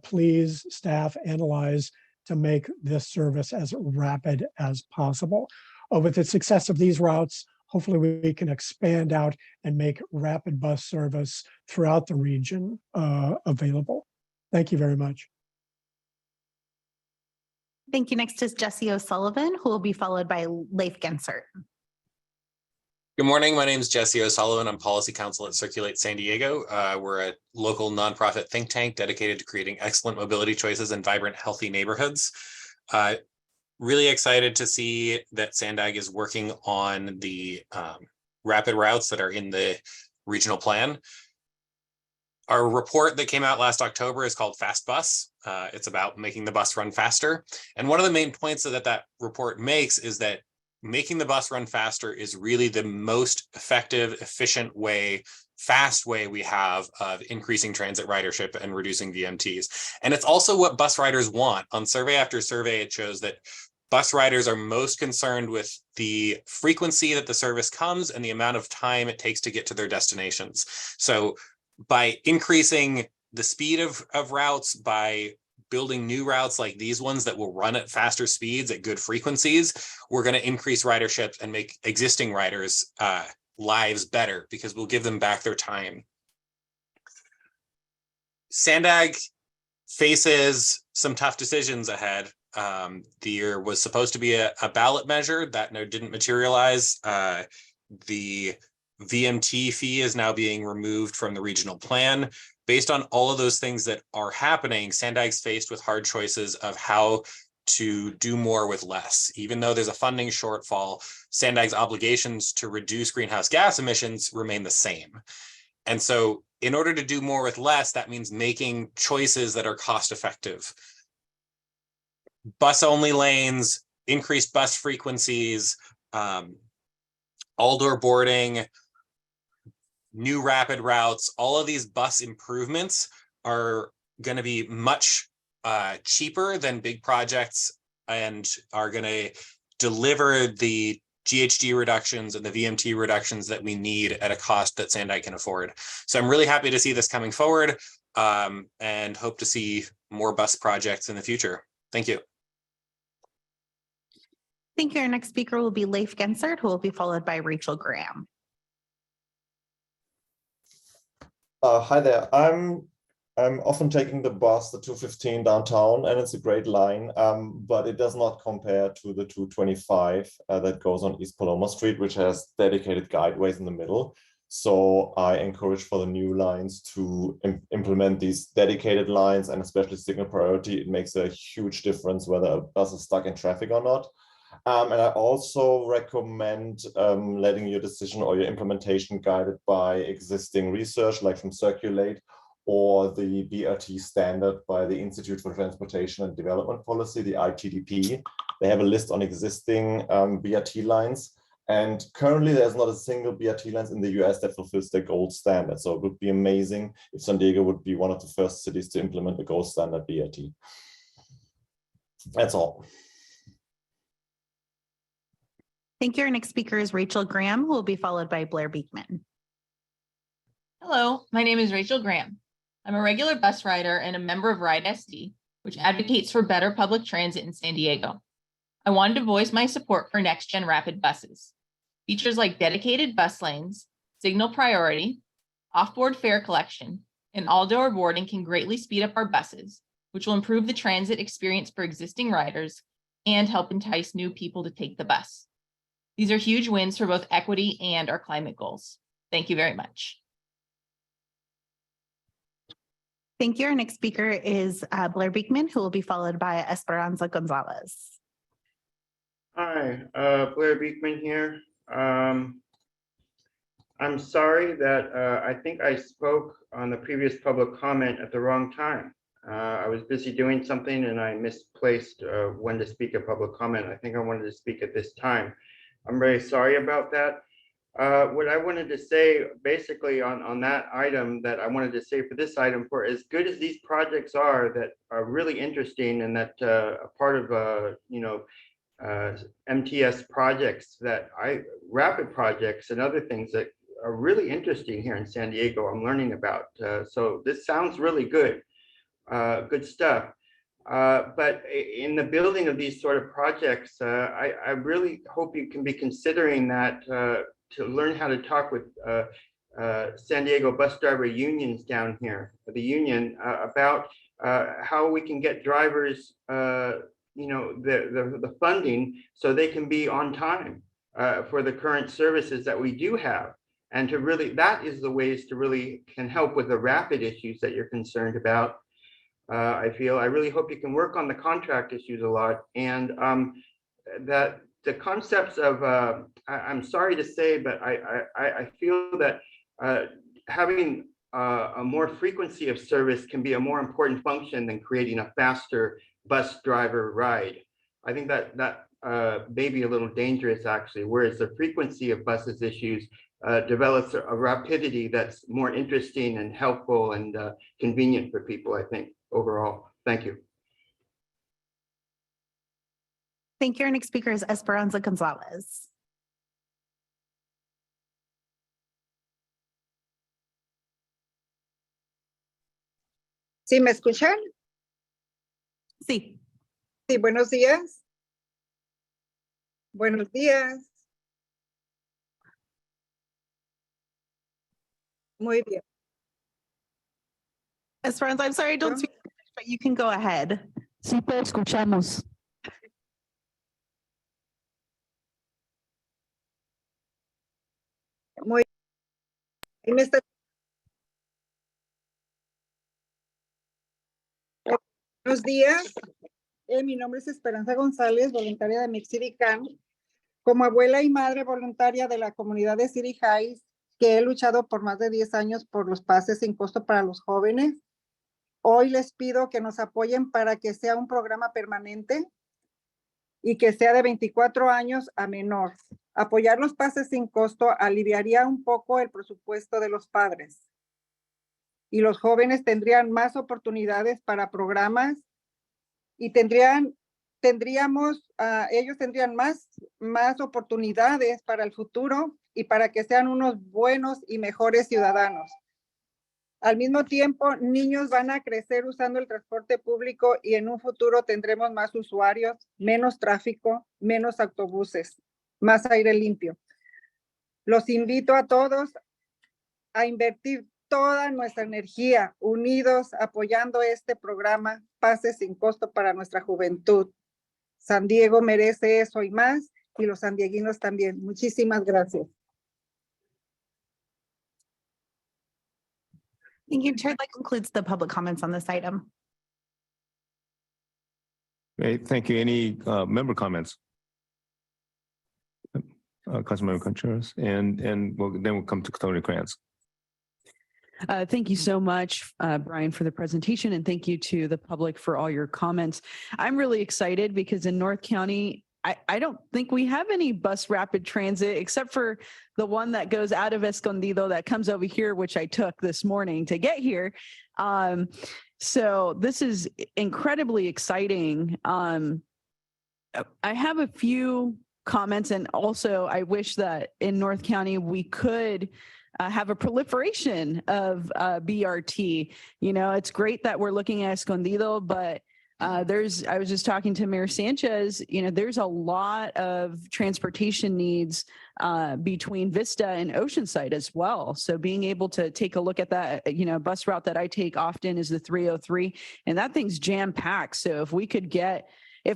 please, staff, analyze to make this service as rapid as possible. With the success of these routes, hopefully we can expand out and make rapid bus service throughout the region available. Thank you very much. Thank you. Next is Jesse O'Sullivan, who will be followed by Leif Gensert. Good morning. My name is Jesse O'Sullivan. I'm policy counsel at Circulate San Diego. We're a local nonprofit think tank dedicated to creating excellent mobility choices and vibrant, healthy neighborhoods. Really excited to see that SANDAG is working on the rapid routes that are in the regional plan. Our report that came out last October is called Fast Bus. It's about making the bus run faster. And one of the main points that report makes is that making the bus run faster is really the most effective, efficient way, fast way we have of increasing transit ridership and reducing VMTs. And it's also what bus riders want. On survey after survey, it shows that bus riders are most concerned with the frequency that the service comes and the amount of time it takes to get to their destinations. So by increasing the speed of routes, by building new routes like these ones that will run at faster speeds at good frequencies, we're going to increase ridership and make existing riders' lives better because we'll give them back their time. SANDAG faces some tough decisions ahead. There was supposed to be a ballot measure that didn't materialize. The VMT fee is now being removed from the regional plan. Based on all of those things that are happening, SANDAG's faced with hard choices of how to do more with less. Even though there's a funding shortfall, SANDAG's obligations to reduce greenhouse gas emissions remain the same. And so in order to do more with less, that means making choices that are cost effective. Bus only lanes, increased bus frequencies, all-door boarding, new rapid routes, all of these bus improvements are going to be much cheaper than big projects and are going to deliver the GHG reductions and the VMT reductions that we need at a cost that SANDAG can afford. So I'm really happy to see this coming forward and hope to see more bus projects in the future. Thank you. Thank you. Our next speaker will be Leif Gensert, who will be followed by Rachel Graham. Hi there. I'm often taking the bus, the 215 downtown, and it's a great line, but it does not compare to the 225 that goes on East Paloma Street, which has dedicated guideways in the middle. So I encourage for the new lines to implement these dedicated lines and especially signal priority. It makes a huge difference whether a bus is stuck in traffic or not. And I also recommend letting your decision or your implementation guided by existing research, like from Circulate or the BRT standard by the Institute for Transportation and Development Policy, the ITDP. They have a list on existing BRT lines. And currently there's not a single BRT lines in the US that fulfills the gold standard. So it would be amazing if San Diego would be one of the first cities to implement the gold standard BRT. That's all. Thank you. Our next speaker is Rachel Graham, who will be followed by Blair Beekman. Hello, my name is Rachel Graham. I'm a regular bus rider and a member of Ride SD, which advocates for better public transit in San Diego. I wanted to voice my support for next-gen rapid buses. Features like dedicated bus lanes, signal priority, off-board fare collection, and all-door boarding can greatly speed up our buses, which will improve the transit experience for existing riders and help entice new people to take the bus. These are huge wins for both equity and our climate goals. Thank you very much. Thank you. Our next speaker is Blair Beekman, who will be followed by Esperanza Gonzalez. Hi, Blair Beekman here. I'm sorry that I think I spoke on the previous public comment at the wrong time. I was busy doing something and I misplaced when to speak a public comment. I think I wanted to speak at this time. I'm very sorry about that. What I wanted to say basically on that item that I wanted to say for this item, for as good as these projects are that are really interesting and that a part of, MTS projects rapid projects and other things that are really interesting here in San Diego, I'm learning about. So this sounds really good, good stuff. But in the building of these sort of projects, I really hope you can be considering that to learn how to talk with San Diego bus driver unions down here, the union, about how we can get drivers, the funding so they can be on time for the current services that we do have. And to really, that is the ways to really can help with the rapid issues that you're concerned about. I really hope you can work on the contract issues a lot, and that the concepts of, I'm sorry to say, but I feel that having a more frequency of service can be a more important function than creating a faster bus driver ride. I think that may be a little dangerous actually, whereas the frequency of buses issues develops a rapidity that's more interesting and helpful and convenient for people, I think, overall. Thank you. Thank you. Our next speaker is Esperanza Gonzalez. ¿Sí me escuchan? Sí. Sí, buenos días. Buenos días. Muy bien. Esperanza, I'm sorry, I don't speak English, but you can go ahead. Sí, te escuchamos. Muy bien. Buenos días. Mi nombre es Esperanza González, voluntaria de Mexicán. Como abuela y madre voluntaria de la comunidad de City Heights, que he luchado por más de 10 años por los pases sin costo para los jóvenes, hoy les pido que nos apoyen para que sea un programa permanente y que sea de 24 años a menor. Apoyar los pases sin costo aliviaría un poco el presupuesto de los padres. Y los jóvenes tendrían más oportunidades para programas y ellos tendrían más oportunidades para el futuro y para que sean unos buenos y mejores ciudadanos. Al mismo tiempo, niños van a crecer usando el transporte público y en un futuro tendremos más usuarios, menos tráfico, menos autobuses, más aire limpio. Los invito a todos a invertir toda nuestra energía unidos apoyando este programa Pases sin costo para nuestra juventud. San Diego merece eso y más, y los sandieguinos también. Muchísimas gracias. Thank you, Chair. That concludes the public comments on this item. Great, thank you. Any member comments? Councilmember Contreras, and then we'll come to Tony Krantz. Thank you so much, Brian, for the presentation, and thank you to the public for all your comments. I'm really excited because in North County, I don't think we have any bus rapid transit except for the one that goes out of Escondido that comes over here, which I took this morning to get here. So this is incredibly exciting. I have a few comments, and also I wish that in North County we could have a proliferation of BRT. You know, it's great that we're looking at Escondido, but I was just talking to Mayor Sanchez, you know, there's a lot of transportation needs between Vista and Oceanside as well. So being able to take a look at that, you know, bus route that I take often is the 303, and that thing's jam packed. So if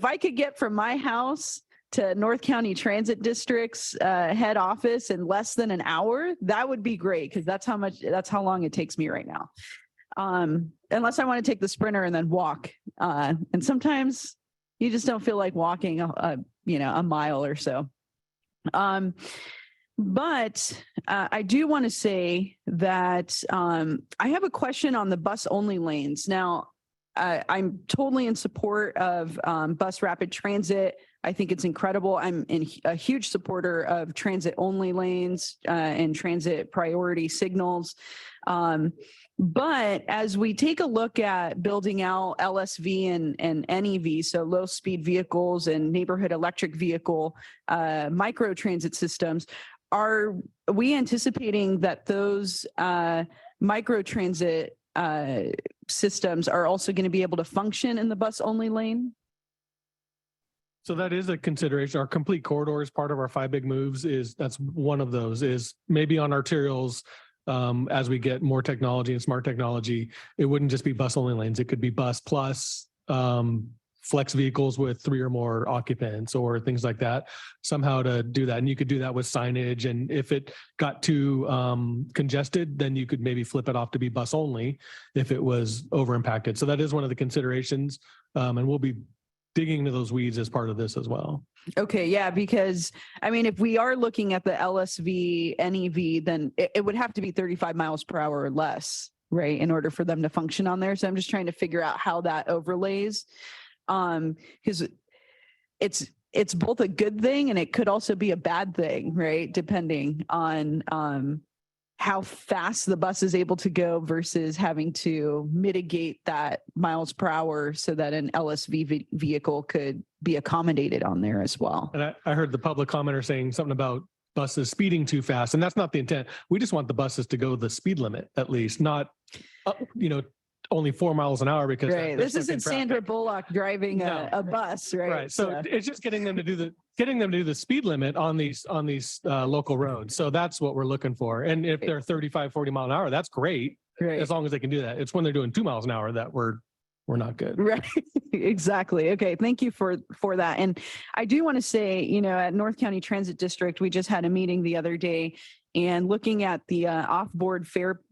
I could get from my house to North County Transit District's head office in less than an hour, that would be great, because that's how long it takes me right now. Unless I want to take the Sprinter and then walk. And sometimes you just don't feel like walking, a mile or so. But I do want to say that I have a question on the bus only lanes. Now, I'm totally in support of bus rapid transit. I think it's incredible. I'm a huge supporter of transit only lanes and transit priority signals. But as we take a look at building out LSV and NEV, so low speed vehicles and neighborhood electric vehicle micro transit systems, are we anticipating that those micro transit systems are also going to be able to function in the bus only lane? So that is a consideration. Our complete corridor is part of our 5 big moves. That's one of those, is maybe on arterials, as we get more technology and smart technology, it wouldn't just be bus only lanes. It could be bus plus flex vehicles with 3 or more occupants or things like that, somehow to do that. And you could do that with signage. And if it got too congested, then you could maybe flip it off to be bus only if it was over impacted. So that is one of the considerations. And we'll be digging into those weeds as part of this as well. Okay, yeah, because I mean, if we are looking at the LSV, NEV, then it would have to be 35 miles per hour or less, right, in order for them to function on there. So I'm just trying to figure out how that overlays, because it's both a good thing and it could also be a bad thing, right, depending on how fast the bus is able to go versus having to mitigate that miles per hour so that an LSV vehicle could be accommodated on there as well. And I heard the public commenter saying something about buses speeding too fast, and that's not the intent. We just want the buses to go the speed limit, at least, not, only 4 miles an hour, because right. This isn't Sandra Bullock driving a bus, right? Right. So it's just getting them to do the speed limit on these local roads. So that's what we're looking for. And if they're 35, 40 mile an hour, that's great. Right. As long as they can do that. It's when they're doing 2 miles an hour that we're not good. Right. Exactly. Okay. Thank you for that. And I do want to say, at North County Transit District, we just had a meeting the other day, and looking at the off-board fare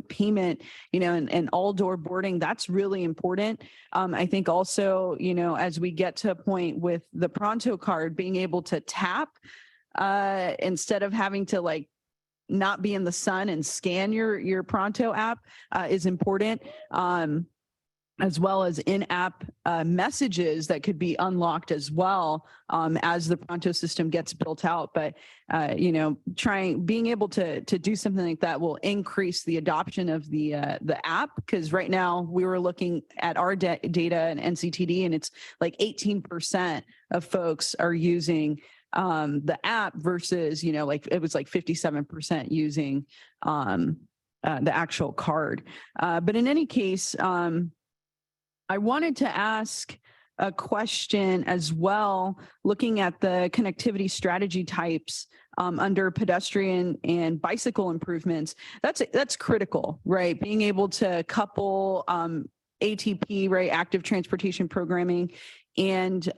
payment, and all door boarding, that's really important. I think also, as we get to a point with the Pronto card, being able to tap instead of having to not be in the sun and scan your Pronto app is important. As well as in-app messages that could be unlocked as well as the Pronto system gets built out. But being able to do something like that will increase the adoption of the app, because right now we were looking at our data and NCTD, and it's like 18% of folks are using the app versus it was like 57% using the actual card. But in any case, I wanted to ask a question as well, looking at the connectivity strategy types under pedestrian and bicycle improvements. That's critical, right? Being able to couple ATP, right, active transportation programming, and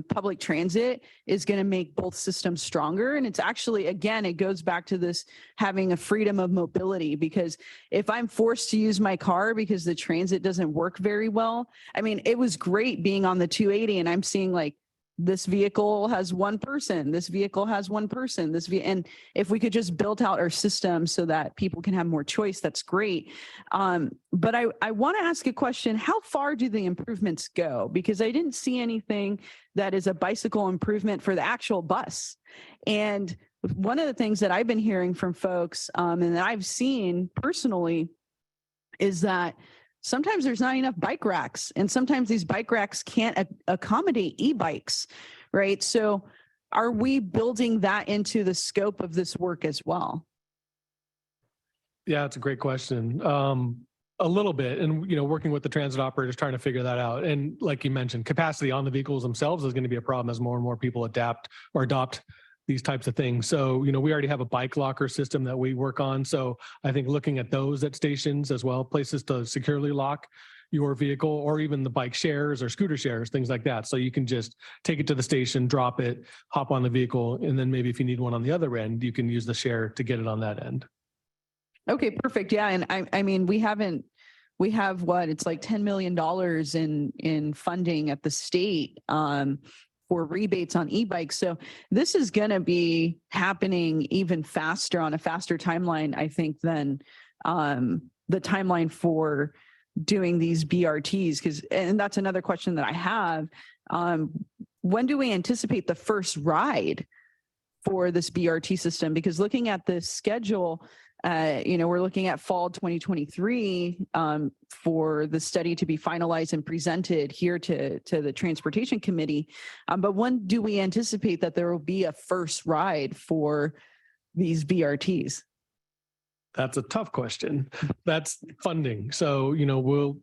public transit is going to make both systems stronger. And it's actually, again, it goes back to this having a freedom of mobility, because if I'm forced to use my car because the transit doesn't work very well, I mean, it was great being on the 280 and I'm seeing this vehicle has one person, this vehicle has one person, and if we could just build out our system so that people can have more choice, that's great. But I want to ask a question: how far do the improvements go? Because I didn't see anything that is a bicycle improvement for the actual bus. And one of the things that I've been hearing from folks and that I've seen personally is that sometimes there's not enough bike racks, and sometimes these bike racks can't accommodate e-bikes, right? So are we building that into the scope of this work as well? Yeah, it's a great question. A little bit, and working with the transit operators, trying to figure that out. And like you mentioned, capacity on the vehicles themselves is going to be a problem as more and more people adapt or adopt these types of things. So, we already have a bike locker system that we work on. So I think looking at those at stations as well, places to securely lock your vehicle, or even the bike shares or scooter shares, things like that. So you can just take it to the station, drop it, hop on the vehicle, and then maybe if you need one on the other end, you can use the share to get it on that end. Okay, perfect. Yeah. And I mean, we have it's like $10 million in funding at the state for rebates on e-bikes. So this is going to be happening even faster, on a faster timeline, I think, than the timeline for doing these BRTs? Because, and that's another question that I have. When do we anticipate the first ride for this BRT system? Because looking at this schedule, we're looking at fall 2023 for the study to be finalized and presented here to the Transportation Committee. But when do we anticipate that there will be a first ride for these BRTs? That's a tough question. That's funding. So,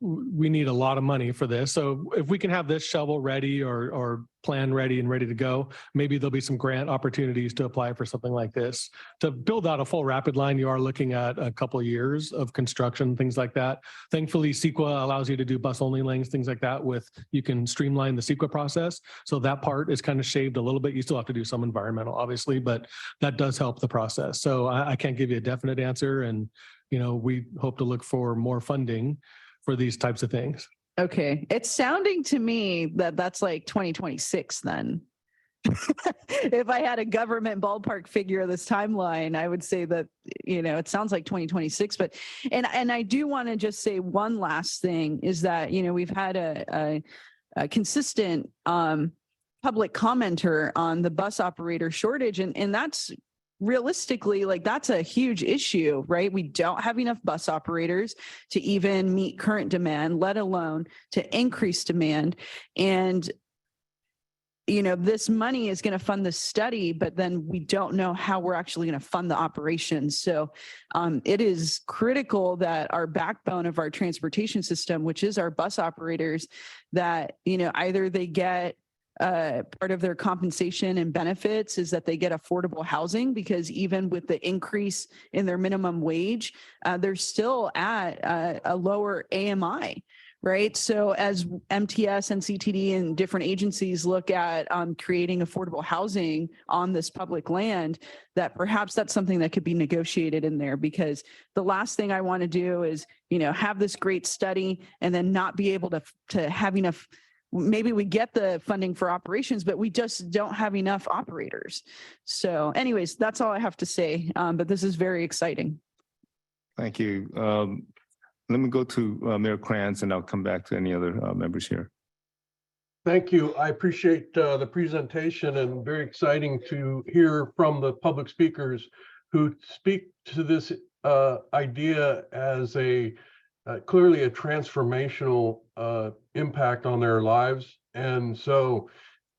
we need a lot of money for this. So if we can have this shovel ready or plan ready and ready to go, maybe there'll be some grant opportunities to apply for something like this. To build out a full rapid line, you are looking at a couple of years of construction, things like that. Thankfully, CEQA allows you to do bus only lanes, things like that you can streamline the CEQA process. So that part is kind of shaved a little bit. You still have to do some environmental, obviously, but that does help the process. So I can't give you a definite answer. And, we hope to look for more funding for these types of things. Okay. It's sounding to me that that's like 2026 then. If I had a government ballpark figure of this timeline, I would say that, it sounds like 2026. But, and I do want to just say one last thing is that, we've had a consistent public commenter on the bus operator shortage. And that's realistically, that's a huge issue, right? We don't have enough bus operators to even meet current demand, let alone to increase demand. And, this money is going to fund the study, but then we don't know how we're actually going to fund the operations. So it is critical that our backbone of our transportation system, which is our bus operators, that, either they get part of their compensation and benefits is that they get affordable housing, because even with the increase in their minimum wage, they're still at a lower AMI, right? So as MTS and CTD and different agencies look at creating affordable housing on this public land, that perhaps that's something that could be negotiated in there, because the last thing I want to do is, have this great study and then not be able to have enough. Maybe we get the funding for operations, but we just don't have enough operators. So anyways, that's all I have to say. But this is very exciting. Thank you. Let me go to Mayor Kranz, and I'll come back to any other members here. Thank you. I appreciate the presentation, and very exciting to hear from the public speakers who speak to this idea as clearly a transformational impact on their lives. And so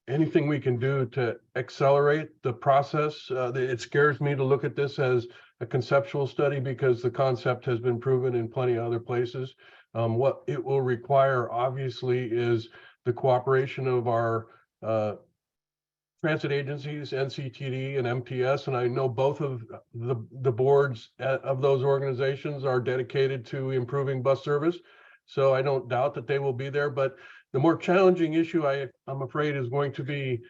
anything we can do to accelerate the process, it scares me to look at this as a conceptual study, because the concept has been proven in plenty of other places. What it will require, obviously, is the cooperation of our transit agencies, NCTD and MTS, and I know both of the boards of those organizations are dedicated to improving bus service. So I don't doubt that they will be there, but the more challenging issue, I'm afraid, is going to be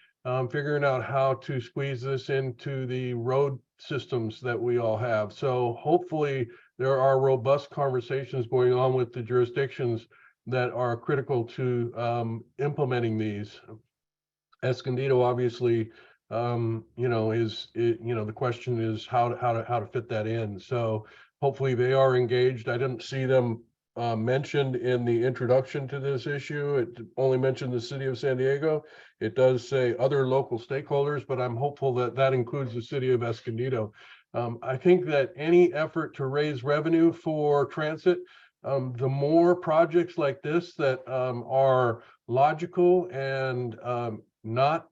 figuring out how to squeeze this into the road systems that we all have. So hopefully there are robust conversations going on with the jurisdictions that are critical to implementing these. Escondido, obviously, the question is how to fit that in. So hopefully they are engaged. I didn't see them mentioned in the introduction to this issue. It only mentioned the city of San Diego. It does say other local stakeholders, but I'm hopeful that that includes the city of Escondido. I think that any effort to raise revenue for transit, the more projects like this that are logical and not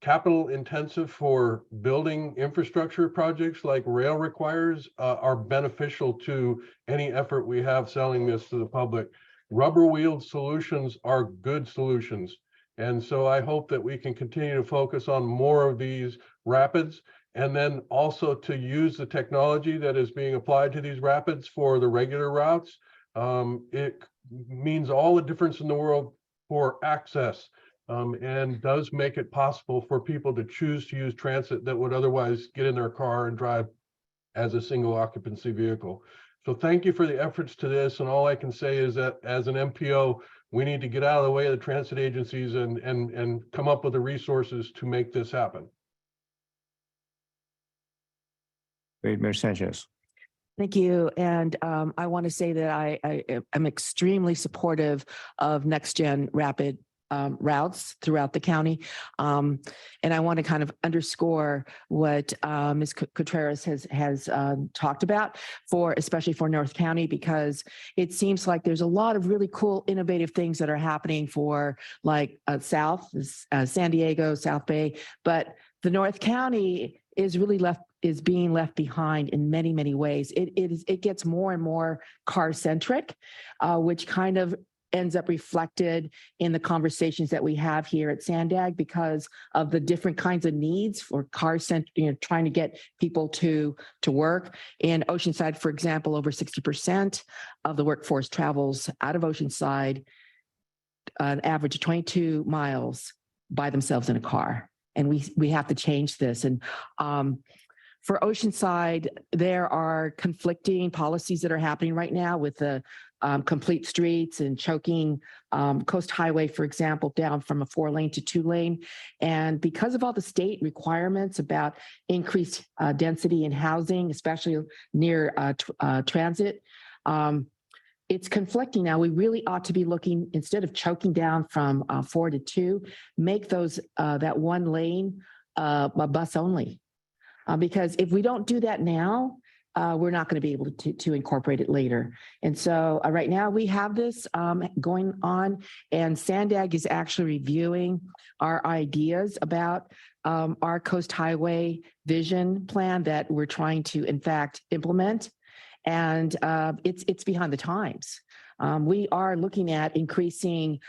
capital intensive for building infrastructure projects like rail requires, are beneficial to any effort we have selling this to the public. Rubber wheeled solutions are good solutions. And so I hope that we can continue to focus on more of these rapids, and then also to use the technology that is being applied to these rapids for the regular routes. It means all the difference in the world for access, and does make it possible for people to choose to use transit that would otherwise get in their car and drive as a single occupancy vehicle. So thank you for the efforts to this. And all I can say is that as an MPO, we need to get out of the way of the transit agencies and come up with the resources to make this happen. Great, Mayor Sanchez. Thank you. And I want to say that I am extremely supportive of Next Gen Rapid routes throughout the county. And I want to kind of underscore what Ms. Contreras has talked about especially for North County, because it seems like there's a lot of really cool, innovative things that are happening for like South, San Diego, South Bay, but the North County is being left behind in many, many ways. It gets more and more car centric, which kind of ends up reflected in the conversations that we have here at Sandag because of the different kinds of needs for car centric, trying to get people to work. In Oceanside, for example, over 60% of the workforce travels out of Oceanside, an average of 22 miles by themselves in a car. And we have to change this. And for Oceanside, there are conflicting policies that are happening right now with the complete streets and choking Coast Highway, for example, down from a 4-lane to 2-lane. And because of all the state requirements about increased density in housing, especially near transit, it's conflicting now. We really ought to be looking, instead of choking down from 4 to 2, make those that 1 lane a bus only. Because if we don't do that now, we're not going to be able to incorporate it later. And so right now we have this going on, and Sandag is actually reviewing our ideas about our Coast Highway vision plan that we're trying to, in fact, implement. And it's behind the times. We are looking at increasing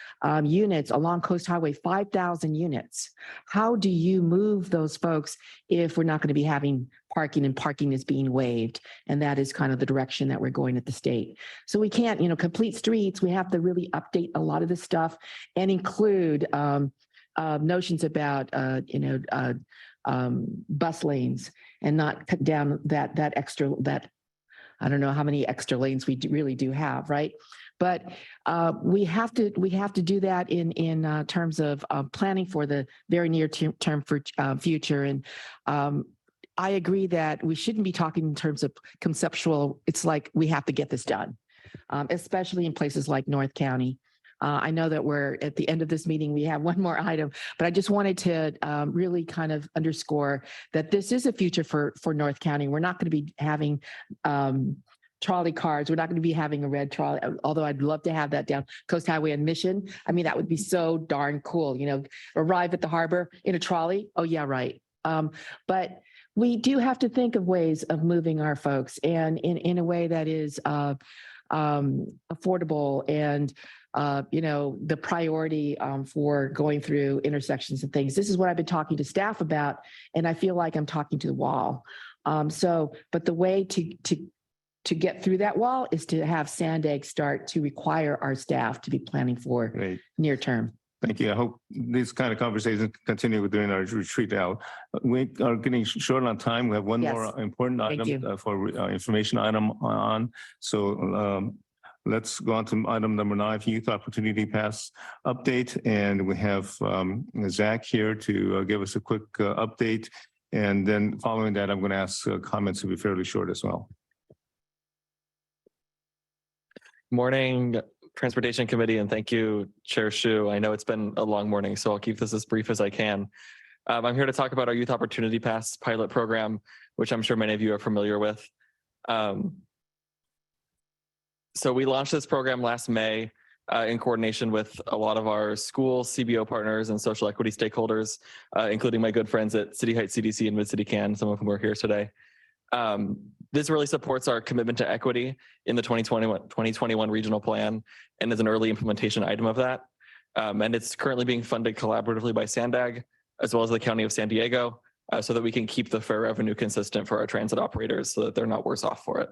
units along Coast Highway, 5,000 units. How do you move those folks if we're not going to be having parking and parking is being waived? And that is kind of the direction that we're going at the state. So we can't, complete streets. We have to really update a lot of this stuff and include notions about, bus lanes and not cut down that extra, I don't know how many extra lanes we really do have, right? But we have to do that in terms of planning for the very near term for future. And I agree that we shouldn't be talking in terms of conceptual. It's like we have to get this done, especially in places like North County. I know that we're at the end of this meeting. We have one more item, but I just wanted to really kind of underscore that this is a future for North County. We're not going to be having trolley cars. We're not going to be having a red trolley, although I'd love to have that down Coast Highway and Mission. I mean, that would be so darn cool, arrive at the harbor in a trolley. Oh yeah, right. But we do have to think of ways of moving our folks, and in a way that is affordable and the priority for going through intersections and things. This is what I've been talking to staff about, and I feel like I'm talking to the wall. But the way to get through that wall is to have Sandag start to require our staff to be planning for near term. Thank you. I hope these kind of conversations continue during our retreat out. We are getting short on time. We have one more important item for information item on. So let's go on to item number 9, Youth Opportunity Pass update. And we have Zach here to give us a quick update. And then following that, I'm going to ask comments to be fairly short as well. Morning, Transportation Committee, and thank you, Chair Shu. I know it's been a long morning, so I'll keep this as brief as I can. I'm here to talk about our Youth Opportunity Pass pilot program, which I'm sure many of you are familiar with. So we launched this program last May in coordination with a lot of our school CBO partners and social equity stakeholders, including my good friends at City Heights CDC and Mid-City CAN, some of whom are here today. This really supports our commitment to equity in the 2021 regional plan and is an early implementation item of that. And it's currently being funded collaboratively by Sandag, as well as the County of San Diego, so that we can keep the fare revenue consistent for our transit operators so that they're not worse off for it.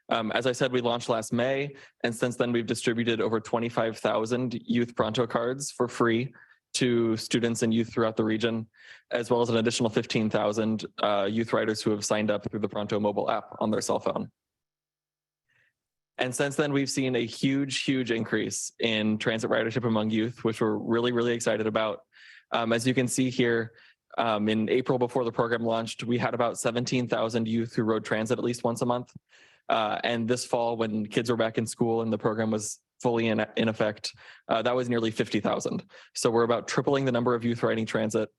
As I said, we launched last May, and since then we've distributed over 25,000 youth Pronto cards for free to students and youth throughout the region, as well as an additional 15,000 youth riders who have signed up through the Pronto mobile app on their cell phone. And since then, we've seen a huge increase in transit ridership among youth, which we're really excited about. As you can see here, In April, before the program launched, we had about 17,000 youth who rode transit at least once a month. And this fall, when kids were back in school and the program was fully in effect, that was nearly 50,000. So we're about tripling the number of youth riding transit.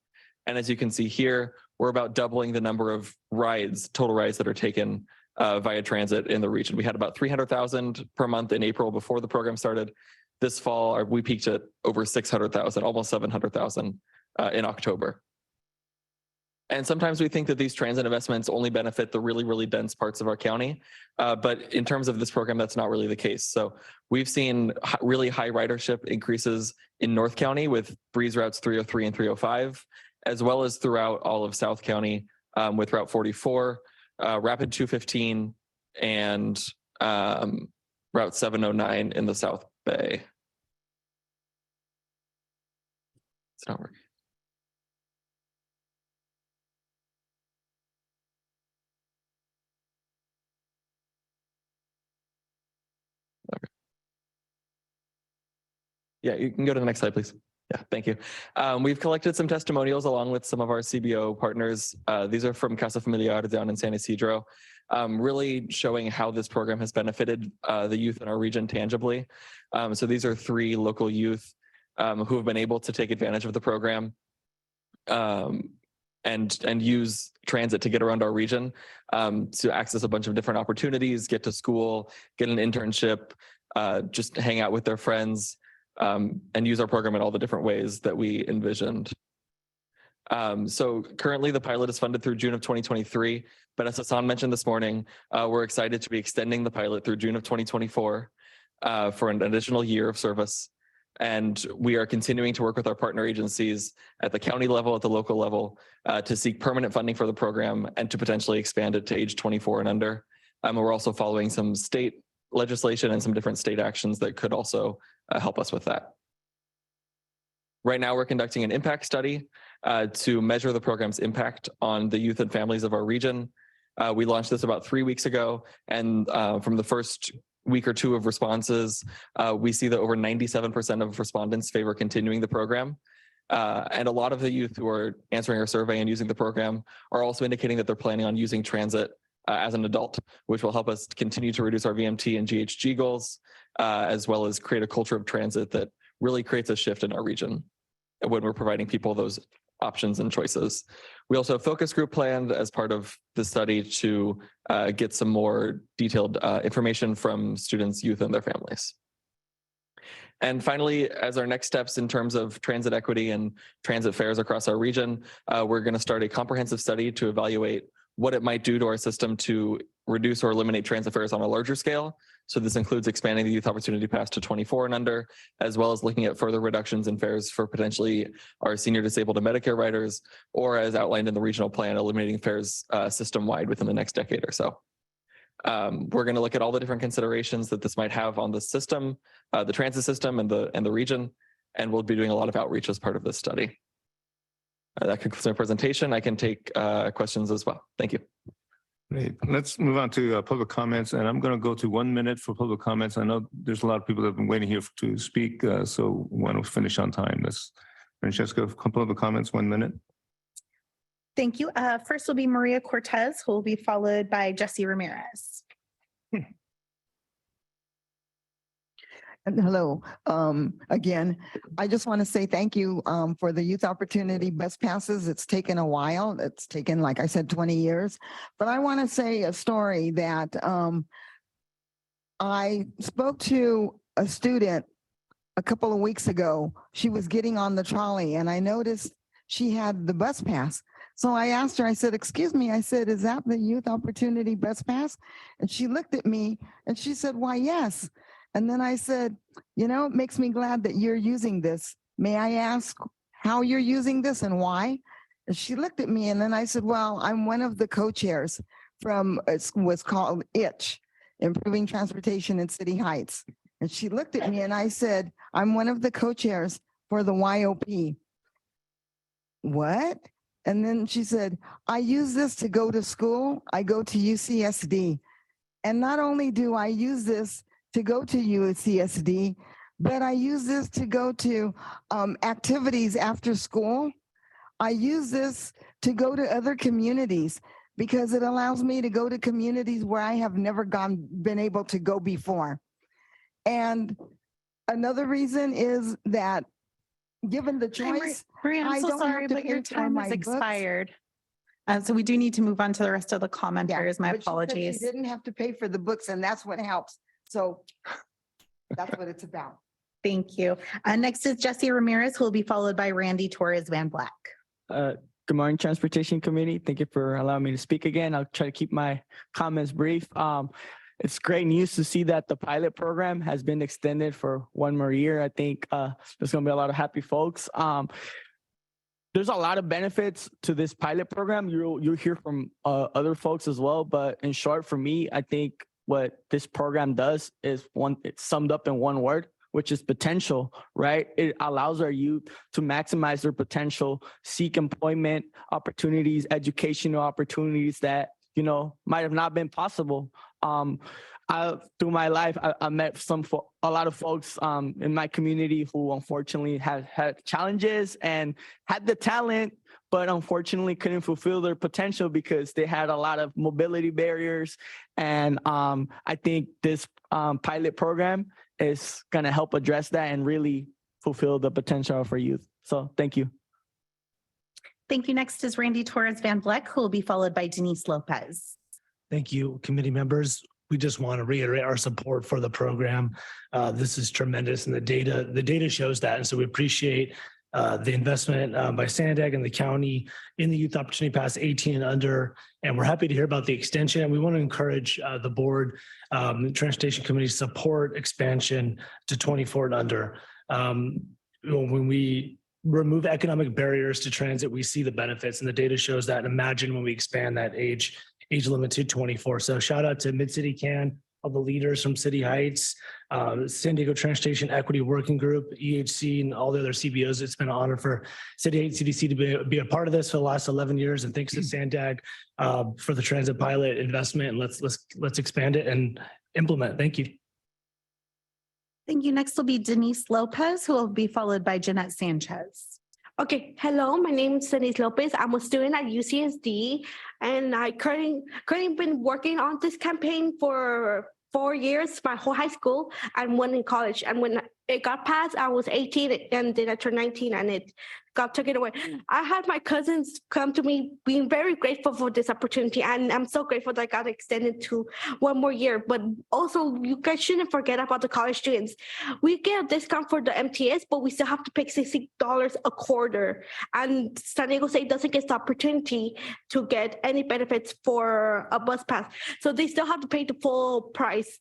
And as you can see here, we're about doubling the number of rides, total rides that are taken via transit in the region. We had about 300,000 per month in April before the program started. This fall, we peaked at over 600,000, almost 700,000 in October. And sometimes we think that these transit investments only benefit the really, really dense parts of our county. But in terms of this program, that's not really the case. So we've seen really high ridership increases in North County with Breeze routes 303 and 305, as well as throughout all of South County with Route 44, Rapid 215, and Route 709 in the South Bay. It's not working. Yeah, you can go to the next slide, please. Yeah, thank you. We've collected some testimonials along with some of our CBO partners. These are from Casa Familiar down in San Isidro, really showing how this program has benefited the youth in our region tangibly. So these are 3 local youth who have been able to take advantage of the program and use transit to get around our region to access a bunch of different opportunities, get to school, get an internship, just hang out with their friends, and use our program in all the different ways that we envisioned. So currently the pilot is funded through June of 2023, but as Hassan mentioned this morning, we're excited to be extending the pilot through June of 2024 for an additional year of service. And we are continuing to work with our partner agencies at the county level, at the local level, to seek permanent funding for the program and to potentially expand it to age 24 and under. We're also following some state legislation and some different state actions that could also help us with that. Right now, we're conducting an impact study to measure the program's impact on the youth and families of our region. We launched this about 3 weeks ago, and from the first week or 2 of responses, we see that over 97% of respondents favor continuing the program. And a lot of the youth who are answering our survey and using the program are also indicating that they're planning on using transit as an adult, which will help us continue to reduce our VMT and GHG goals, as well as create a culture of transit that really creates a shift in our region when we're providing people those options and choices. We also have a focus group planned as part of the study to get some more detailed information from students, youth, and their families. And finally, as our next steps in terms of transit equity and transit fares across our region, we're going to start a comprehensive study to evaluate what it might do to our system to reduce or eliminate transit fares on a larger scale. So this includes expanding the Youth Opportunity Pass to 24 and under, as well as looking at further reductions in fares for potentially our senior disabled and Medicare riders, or as outlined in the regional plan, eliminating fares system-wide within the next decade or so. We're going to look at all the different considerations that this might have on the system, the transit system and the region, and we'll be doing a lot of outreach as part of this study. That concludes my presentation. I can take questions as well. Thank you. Great. Let's move on to public comments, and I'm going to go to 1 minute for public comments. I know there's a lot of people that have been waiting here to speak, so want to finish on time. Let's, Francesca, public comments, 1 minute. Thank you. First will be Maria Cortez, who will be followed by Jesse Ramirez. Hello. Again, I just want to say thank you for the Youth Opportunity Bus Passes. It's taken a while. It's taken, like I said, 20 years. But I want to say a story that I spoke to a student a couple of weeks ago. She was getting on the trolley and I noticed she had the bus pass. So I asked her, I said, excuse me, I said, is that the Youth Opportunity Bus Pass? And she looked at me and she said, why, yes. And then I said, you know, it makes me glad that you're using this. May I ask how you're using this and why? And she looked at me and then I said, well, I'm one of the co-chairs from what's called ITCH, Improving Transportation in City Heights. And she looked at me and I said, I'm one of the co-chairs for the YOP. What? And then she said, I use this to go to school. I go to UCSD. And not only do I use this to go to UCSD, but I use this to go to activities after school. I use this to go to other communities because it allows me to go to communities where I have never been able to go before. And another reason is that given the choice, Maria, I'm I so don't have sorry, to but pay your for time my has books. expired. So we do need to move on to the rest of the commenters. My But she said apologies. She didn't have to pay for the books, and that's what helps. So that's what it's about. Thank you. Next is Jesse Ramirez, who will be followed by Randy Torres Van Black. Good morning, Transportation Committee. Thank you for allowing me to speak again. I'll try to keep my comments brief. It's great news to see that the pilot program has been extended for one more year. I think there's going to be a lot of happy folks. There's a lot of benefits to this pilot program. You'll hear from other folks as well. But in short, for me, I think what this program does is it's summed up in one word, which is potential, right? It allows our youth to maximize their potential, seek employment opportunities, educational opportunities that, you know, might have not been possible. Through my life, I met a lot of folks in my community who unfortunately had challenges and had the talent, but unfortunately couldn't fulfill their potential because they had a lot of mobility barriers. And I think this pilot program is going to help address that and really fulfill the potential of our youth. So thank you. Thank you. Next is Randy Torres Van Black, who will be followed by Denise Lopez. Thank you, committee members. We just want to reiterate our support for the program. This is tremendous, and the data shows that. And so we appreciate the investment by Sandag and the county in the Youth Opportunity Pass 18 and under. And we're happy to hear about the extension. And we want to encourage the board, the Transportation Committee, support expansion to 24 and under. When we remove economic barriers to transit, we see the benefits, and the data shows that. And imagine when we expand that age limit to 24. So shout out to Mid-City CAN, all the leaders from City Heights, San Diego Transportation Equity Working Group, EHC, and all the other CBOs. It's been an honor for City Heights CDC to be a part of this for the last 11 years. And thanks to Sandag for the transit pilot investment. And let's expand it and implement. Thank you. Thank you. Next will be Denise Lopez, who will be followed by Jeanette Sanchez. Okay, hello, my name is Denise Lopez. I'm a student at UCSD, and I currently been working on this campaign for 4 years, my whole high school and one in college. And when it got passed, I was 18, and then I turned 19 and it got taken away. I had my cousins come to me being very grateful for this opportunity, and I'm so grateful that I got extended to one more year. But also, you guys shouldn't forget about the college students. We get a discount for the MTS, but we still have to pay $60 a quarter. And San Diego State doesn't get the opportunity to get any benefits for a bus pass. So they still have to pay the full price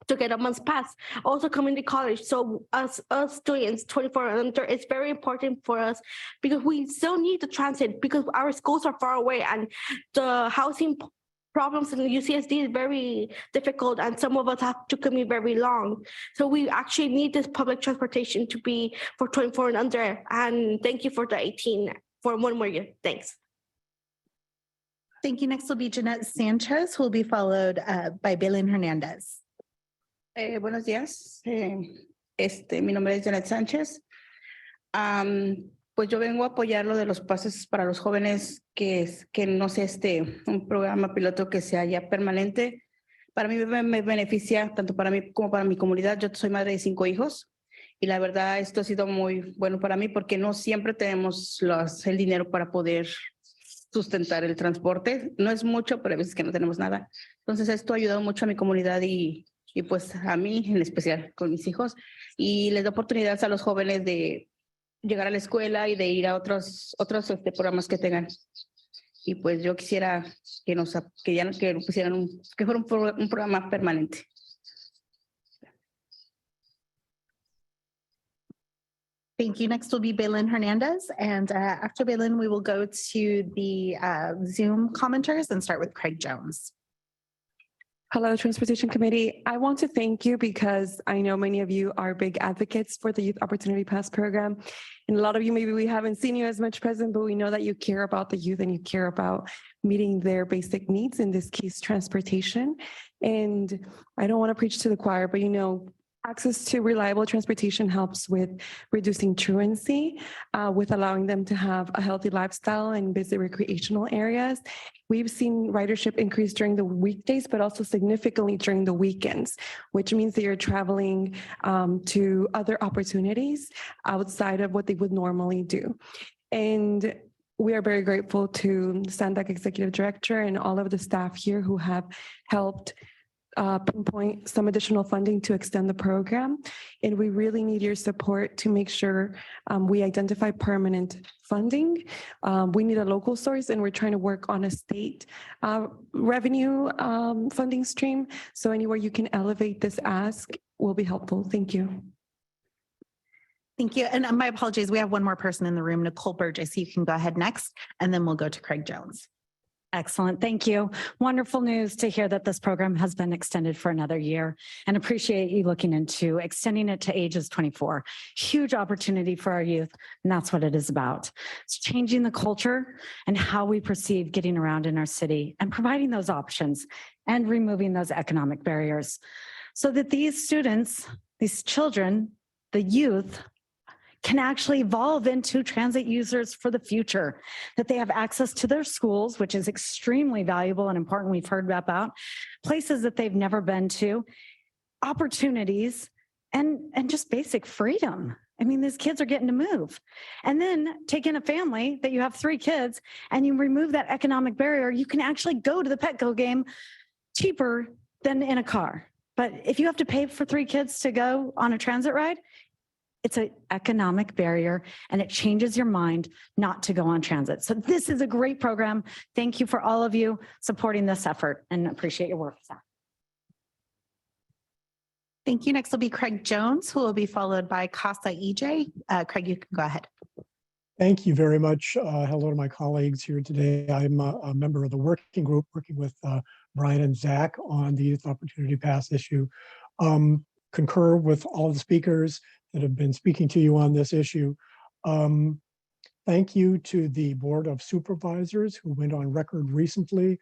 to get a month's pass. Also community college. So us students 24 and under, it's very important for us because we still need the transit because our schools are far away and the housing problems in the UCSD is very difficult, and some of us have to commute very long. So we actually need this public transportation to be for 24 and under. And thank you for the 18 for one more year. Thanks. Thank you. Next will be Jeanette Sanchez, who will be followed by Belen Hernandez. Buenos días. Mi nombre es Janet Sánchez. Pues yo vengo a apoyar lo de los pases para los jóvenes, que no sea un programa piloto que sea ya permanente. Para mí me beneficia tanto para mí como para mi comunidad. Yo soy madre de 5 hijos y la verdad esto ha sido muy bueno para mí porque no siempre tenemos el dinero para poder sustentar el transporte. No es mucho, pero hay veces que no tenemos nada. Entonces esto ha ayudado mucho a mi comunidad y pues a mí en especial con mis hijos, y les da oportunidades a los jóvenes de llegar a la escuela y de ir a otros programas que tengan. Y pues yo quisiera que pusieran que fuera un programa permanente. Thank you. Next will be Belen Hernandez. And after Belen, we will go to the Zoom commenters and start with Craig Jones. Hello, Transportation Committee. I want to thank you because I know many of you are big advocates for the Youth Opportunity Pass program. And a lot of you, maybe we haven't seen you as much present, but we know that you care about the youth and you care about meeting their basic needs, in this case, transportation. And I don't want to preach to the choir, but Access to reliable transportation helps with reducing truancy, with allowing them to have a healthy lifestyle and visit recreational areas. We've seen ridership increase during the weekdays, but also significantly during the weekends, which means that you're traveling to other opportunities outside of what they would normally do. And we are very grateful to SANDAC Executive Director and all of the staff here who have helped pinpoint some additional funding to extend the program. And we really need your support to make sure we identify permanent funding. We need a local source, and we're trying to work on a state revenue funding stream. So anywhere you can elevate this ask will be helpful. Thank you. Thank you. And my apologies, we have one more person in the room, Nicole Burgess. You can go ahead next, and then we'll go to Craig Jones. Excellent. Thank you. Wonderful news to hear that this program has been extended for another year, and appreciate you looking into extending it to ages 24. Huge opportunity for our youth, and that's what it is about. It's changing the culture and how we perceive getting around in our city and providing those options and removing those economic barriers so that these students, these children, the youth, can actually evolve into transit users for the future, that they have access to their schools, which is extremely valuable and important. We've heard about places that they've never been to, opportunities, and just basic freedom. I mean, these kids are getting to move. And then take in a family that you have 3 kids and you remove that economic barrier, you can actually go to the Petco game cheaper than in a car. But if you have to pay for 3 kids to go on a transit ride, it's an economic barrier, and it changes your mind not to go on transit. So this is a great program. Thank you for all of you supporting this effort, and appreciate your work. Thank you. Next will be Craig Jones, who will be followed by Casa EJ. Craig, you can go ahead. Thank you very much. Hello to my colleagues here today. I'm a member of the working group working with Brian and Zach on the Youth Opportunity Pass issue. Concur with all the speakers that have been speaking to you on this issue. Thank you to the Board of Supervisors who went on record recently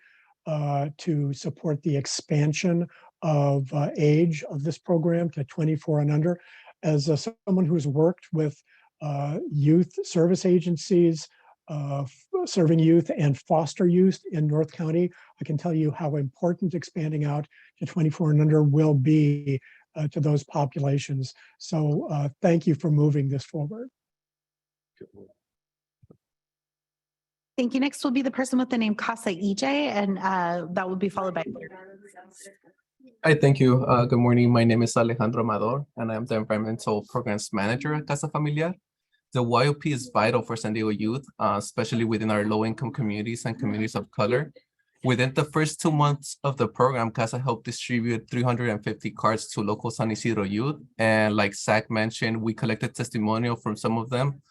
to support the expansion of age of this program to 24 and under. As someone who's worked with youth service agencies, serving youth and foster youth in North County, I can tell you how important expanding out to 24 and under will be to those populations. So thank you for moving this forward. Thank you. Next will be the person with the name Casa EJ, and that will be followed by. Hi, thank you. Good morning. My name is Alejandro Amador, and I'm the Environmental Programs Manager at Casa Familiar. The YOP is vital for San Diego youth, especially within our low-income communities and communities of color. Within the first 2 months of the program, CASA helped distribute 350 cards to local San Isidro youth. And like Zach mentioned, we collected testimonial from some of them.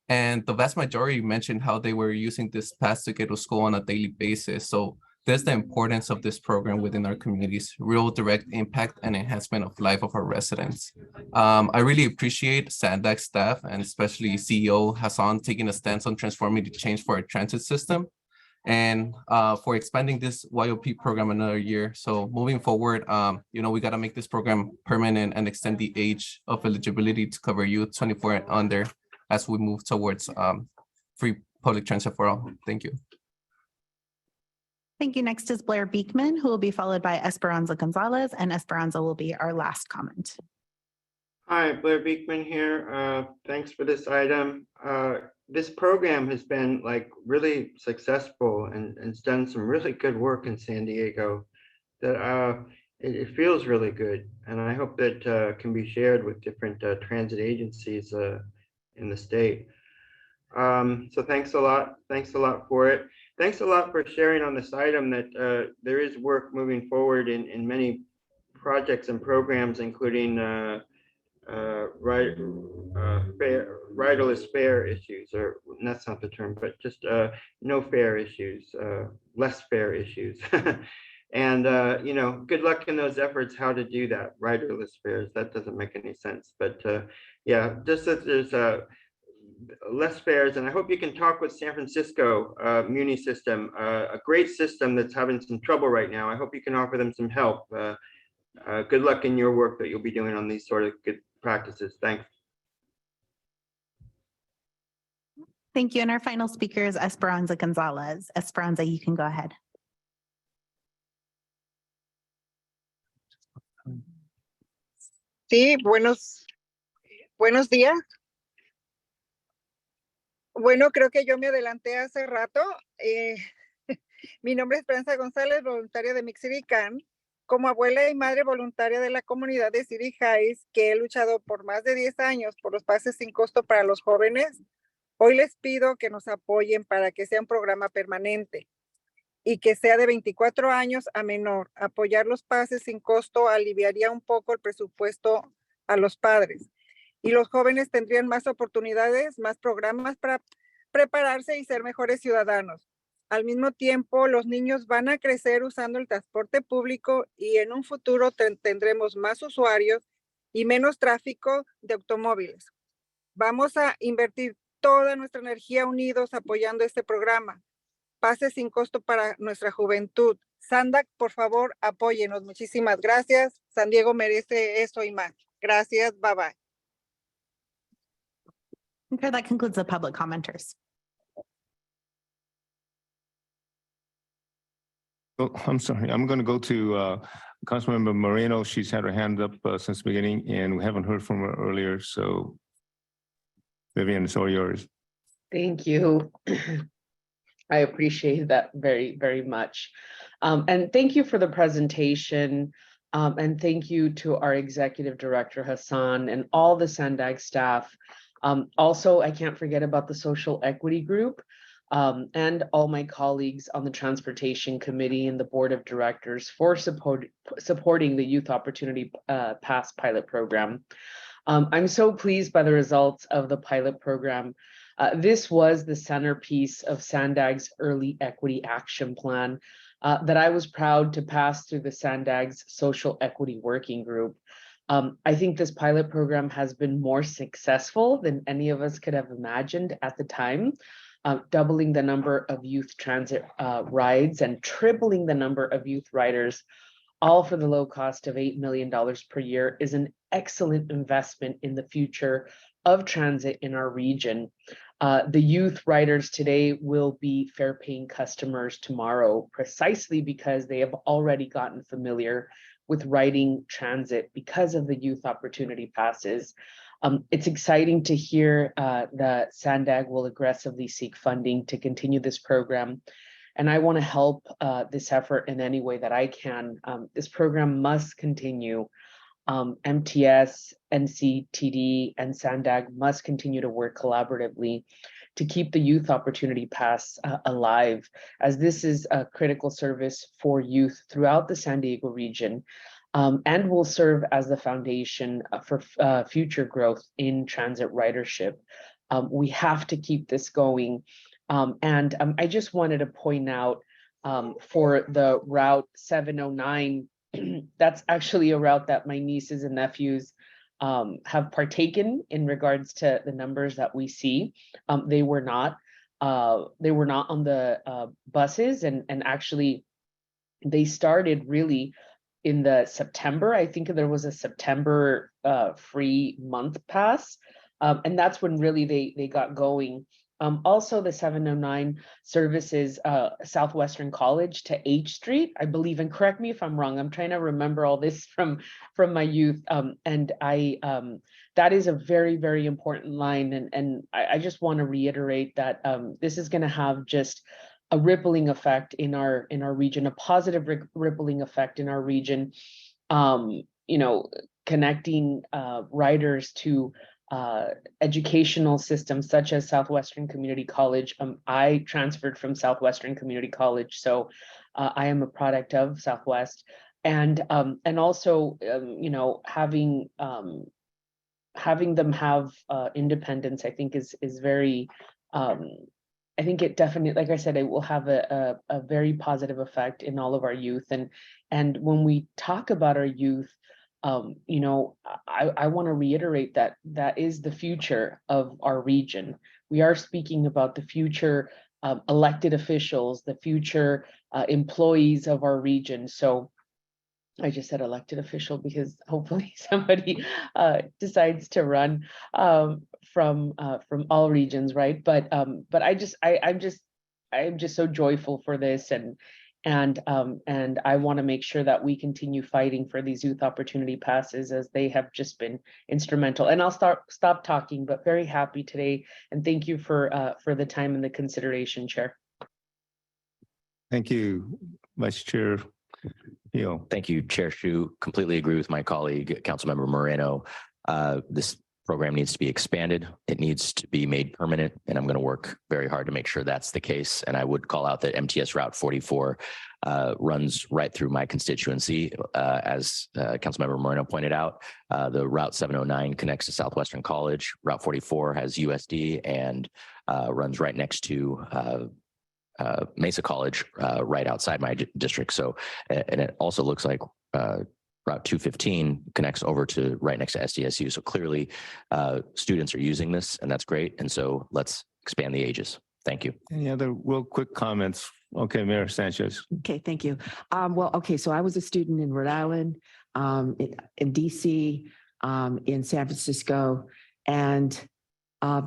And the vast majority mentioned how they were using this pass to get to school on a daily basis. So there's the importance of this program within our communities, real direct impact and enhancement of life of our residents. I really appreciate SANDAC staff and especially CEO Hassan taking a stance on transformative change for our transit system, and for expanding this YOP program another year. So moving forward, we got to make this program permanent and extend the age of eligibility to cover youth 24 and under as we move towards free public transit for all. Thank you. Thank you. Next is Blair Beekman, who will be followed by Esperanza Gonzalez, and Esperanza will be our last comment. Hi, Blair Beekman here. Thanks for this item. This program has been really successful and it's done some really good work in San Diego. That it feels really good, and I hope that can be shared with different transit agencies in the state. So thanks a lot. Thanks a lot for it. Thanks a lot for sharing on this item that there is work moving forward in many projects and programs, including riderless fare issues, or that's not the term, but just no fare issues, less fare issues. And good luck in those efforts how to do that, riderless fares. That doesn't make any sense, but yeah, just that there's less fares, and I hope you can talk with San Francisco Muni system, a great system that's having some trouble right now. I hope you can offer them some help. Good luck in your work that you'll be doing on these sort of good practices. Thanks. Thank you. And our final speaker is Esperanza Gonzalez. Esperanza, you can go ahead. Sí, buenos días. Bueno, creo que yo me adelanté hace rato. Mi nombre es Esperanza González, voluntaria de Mixirican. Como abuela y madre voluntaria de la comunidad de City Heights, que he luchado por más de 10 años por los pases sin costo para los jóvenes, hoy les pido que nos apoyen para que sea un programa permanente y que sea de 24 años a menor. Apoyar los pases sin costo aliviaría un poco el presupuesto a los padres. Y los jóvenes tendrían más oportunidades, más programas para prepararse y ser mejores ciudadanos. Al mismo tiempo, los niños van a crecer usando el transporte público y en un futuro tendremos más usuarios y menos tráfico de automóviles. Vamos a invertir toda nuestra energía unidos apoyando este programa. Pases sin costo para nuestra juventud. SANDAG, por favor, apóyenos. Muchísimas gracias. San Diego merece eso y más. Gracias. Bye bye. Okay, that concludes the public commenters. Oh, I'm sorry. I'm going to go to Councilmember Moreno. She's had her hand up since the beginning, and we haven't heard from her earlier. So, Vivian, it's all yours. Thank you. I appreciate that very, very much. And thank you for the presentation. And thank you to our Executive Director, Hassan, and all the SANDAG staff. Also, I can't forget about the Social Equity Group and all my colleagues on the Transportation Committee and the Board of Directors for supporting the Youth Opportunity Pass pilot program. I'm so pleased by the results of the pilot program. This was the centerpiece of SANDAG's Early Equity Action Plan that I was proud to pass through the SANDAG's Social Equity Working Group. I think this pilot program has been more successful than any of us could have imagined at the time. Doubling the number of youth transit rides and tripling the number of youth riders, all for the low cost of $8 million per year, is an excellent investment in the future of transit in our region. The youth riders today will be fare paying customers tomorrow, precisely because they have already gotten familiar with riding transit because of the youth opportunity passes. It's exciting to hear that SANDAG will aggressively seek funding to continue this program. And I want to help this effort in any way that I can. This program must continue. MTS, NCTD, and SANDAG must continue to work collaboratively to keep the Youth Opportunity Pass alive, as this is a critical service for youth throughout the San Diego region, and will serve as the foundation for future growth in transit ridership. We have to keep this going. I just wanted to point out for the Route 709, that's actually a route that my nieces and nephews have partaken in regards to the numbers that we see. They were not on the buses, and actually they started really in the September. I think there was a September free month pass, and that's when really they got going. Also, the 709 services Southwestern College to H Street, I believe, and correct me if I'm wrong. I'm trying to remember all this from my youth, and that is a very, very important line. And I just want to reiterate that this is going to have just a rippling effect in our region, a positive rippling effect in our region. Connecting riders to educational systems such as Southwestern Community College. I transferred from Southwestern Community College, so I am a product of Southwest, and also having them have independence, I think is very. I think it definitely, like I said, it will have a very positive effect in all of our youth, and when we talk about our youth. I want to reiterate that is the future of our region. We are speaking about the future elected officials, the future employees of our region. So I just said elected official because hopefully somebody decides to run from all regions, right? But I'm just so joyful for this, and I want to make sure that we continue fighting for these youth opportunity passes, as they have just been instrumental. And I'll stop talking, but very happy today, and thank you for the time and the consideration, Chair. Thank you, Vice Chair Hill. Thank you, Chair Shu. Completely agree with my colleague, Councilmember Moreno. This program needs to be expanded. It needs to be made permanent, and I'm going to work very hard to make sure that's the case. And I would call out that MTS Route 44 runs right through my constituency. As Councilmember Moreno pointed out, the Route 709 connects to Southwestern College. Route 44 has USD and runs right next to Mesa College, right outside my district. So, and it also looks like Route 215 connects over to right next to SDSU. So clearly students are using this, and that's great. And so let's expand the ages. Thank you. Any other real quick comments? Okay, Mayor Sanchez. Okay, thank you. Well, okay, so I was a student in Rhode Island, in DC, in San Francisco, and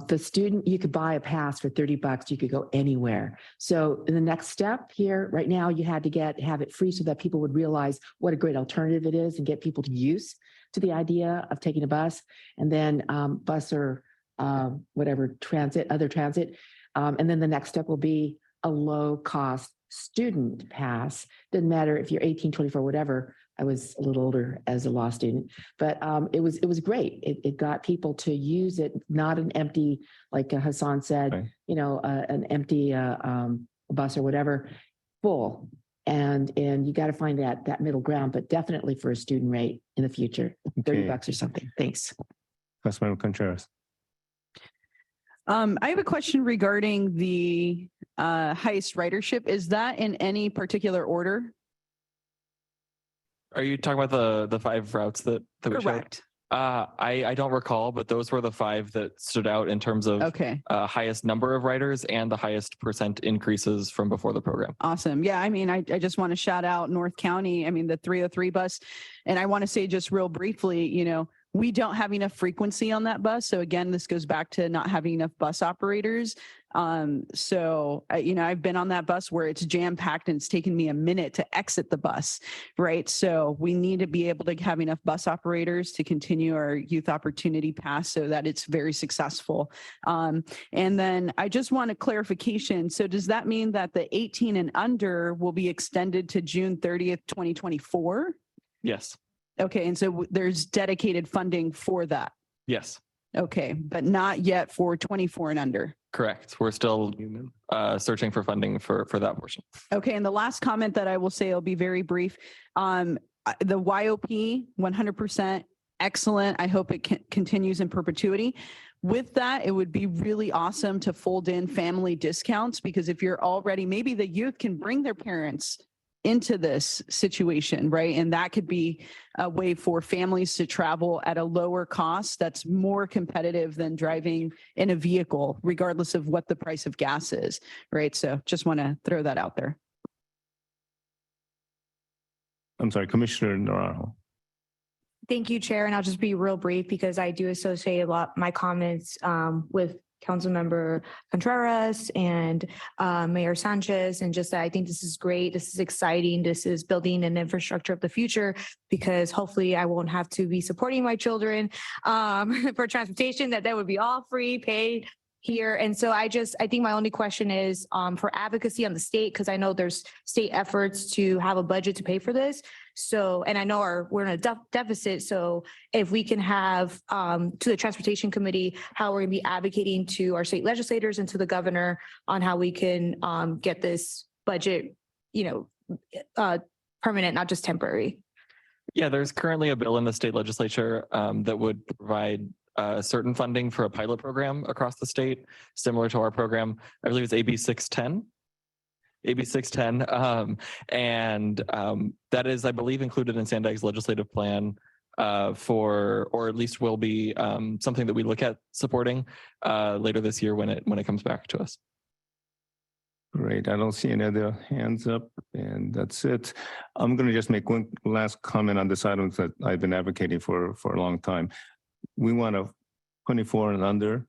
the student, you could buy a pass for $30. You could go anywhere. So in the next step here, right now, you had to have it free so that people would realize what a great alternative it is and get people to use to the idea of taking a bus, and then bus or whatever other transit. And then the next step will be a low cost student pass. Doesn't matter if you're 18, 24, whatever. I was a little older as a law student, but it was great. It got people to use it, not an empty, like Hassan said, Right. An empty bus or whatever, full. And you got to find that middle ground, but definitely for a student rate in the future, $30 or something. Thanks. Councilmember Contreras. I have a question regarding the highest ridership. Is that in any particular order? Are you talking about the 5 routes that we showed? Correct. I don't recall, but those were the 5 that stood out in terms of highest number of riders and the highest % increases from before the program. Awesome. Yeah, I mean, I just want to shout out North County. I mean, the 303 bus. And I want to say just real briefly, we don't have enough frequency on that bus. So again, this goes back to not having enough bus operators. I've been on that bus where it's jam packed and it's taken me a minute to exit the bus, right? So we need to be able to have enough bus operators to continue our youth opportunity pass so that it's very successful. And then I just want a clarification. So does that mean that the 18 and under will be extended to June 30th, 2024? Yes. Okay. And so there's dedicated funding for that. Yes. Okay. But not yet for 24 and under. Correct. We're still searching for funding for that portion. Okay. And the last comment that I will say, will be very brief. The YOP, 100% excellent. I hope it continues in perpetuity. With that, it would be really awesome to fold in family discounts, because if you're already, maybe the youth can bring their parents into this situation, right? And that could be a way for families to travel at a lower cost that's more competitive than driving in a vehicle, regardless of what the price of gas is, right? So just want to throw that out there. I'm sorry, Commissioner Naranjo. Thank you, Chair. And I'll just be real brief because I do associate a lot my comments with Councilmember Contreras and Mayor Sanchez, and just that I think this is great. This is exciting. This is building an infrastructure of the future, because hopefully I won't have to be supporting my children for transportation, that would be all free, paid here. And so I think my only question is for advocacy on the state, because I know there's state efforts to have a budget to pay for this. So, and I know we're in a deficit. So if we can have to the Transportation Committee, how we're gonna be advocating to our state legislators and to the governor on how we can get this budget, permanent, not just temporary. Yeah, there's currently a bill in the state legislature that would provide certain funding for a pilot program across the state, similar to our program. I believe it's AB 610. AB 610. That is, I believe, included in Sandag's legislative plan or at least will be something that we look at supporting later this year when it comes back to us. Great. I don't see any other hands up, and that's it. I'm going to just make one last comment on this item that I've been advocating for a long time. We want a 24 and under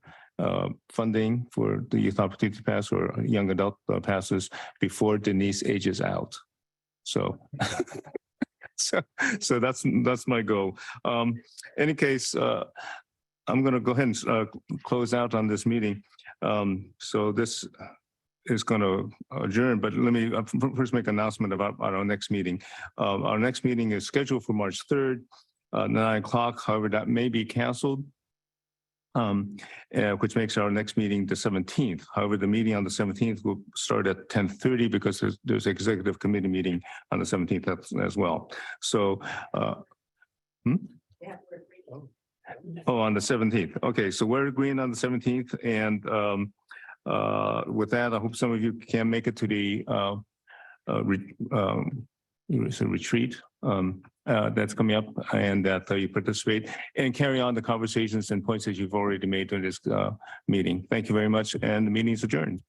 funding for the Youth Opportunity Pass or young adult passes before Denise ages out. So, so that's my goal. Any case, I'm going to go ahead and close out on this meeting. So this is going to adjourn, but let me first make an announcement about our next meeting. Our next meeting is scheduled for March 3rd, 9 o'clock. However, that may be canceled, which makes our next meeting the 17th. However, the meeting on the 17th will start at 10:30 because there's executive committee meeting on the 17th as well. So, on the 17th. Okay, so we're agreeing on the 17th, and with that, I hope some of you can make it to the retreat that's coming up, and that you participate and carry on the conversations and points that you've already made during this meeting. Thank you very much, and the meeting is adjourned.